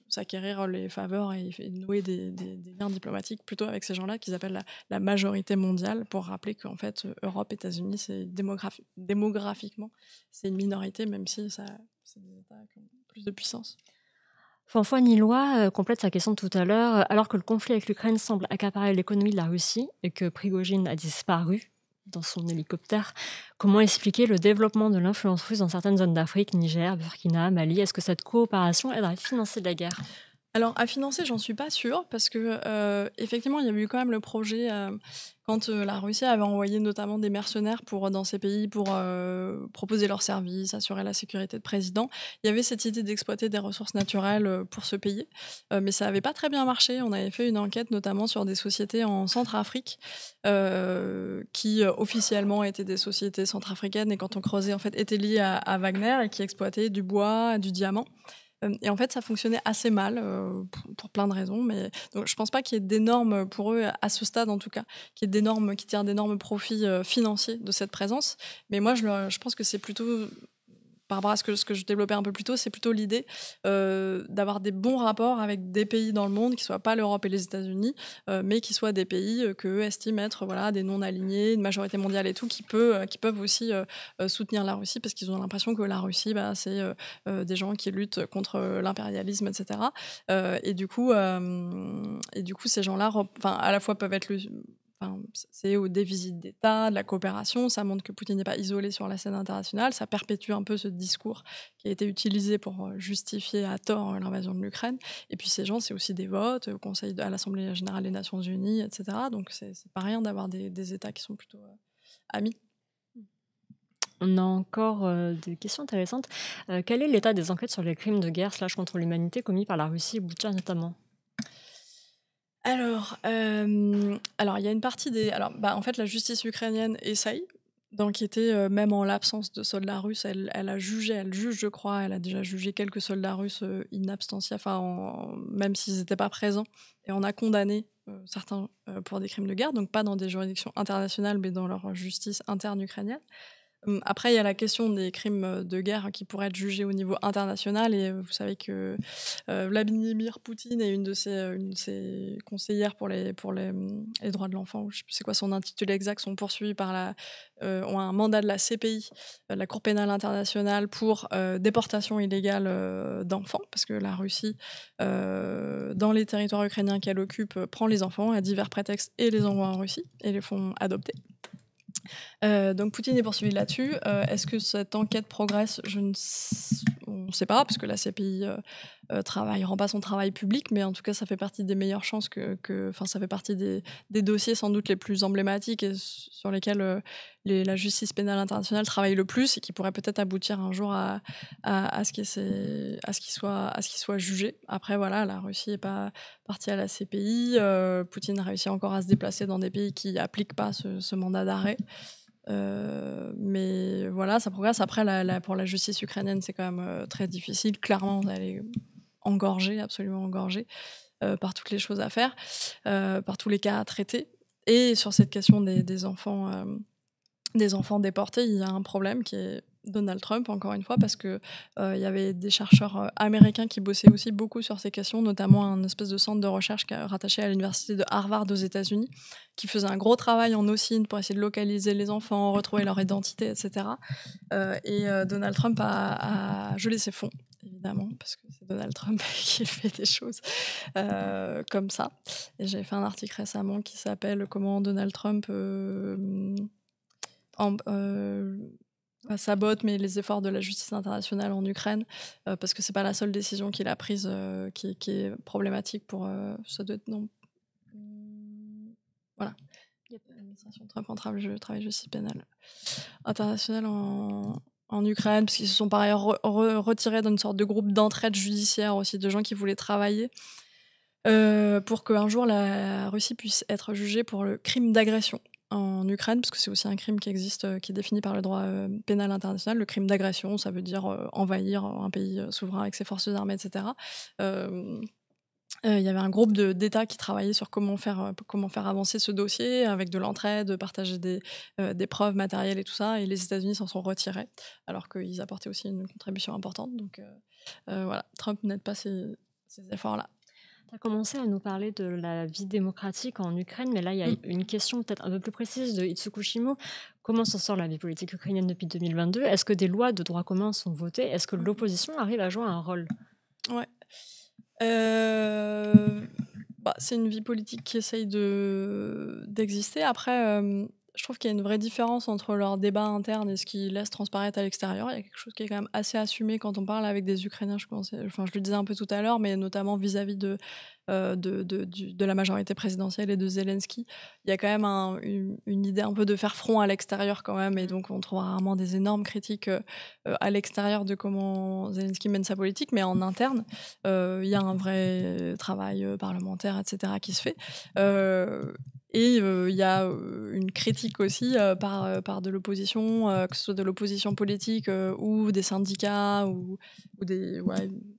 s'acquérir les faveurs et nouer des liens diplomatiques plutôt avec ces gens-là qu'ils appellent la majorité mondiale, pour rappeler qu'en fait, Europe, États-Unis, c'est démographiquement, c'est une minorité, même si c'est des États qui ont plus de puissance. Fanfan Nilois complète sa question de tout à l'heure. Alors que le conflit avec l'Ukraine semble accaparer l'économie de la Russie et que Prigojine a disparu dans son hélicoptère, comment expliquer le développement de l'influence russe dans certaines zones d'Afrique, Niger, Burkina, Mali? Est-ce que cette coopération aiderait à financer la guerre? Alors, à financer, j'en suis pas sûre, parce que effectivement, il y avait eu quand même le projet quand la Russie avait envoyé notamment des mercenaires dans ces pays pour proposer leurs services, assurer la sécurité de président. Il y avait cette idée d'exploiter des ressources naturelles pour se payer, mais ça n'avait pas très bien marché. On avait fait une enquête notamment sur des sociétés en Centrafrique qui officiellement étaient des sociétés centrafricaines, et quand on creusait, en fait, étaient liées à Wagner et qui exploitaient du bois, du diamant. Et en fait, ça fonctionnait assez mal pour plein de raisons. Mais donc, je pense pas qu'il y ait d'énormes, pour eux, à ce stade en tout cas, qui tirent d'énormes profits financiers de cette présence. Mais moi, je pense que c'est plutôt, par rapport à ce que je développais un peu plus tôt, c'est plutôt l'idée d'avoir des bons rapports avec des pays dans le monde qui ne soient pas l'Europe et les États-Unis, mais qui soient des pays qu'eux estiment être des non-alignés, une majorité mondiale et tout, qui peuvent aussi soutenir la Russie, parce qu'ils ont l'impression que la Russie, c'est des gens qui luttent contre l'impérialisme, etc. Et du coup, ces gens-là, à la fois peuvent être c'est des visites d'État, de la coopération. Ça montre que Poutine n'est pas isolé sur la scène internationale. Ça perpétue un peu ce discours qui a été utilisé pour justifier à tort l'invasion de l'Ukraine. Et puis ces gens, c'est aussi des votes au Conseil, à l'Assemblée générale des Nations Unies, etc. Donc c'est pas rien d'avoir des États qui sont plutôt amis. On a encore des questions intéressantes. Quel est l'état des enquêtes sur les crimes de guerre / contre l'humanité commis par la Russie et Boutcha notamment? Alors, il y a une partie en fait, la justice ukrainienne essaye d'enquêter, même en l'absence de soldats russes. Elle juge, je crois, elle a déjà jugé quelques soldats russes in absentia, même s'ils n'étaient pas présents, et on a condamné certains pour des crimes de guerre, donc pas dans des juridictions internationales, mais dans leur justice interne ukrainienne. Après, il y a la question des crimes de guerre qui pourraient être jugés au niveau international, et vous savez que Vladimir Poutine est une de ses conseillères pour les droits de l'enfant, ou je sais plus c'est quoi son intitulé exact, sont poursuivis ont un mandat de la CPI, la Cour pénale internationale, pour déportation illégale d'enfants, parce que la Russie, dans les territoires ukrainiens qu'elle occupe, prend les enfants à divers prétextes et les envoie en Russie et les font adopter. Donc Poutine est poursuivi là-dessus. Est-ce que cette enquête progresse? On ne sait pas, parce que la CPI rend pas son travail public, mais en tout cas, ça fait partie des meilleures chances ça fait partie des dossiers sans doute les plus emblématiques et sur lesquels la justice pénale internationale travaille le plus, et qui pourrait peut-être aboutir un jour à ce qu'il soit jugé. Après, voilà, la Russie n'est pas partie à la CPI. Poutine a réussi encore à se déplacer dans des pays qui n'appliquent pas ce mandat d'arrêt. Mais voilà, ça progresse. Après, pour la justice ukrainienne, c'est quand même très difficile. Clairement, elle est absolument engorgée par toutes les choses à faire, par tous les cas à traiter. Et sur cette question des enfants déportés, il y a un problème qui est Donald Trump, encore une fois, parce que il y avait des chercheurs américains qui bossaient aussi beaucoup sur ces questions, notamment un espèce de centre de recherche rattaché à l'université de Harvard aux États-Unis, qui faisait un gros travail en OSINT pour essayer de localiser les enfants, retrouver leur identité, etc. Et Donald Trump a gelé ses fonds, évidemment, parce que c'est Donald Trump qui fait des choses comme ça. Et j'ai fait un article récemment qui s'appelle Comment Donald Trump en- euh, sabote mais les efforts de la justice internationale en Ukraine, parce que c'est pas la seule décision qu'il a prise qui est problématique pour ça doit être non voilà. L'administration Trump entrave le travail de justice pénale internationale en Ukraine, parce qu'ils se sont par ailleurs retirés d'une sorte de groupe d'entraide judiciaire aussi, de gens qui voulaient travailler pour qu'un jour la Russie puisse être jugée pour le crime d'agression en Ukraine, parce que c'est aussi un crime qui existe, qui est défini par le droit pénal international. Le crime d'agression, ça veut dire envahir un pays souverain avec ses forces armées, etc. Il y avait un groupe d'États qui travaillait sur comment faire avancer ce dossier avec de l'entraide, partager des preuves matérielles et tout ça. Et les États-Unis s'en sont retirés, alors qu'ils apportaient aussi une contribution importante. Donc voilà, Trump n'aide pas ces efforts-là. Tu as commencé à nous parler de la vie démocratique en Ukraine, mais là, il y a une question peut-être un peu plus précise de Itsukushimo. Comment s'en sort la vie politique ukrainienne depuis 2022 ? Est-ce que des lois de droit commun sont votées ? Est-ce que l'opposition arrive à jouer un rôle ? Ouais. C'est une vie politique qui essaye d'exister. Après, je trouve qu'il y a une vraie différence entre leur débat interne et ce qu'ils laissent transparaître à l'extérieur. Il y a quelque chose qui est quand même assez assumé quand on parle avec des Ukrainiens, je le disais un peu tout à l'heure, mais notamment vis-à-vis de la majorité présidentielle et de Zelensky. Il y a quand même une idée un peu de faire front à l'extérieur quand même, et donc on trouve rarement des énormes critiques à l'extérieur de comment Zelensky mène sa politique, mais en interne, il y a un vrai travail parlementaire, etc., qui se fait. Et il y a une critique aussi par de l'opposition, que ce soit de l'opposition politique ou des syndicats ou des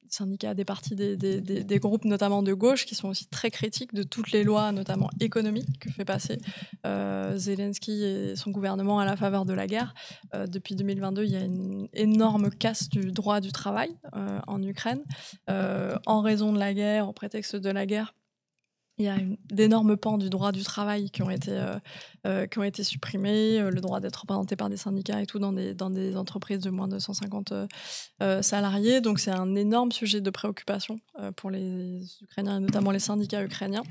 syndicats, des partis, des groupes notamment de gauche qui sont aussi très critiques de toutes les lois, notamment économiques, que fait passer Zelensky et son gouvernement à la faveur de la guerre. Depuis 2022, il y a une énorme casse du droit du travail en Ukraine en raison de la guerre, en prétexte de la guerre. Il y a d'énormes pans du droit du travail qui ont été supprimés, le droit d'être représenté par des syndicats et tout dans des entreprises de moins de 150 salariés. Donc c'est un énorme sujet de préoccupation pour les Ukrainiens, et notamment les syndicats ukrainiens.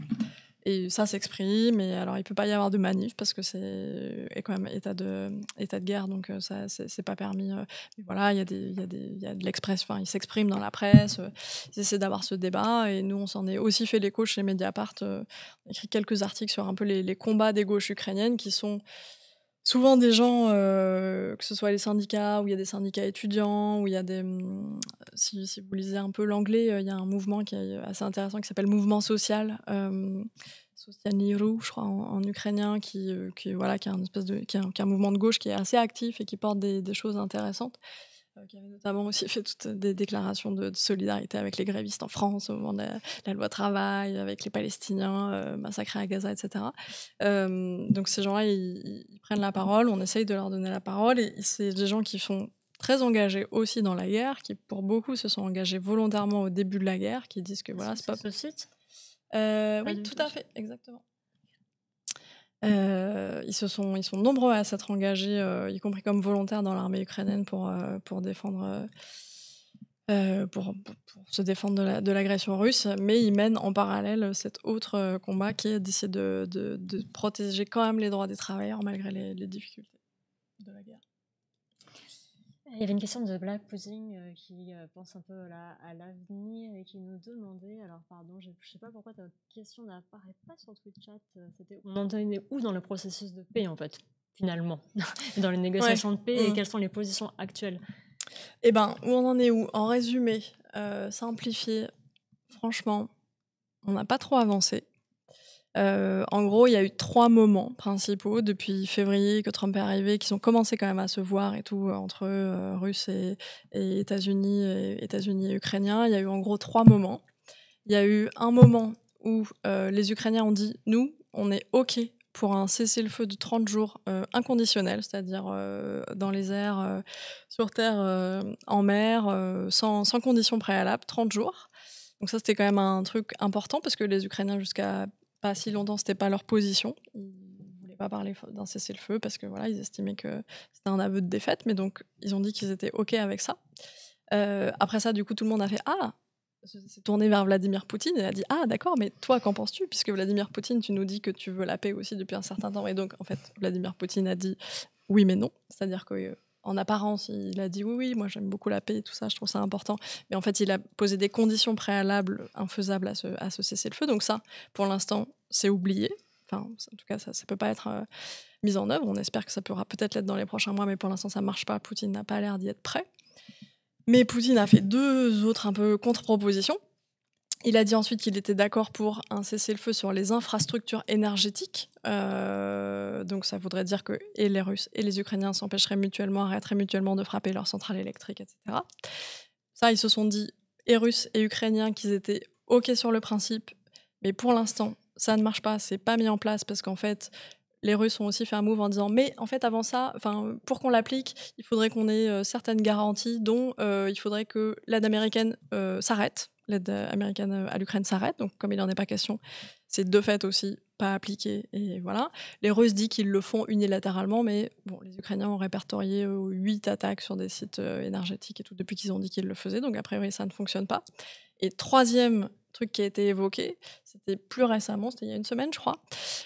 Et ça s'exprime, et alors il peut pas y avoir de manif parce que c'est quand même état de guerre, donc ça c'est pas permis. Mais voilà, il y a de l'expression, enfin ils s'expriment dans la presse, ils essaient d'avoir ce débat, et nous on s'en est aussi fait l'écho chez Mediapart. On a écrit quelques articles sur un peu les combats des gauches ukrainiennes qui sont souvent des gens, que ce soit les syndicats, où il y a des syndicats étudiants, où il y a des si vous lisez un peu l'anglais, il y a un mouvement qui est assez intéressant qui s'appelle Mouvement social, Socialny.ru, je crois en ukrainien, qui est un espèce de qui est un mouvement de gauche qui est assez actif et qui porte des choses intéressantes. Qui avait notamment aussi fait toutes des déclarations de solidarité avec les grévistes en France au moment de la loi travail, avec les Palestiniens massacrés à Gaza, etc. Donc ces gens-là, ils prennent la parole, on essaye de leur donner la parole, et c'est des gens qui sont très engagés aussi dans la guerre, qui pour beaucoup se sont engagés volontairement au début de la guerre, qui disent que voilà, c'est pas... Ce site ? Oui, tout à fait, exactement. Ils sont nombreux à s'être engagés, y compris comme volontaires dans l'armée ukrainienne pour défendre, pour se défendre de l'agression russe, mais ils mènent en parallèle cet autre combat qui est d'essayer de protéger quand même les droits des travailleurs malgré les difficultés de la guerre. Il y avait une question de Black Pudding qui pense un peu à l'avenir et qui nous demandait, alors pardon, je ne sais pas pourquoi ta question n'apparaît pas sur Twitch chat, on en est où dans le processus de paix en fait, finalement, dans les négociations de paix, et quelles sont les positions actuelles ? Eh ben, où on en est où ? En résumé, simplifié, franchement, on n'a pas trop avancé. En gros, il y a eu 3 moments principaux depuis février que Trump est arrivé, qui ont commencé quand même à se voir et tout, entre Russes et États-Unis et Ukrainiens. Il y a eu en gros 3 moments. Il y a eu un moment où les Ukrainiens ont dit « Nous, on est OK pour un cessez-le-feu de 30 jours inconditionnel, c'est-à-dire dans les airs, sur terre, en mer, sans conditions préalables, 30 jours ». Donc ça, c'était quand même un truc important parce que les Ukrainiens, jusqu'à pas si longtemps, c'était pas leur position. Ils voulaient pas parler d'un cessez-le-feu parce que voilà, ils estimaient que c'était un aveu de défaite, mais donc ils ont dit qu'ils étaient OK avec ça. Après ça, du coup, tout le monde a fait « Ah !» s'est tourné vers Vladimir Poutine et a dit « Ah d'accord, mais toi qu'en penses-tu ? Puisque Vladimir Poutine, tu nous dis que tu veux la paix aussi depuis un certain temps. » Et donc en fait, Vladimir Poutine a dit « Oui mais non ». C'est-à-dire qu'en apparence, il a dit « Oui, moi j'aime beaucoup la paix et tout ça, je trouve ça important ». Mais en fait, il a posé des conditions préalables infaisables à ce cessez-le-feu. Donc ça, pour l'instant, c'est oublié. Enfin, en tout cas, ça ne peut pas être mise en œuvre. On espère que ça pourra peut-être l'être dans les prochains mois, mais pour l'instant, ça ne marche pas. Poutine n'a pas l'air d'y être prêt. Mais Poutine a fait 2 autres un peu contre-propositions. Il a dit ensuite qu'il était d'accord pour un cessez-le-feu sur les infrastructures énergétiques. Donc ça voudrait dire que et les Russes et les Ukrainiens s'empêcheraient mutuellement, arrêteraient mutuellement de frapper leurs centrales électriques, etc. Ça, ils se sont dit, et Russes et Ukrainiens, qu'ils étaient OK sur le principe. Mais pour l'instant, ça ne marche pas, c'est pas mis en place parce qu'en fait, les Russes ont aussi fait un move en disant mais en fait avant ça, pour qu'on l'applique, il faudrait qu'on ait certaines garanties, dont il faudrait que l'aide américaine s'arrête, l'aide américaine à l'Ukraine s'arrête. Donc comme il n'en est pas question, c'est de fait aussi pas appliqué. Et voilà. Les Russes disent qu'ils le font unilatéralement, mais bon, les Ukrainiens ont répertorié 8 attaques sur des sites énergétiques et tout depuis qu'ils ont dit qu'ils le faisaient. Donc a priori ça ne fonctionne pas. Et troisième truc qui a été évoqué, c'était plus récemment, c'était il y a une semaine je crois,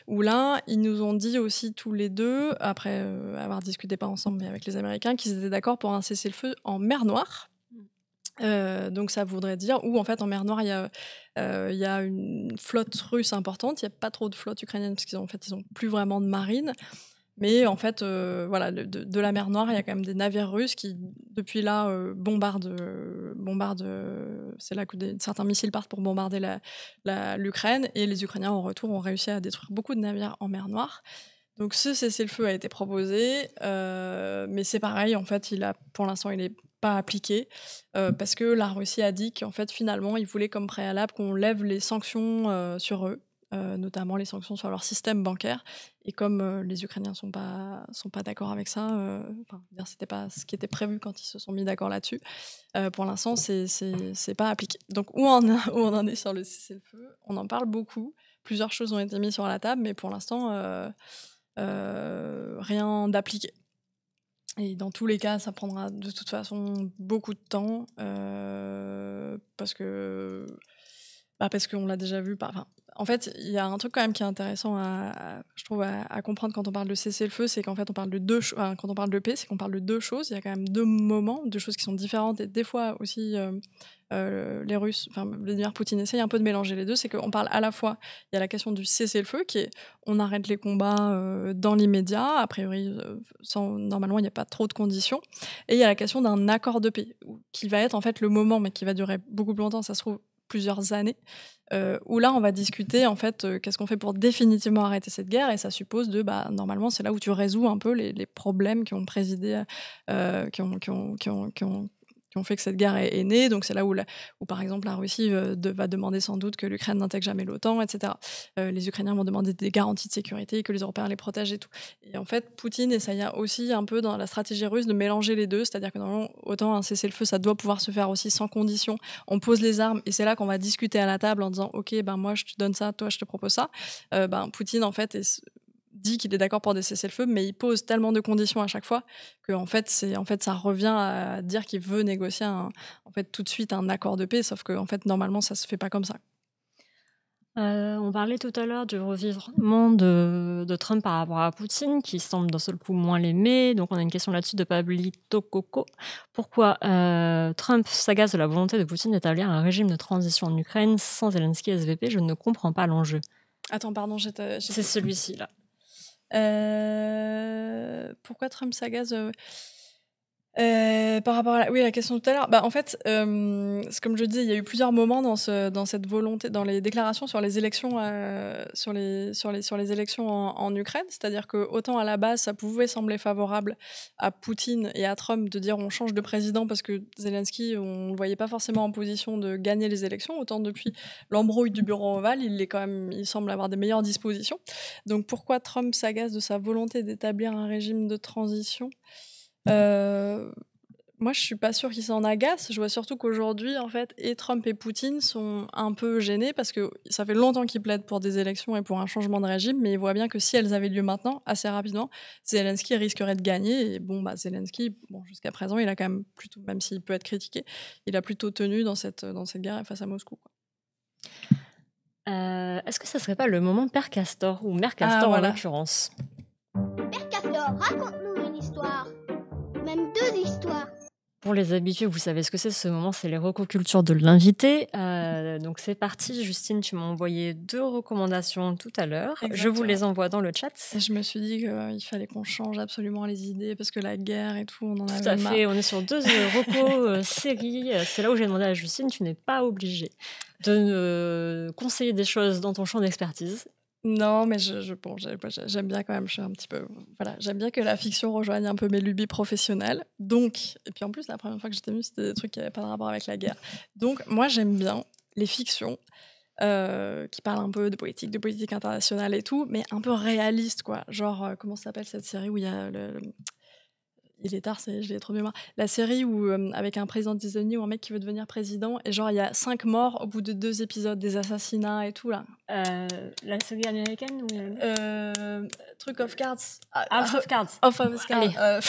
où là, ils nous ont dit aussi tous les deux, après avoir discuté pas ensemble mais avec les Américains, qu'ils étaient d'accord pour un cessez-le-feu en mer Noire. Donc ça voudrait dire, où en fait en mer Noire, il y a une flotte russe importante, il n'y a pas trop de flotte ukrainienne parce qu'ils ont plus vraiment de marine. Mais en fait, voilà, de la mer Noire, il y a quand même des navires russes qui, depuis là, bombardent. C'est là que certains missiles partent pour bombarder l'Ukraine. Et les Ukrainiens, en retour, ont réussi à détruire beaucoup de navires en mer Noire. Donc ce cessez-le-feu a été proposé, mais c'est pareil, en fait, pour l'instant, il n'est pas appliqué, parce que la Russie a dit qu'en fait, finalement, ils voulaient comme préalable qu'on lève les sanctions sur eux. Notamment les sanctions sur leur système bancaire. Et comme les Ukrainiens sont pas d'accord avec ça, c'était pas ce qui était prévu quand ils se sont mis d'accord là-dessus. Pour l'instant, c'est pas appliqué. Donc où on en est sur le cessez-le-feu, on en parle beaucoup. Plusieurs choses ont été mises sur la table, mais pour l'instant, rien d'appliqué. Et dans tous les cas, ça prendra de toute façon beaucoup de temps, parce qu'on l'a déjà vu. En fait, il y a un truc quand même qui est intéressant je trouve, à comprendre quand on parle de cessez-le-feu, c'est qu'en fait, on parle de quand on parle de paix, c'est qu'on parle de 2 choses. Il y a quand même 2 moments, 2 choses qui sont différentes. Et des fois aussi, les Russes, Vladimir Poutine essaye un peu de mélanger les deux. C'est qu'on parle à la fois, il y a la question du cessez-le-feu, qui est on arrête les combats dans l'immédiat. A priori, normalement, il n'y a pas trop de conditions. Et il y a la question d'un accord de paix, qui va être en fait le moment, mais qui va durer beaucoup plus longtemps, ça se trouve plusieurs années, où là on va discuter en fait qu'est-ce qu'on fait pour définitivement arrêter cette guerre, et ça suppose normalement c'est là où tu résous un peu les problèmes qui ont présidé, qui ont fait que cette guerre est née. Donc c'est là où par exemple la Russie va demander sans doute que l'Ukraine n'intègre jamais l'OTAN, etc. Les Ukrainiens vont demander des garanties de sécurité, que les Européens les protègent et tout. Et en fait, Poutine essaye aussi un peu dans la stratégie russe de mélanger les deux, c'est-à-dire que normalement, autant un cessez-le-feu, ça doit pouvoir se faire aussi sans condition. On pose les armes et c'est là qu'on va discuter à la table en disant « Ok, moi je te donne ça, toi je te propose ça ». Poutine en fait dit qu'il est d'accord pour des cessez-le-feu, mais il pose tellement de conditions à chaque fois que ça revient à dire qu'il veut négocier tout de suite un accord de paix, sauf que normalement ça se fait pas comme ça. On parlait tout à l'heure du revirement de Trump par rapport à Poutine, qui semble d'un seul coup moins l'aimer. Donc on a une question là-dessus de Pablito Coco. Pourquoi Trump s'agace de la volonté de Poutine d'établir un régime de transition en Ukraine sans Zelensky SVP? Je ne comprends pas l'enjeu. Attends, pardon, c'est celui-ci là. Pourquoi Trump s'agace par rapport à la question de tout à l'heure, en fait, c'est comme je dis, il y a eu plusieurs moments dans cette volonté, dans les déclarations sur les élections, sur les élections en Ukraine. C'est-à-dire que autant à la base, ça pouvait sembler favorable à Poutine et à Trump de dire on change de président parce que Zelensky, on le voyait pas forcément en position de gagner les élections. Autant depuis l'embrouille du bureau ovale, il semble avoir des meilleures dispositions. Donc pourquoi Trump s'agace de sa volonté d'établir un régime de transition? Moi, je suis pas sûre qu'ils s'en agacent. Je vois surtout qu'aujourd'hui, en fait, et Trump et Poutine sont un peu gênés parce que ça fait longtemps qu'ils plaident pour des élections et pour un changement de régime, mais ils voient bien que si elles avaient lieu maintenant, assez rapidement, Zelensky risquerait de gagner. Et bon, Zelensky, bon, jusqu'à présent, il a quand même plutôt, même s'il peut être critiqué, il a plutôt tenu dans cette guerre face à Moscou, quoi. Est-ce que ça serait pas le moment Père Castor, ou Mère Ah, Castor en voilà. l'occurrence? Père Castor, raconte-nous une histoire. Même 2 histoires. Pour les habitués, vous savez ce que c'est, ce moment, c'est les recocultures de l'invité. Donc c'est parti, Justine, tu m'as envoyé 2 recommandations tout à l'heure. Je vous Exactement. les envoie dans le chat. Et je me suis dit qu'il fallait qu'on change absolument les idées parce que la guerre et tout, on en Tout avait à marre. fait, on est sur 2 recos séries. C'est là où j'ai demandé à Justine, tu n'es pas obligée de me conseiller des choses dans ton champ d'expertise. Non, mais bon, j'aime bien quand même, je suis un petit peu... Voilà, j'aime bien que la fiction rejoigne un peu mes lubies professionnelles. Donc, et puis en plus, la première fois que j'étais venue, c'était des trucs qui n'avaient pas de rapport avec la guerre. Donc, moi, j'aime bien les fictions qui parlent un peu de politique internationale et tout, mais un peu réaliste, quoi. Genre, comment s'appelle cette série où il y a il est tard, je l'ai trop de mémoire. La série où, avec un président des États-Unis ou un mec qui veut devenir président, et genre, il y a 5 morts au bout de 2 épisodes, des assassinats et tout, là. La série américaine ou Truc of Cards. House of Cards. Of Cards. Allez.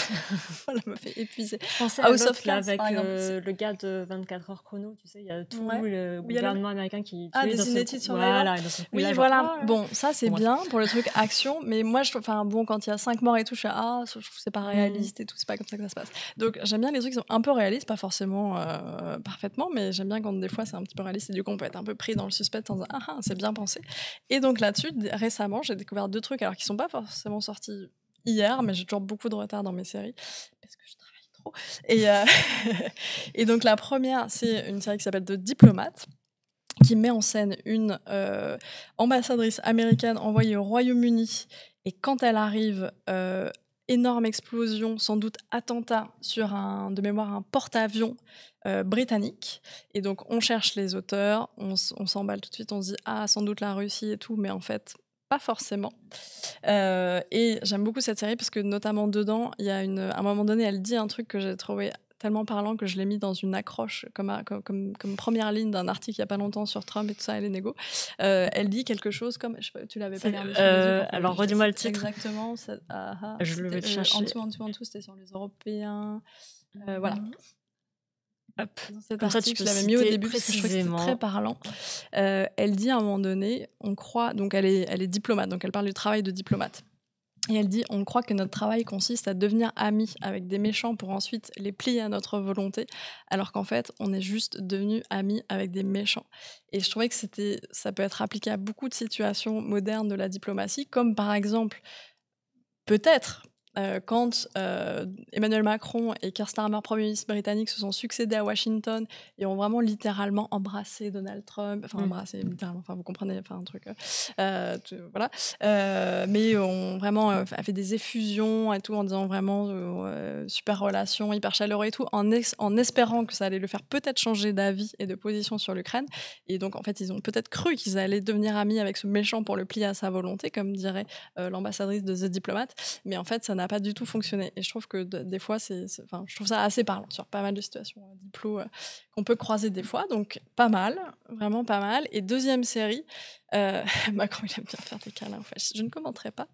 Voilà, me fait épuiser. Pensez House à of l'autre, là, Cards, avec par exemple. le gars de 24 heures chrono, tu sais, il y a tout Ouais. le Où il y a gouvernement américain qui Ah, tue des dans ce- United Survivors. Voilà, et dans ce coup, Oui, là, genre, voilà. oh, Bon, ça, c'est Bon, bref. bien pour le truc action, mais moi, enfin, bon, quand il y a 5 morts et tout, je fais ah, je trouve que c'est pas réaliste et tout, c'est pas comme ça que ça se passe. Donc, j'aime bien les trucs qui sont un peu réalistes, pas forcément parfaitement, mais j'aime bien quand des fois c'est un petit peu réaliste et du coup, on peut être un peu pris dans le suspense en disant ah, c'est bien pensé. Et donc là-dessus, récemment, j'ai découvert 2 trucs, alors qui sont pas forcément sortis hier, mais j'ai toujours beaucoup de retard dans mes séries parce que je travaille trop. Et donc, la première, c'est une série qui s'appelle The Diplomat, qui met en scène une ambassadrice américaine envoyée au Royaume-Uni. Et quand elle arrive, énorme explosion, sans doute attentat sur de mémoire, un porte-avions britannique. Et donc, on cherche les auteurs, on s'emballe tout de suite, on se dit « Ah, sans doute la Russie et tout », mais en fait, pas forcément. Et j'aime beaucoup cette série parce que, notamment dedans, il y a à un moment donné, elle dit un truc que j'ai trouvé tellement parlant que je l'ai mis dans une accroche comme première ligne d'un article il n'y a pas longtemps sur Trump et tout ça et les négos. Elle dit quelque chose comme, je sais pas, tu l'avais pas regardé sur les yeux. Alors, redis-moi le titre. Exactement. Je le vais te chercher. En dessous, c'était sur les Européens. Voilà. Hop. Dans cet Comme ça, article, tu je peux l'avais mis au citer début parce que je trouvais que c'était précisément. très parlant. Elle dit à un moment donné, on croit, donc elle est diplomate, donc elle parle du travail de diplomate. Et elle dit, on croit que notre travail consiste à devenir amis avec des méchants pour ensuite les plier à notre volonté, alors qu'en fait, on est juste devenus amis avec des méchants. Et je trouvais que ça peut être appliqué à beaucoup de situations modernes de la diplomatie, comme par exemple, peut-être, quand Emmanuel Macron et Keir Starmer, Premier ministre britannique, se sont succédés à Washington et ont vraiment littéralement embrassé Donald Trump, enfin embrassé littéralement, enfin vous comprenez, enfin un truc, voilà, mais ont vraiment fait des effusions et tout en disant vraiment super relation, hyper chaleureux et tout, en espérant que ça allait le faire peut-être changer d'avis et de position sur l'Ukraine. Et donc en fait ils ont peut-être cru qu'ils allaient devenir amis avec ce méchant pour le plier à sa volonté, comme dirait l'ambassadrice de The Diplomat. Mais en fait, ça n'a pas du tout fonctionné. Et je trouve que des fois, je trouve ça assez parlant sur pas mal de situations diplo qu'on peut croiser des fois. Donc, pas mal, vraiment pas mal. Et deuxième série, Macron, il aime bien faire des câlins, en fait. Je ne commenterai pas.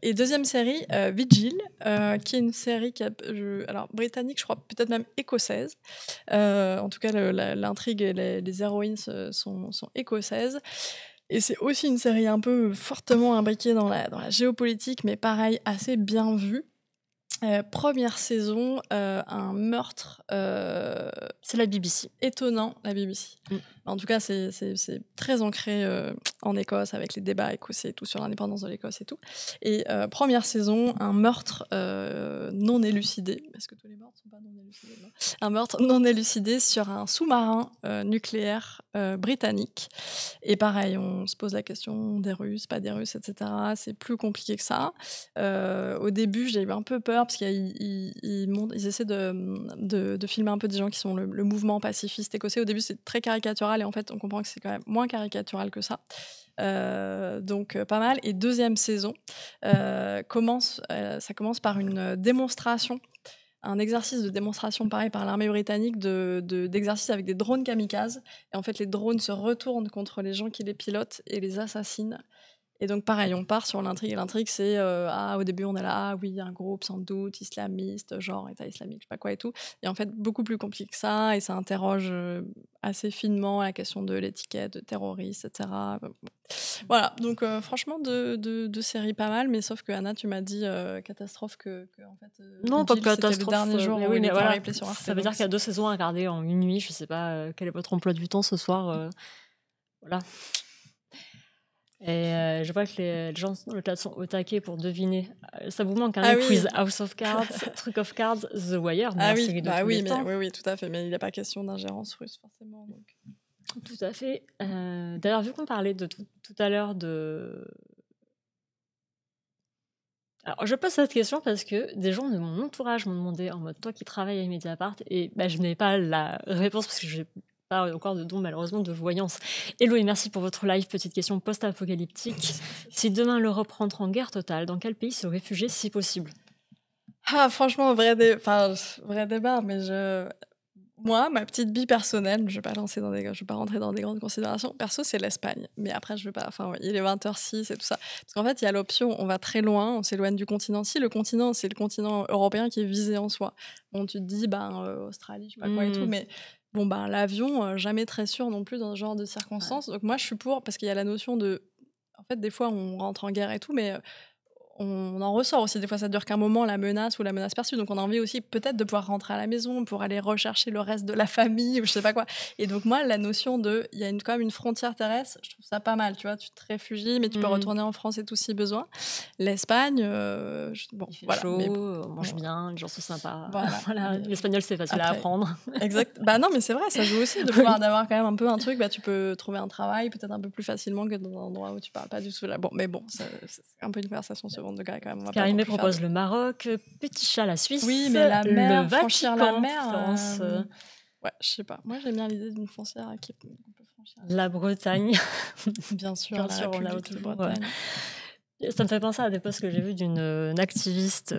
Et deuxième série, Vigil, qui est une série alors, britannique, je crois, peut-être même écossaise. En tout cas, l'intrigue et les héroïnes sont écossaises. Et c'est aussi une série un peu fortement imbriquée dans la géopolitique, mais pareil, assez bien vue. Première saison, un meurtre C'est la BBC. étonnant, la BBC. En tout cas, c'est très ancré en Écosse, avec les débats écossais et tout, sur l'indépendance de l'Écosse et tout. Et première saison, un meurtre non élucidé. Est-ce que tous les meurtres sont pas non élucidés? Non. Un meurtre non élucidé sur un sous-marin nucléaire britannique. Et pareil, on se pose la question des Russes, pas des Russes, etc. C'est plus compliqué que ça. Au début, j'ai eu un peu peur, parce qu'ils essaient de filmer un peu des gens qui sont le mouvement pacifiste écossais. Au début, c'est très caricatural, et en fait, on comprend que c'est quand même moins caricatural que ça. Donc, pas mal. Et deuxième saison, ça commence par une démonstration un exercice de démonstration pareil par l'armée britannique d'exercice avec des drones kamikazes. Et en fait, les drones se retournent contre les gens qui les pilotent et les assassinent. Et donc, pareil, on part sur l'intrigue. Et l'intrigue, c'est au début, on est là, oui, un groupe sans doute islamiste, genre État islamique, je sais pas quoi et tout. Et en fait, beaucoup plus compliqué que ça. Et ça interroge assez finement la question de l'étiquette de terroriste, etc. Voilà, donc franchement, deux séries pas mal. Mais sauf que Anna, tu m'as dit catastrophe que en fait, Non, pas de Vigil, c'était catastrophe. le dernier jour mais où oui, il mais était voilà. en replay sur Arte. Ça veut dire qu'il y a 2 saisons à regarder en une nuit. Je sais pas quel est votre emploi du temps ce soir. Voilà. Et je vois que les gens dans le chat sont au taquet pour deviner. Ça vous manque un quiz House of Cards, Truc of Cards, The Wire, meilleure série de tous les temps. Oui, tout à fait. Mais il n'y a pas question d'ingérence russe, forcément. Donc. Tout à fait. D'ailleurs, vu qu'on parlait de tout à l'heure de... Alors, je pose cette question parce que des gens de mon entourage m'ont demandé en mode toi qui travailles à Mediapart, et je n'ai pas la réponse parce que je n'ai pas encore de don malheureusement de voyance. Hello et merci pour votre live. Petite question post-apocalyptique. Si demain l'Europe rentre en guerre totale, dans quel pays se réfugier si possible? Ah, franchement, vrai débat, mais moi, ma petite bille personnelle, je vais pas rentrer dans des grandes considérations. Perso, c'est l'Espagne. Mais après, je veux pas. Enfin, il est 20h06 et tout ça. Parce qu'en fait, il y a l'option, on va très loin, on s'éloigne du continent. Si le continent, c'est le continent européen qui est visé en soi. Bon, tu te dis, Australie, je sais pas quoi et tout, mais bon, l'avion, jamais très sûr non plus dans ce genre de circonstances. Ouais. Donc moi, je suis pour, parce qu'il y a la notion de. En fait, des fois, on rentre en guerre et tout, mais. On en ressort aussi, des fois ça dure qu'un moment, la menace ou la menace perçue, donc on a envie aussi peut-être de pouvoir rentrer à la maison pour aller rechercher le reste de la famille ou je sais pas quoi. Et donc moi, la notion de, il y a quand même une frontière terrestre, je trouve ça pas mal, tu vois, tu te réfugies, mais tu peux retourner en France et tout si besoin. L'Espagne, il fait chaud, on mange bien, les gens sont sympas. Voilà. L'espagnol c'est facile à apprendre. Exact. Non, mais c'est vrai, ça joue aussi de pouvoir d'avoir quand même un peu un truc, tu peux trouver un travail peut-être un peu plus facilement que dans un endroit où tu parles pas du tout là. Bon, mais bon, c'est un peu une conversation de gars quand même. Karimé propose le Maroc, Petit Chat la Suisse, oui, mais la mer, le franchir Vatican, la mer, France. Ouais, je sais pas. Moi, j'aime bien l'idée d'une frontière qui peut franchir. La Bretagne. Bien sûr, on a autour de Bretagne. Ça me fait penser à des posts que j'ai vus d'une activiste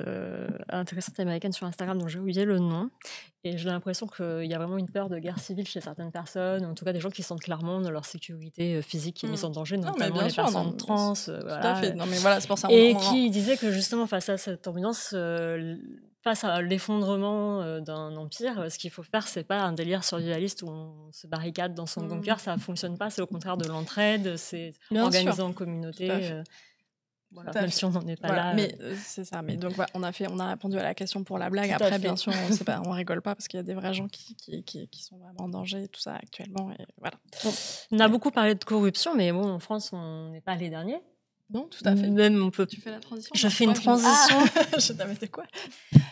intéressante américaine sur Instagram dont j'ai oublié le nom. Et j'ai l'impression qu'il y a vraiment une peur de guerre civile chez certaines personnes, ou en tout cas des gens qui sentent clairement de leur sécurité physique qui est mise en danger, notamment les personnes trans. Tout à fait. Non, mais voilà, c'est pour ça. Et qui disaient que justement face à cette ambiance, face à l'effondrement d'un empire, ce qu'il faut faire, c'est pas un délire survivaliste où on se barricade dans son bunker, ça fonctionne pas, c'est au contraire de l'entraide, c'est organisé en communauté. Voilà, même si on n'en est pas là. Mais c'est ça. Mais donc on a répondu à la question pour la blague. Après, bien sûr, on rigole pas parce qu'il y a des vrais gens qui sont vraiment en danger et tout ça actuellement. Et voilà. On a beaucoup parlé de corruption, mais bon, en France, on n'est pas les derniers. Non, tout à fait. Même on peut. Tu fais la transition. Je fais une transition. Je t'avais dit quoi?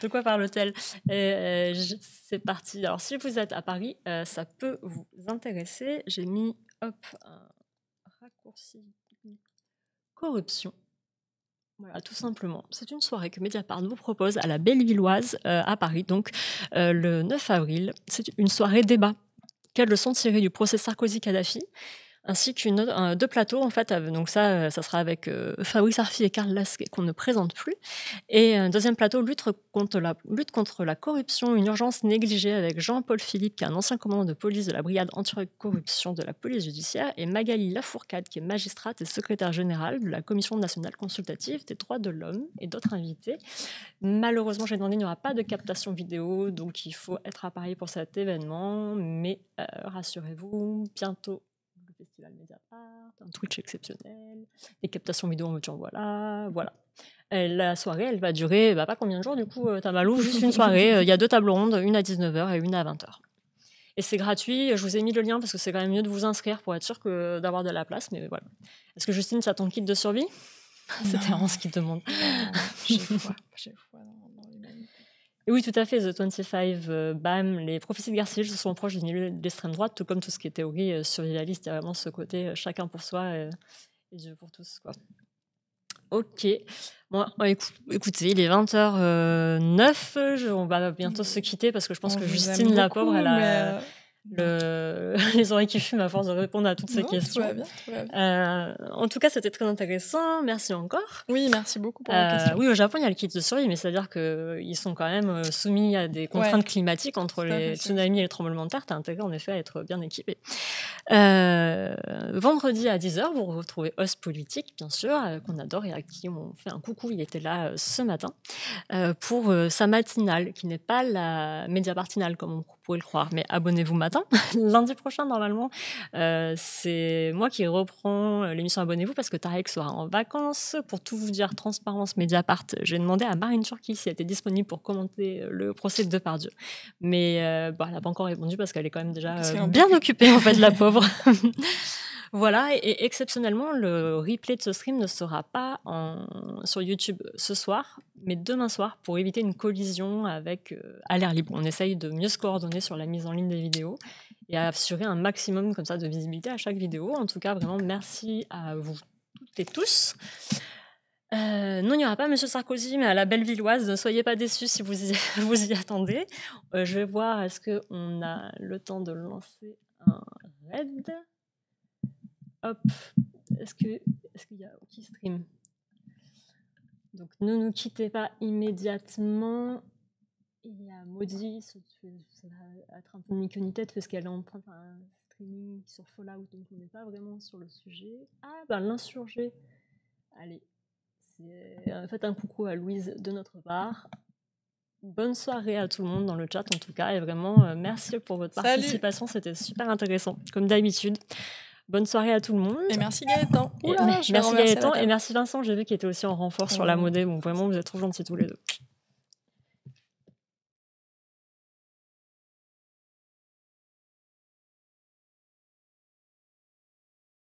De quoi parle-t-elle? C'est parti. Alors, si vous êtes à Paris, ça peut vous intéresser. J'ai mis un raccourci. Corruption. Voilà, tout simplement. C'est une soirée que Mediapart vous propose à la Bellevilloise à Paris, donc le 9 avril. C'est une soirée débat. Quelles leçons tirer du procès Sarkozy-Kadhafi, ainsi qu'une 2 plateaux en fait. Donc ça sera avec Fabrice Arfi et Karl Lasque qu'on ne présente plus. Et un deuxième plateau, lutte contre la corruption, une urgence négligée, avec Jean-Paul Philippe, qui est un ancien commandant de police de la brigade anti-corruption de la police judiciaire, et Magali Lafourcade, qui est magistrate et secrétaire générale de la Commission nationale consultative des droits de l'homme, et d'autres invités. Malheureusement, j'ai demandé, il n'y aura pas de captation vidéo, donc il faut être à Paris pour cet événement, mais rassurez-vous, bientôt Festival Mediapart, un Twitch exceptionnel, des captations vidéo en voiture, voilà. Et la soirée, elle va durer, pas combien de jours du coup, Tamalou, juste une soirée. Il y a 2 tables rondes, une à 19h et une à 20h. Et c'est gratuit, je vous ai mis le lien parce que c'est quand même mieux de vous inscrire pour être sûr d'avoir de la place, mais voilà. Est-ce que Justine, ça ton kit de survie? C'était Hans qui demande. J'ai foi dans l'humanité. Et oui, tout à fait, The 25, BAM, les prophéties de guerre civile se sont proches du milieu de l'extrême droite, tout comme tout ce qui est théorie survivaliste. Il y a vraiment ce côté chacun pour soi et Dieu pour tous, quoi. Ok. Bon, écoutez, il est 20h09. On va bientôt se quitter parce que je pense que Justine, la pauvre, elle a les oreilles qui fument à force de répondre à toutes ces questions. Tout va bien, tout va bien. En tout cas, c'était très intéressant. Merci encore. Oui, merci beaucoup pour vos questions. Oui, au Japon, il y a le kit de survie, mais c'est-à-dire qu'ils sont quand même soumis à des contraintes climatiques entre les tsunamis et les tremblements de terre. Tu as intérêt, en effet, à être bien équipé. Vendredi à 10h, vous retrouvez Os Politique, bien sûr, qu'on adore et à qui on fait un coucou. Il était là ce matin pour sa matinale, qui n'est pas la Mediapartinale, comme on pourrait le croire, mais abonnez-vous matin. Lundi prochain, normalement, c'est moi qui reprends l'émission Abonnez-vous parce que Tarek sera en vacances. Pour tout vous dire, transparence Mediapart, j'ai demandé à Marine Turki si elle était disponible pour commenter le procès de Depardieu. Mais elle n'a pas encore répondu parce qu'elle est quand même déjà bien occupée, en fait, la pauvre. Voilà, et exceptionnellement, le replay de ce stream ne sera pas sur YouTube ce soir, mais demain soir, pour éviter une collision avec à l'air libre. On essaye de mieux se coordonner sur la mise en ligne des vidéos et à assurer un maximum comme ça de visibilité à chaque vidéo. En tout cas, vraiment, merci à vous toutes et tous. Non, il n'y aura pas Monsieur Sarkozy, mais à la Bellevilloise, ne soyez pas déçus si vous y attendez. Je vais voir, est-ce qu'on a le temps de lancer un raid ? Hop, est-ce qu'il y a qui stream ? Donc ne nous quittez pas immédiatement. Il y a Maudit, ça va être un peu ni-queue-ni-tête parce qu'elle est en train de faire un streaming sur Fallout, donc on n'est pas vraiment sur le sujet. Ah, ben l'insurgé. Allez, faites un coucou à Louise de notre part. Bonne soirée à tout le monde dans le chat en tout cas, et vraiment merci pour votre participation, c'était super intéressant, comme d'habitude. Bonne soirée à tout le monde. Et merci Gaëtan. Merci Gaëtan et merci Vincent, j'ai vu qu'il était aussi en renfort sur la modée. Bon, vraiment, vous êtes trop gentils tous les deux.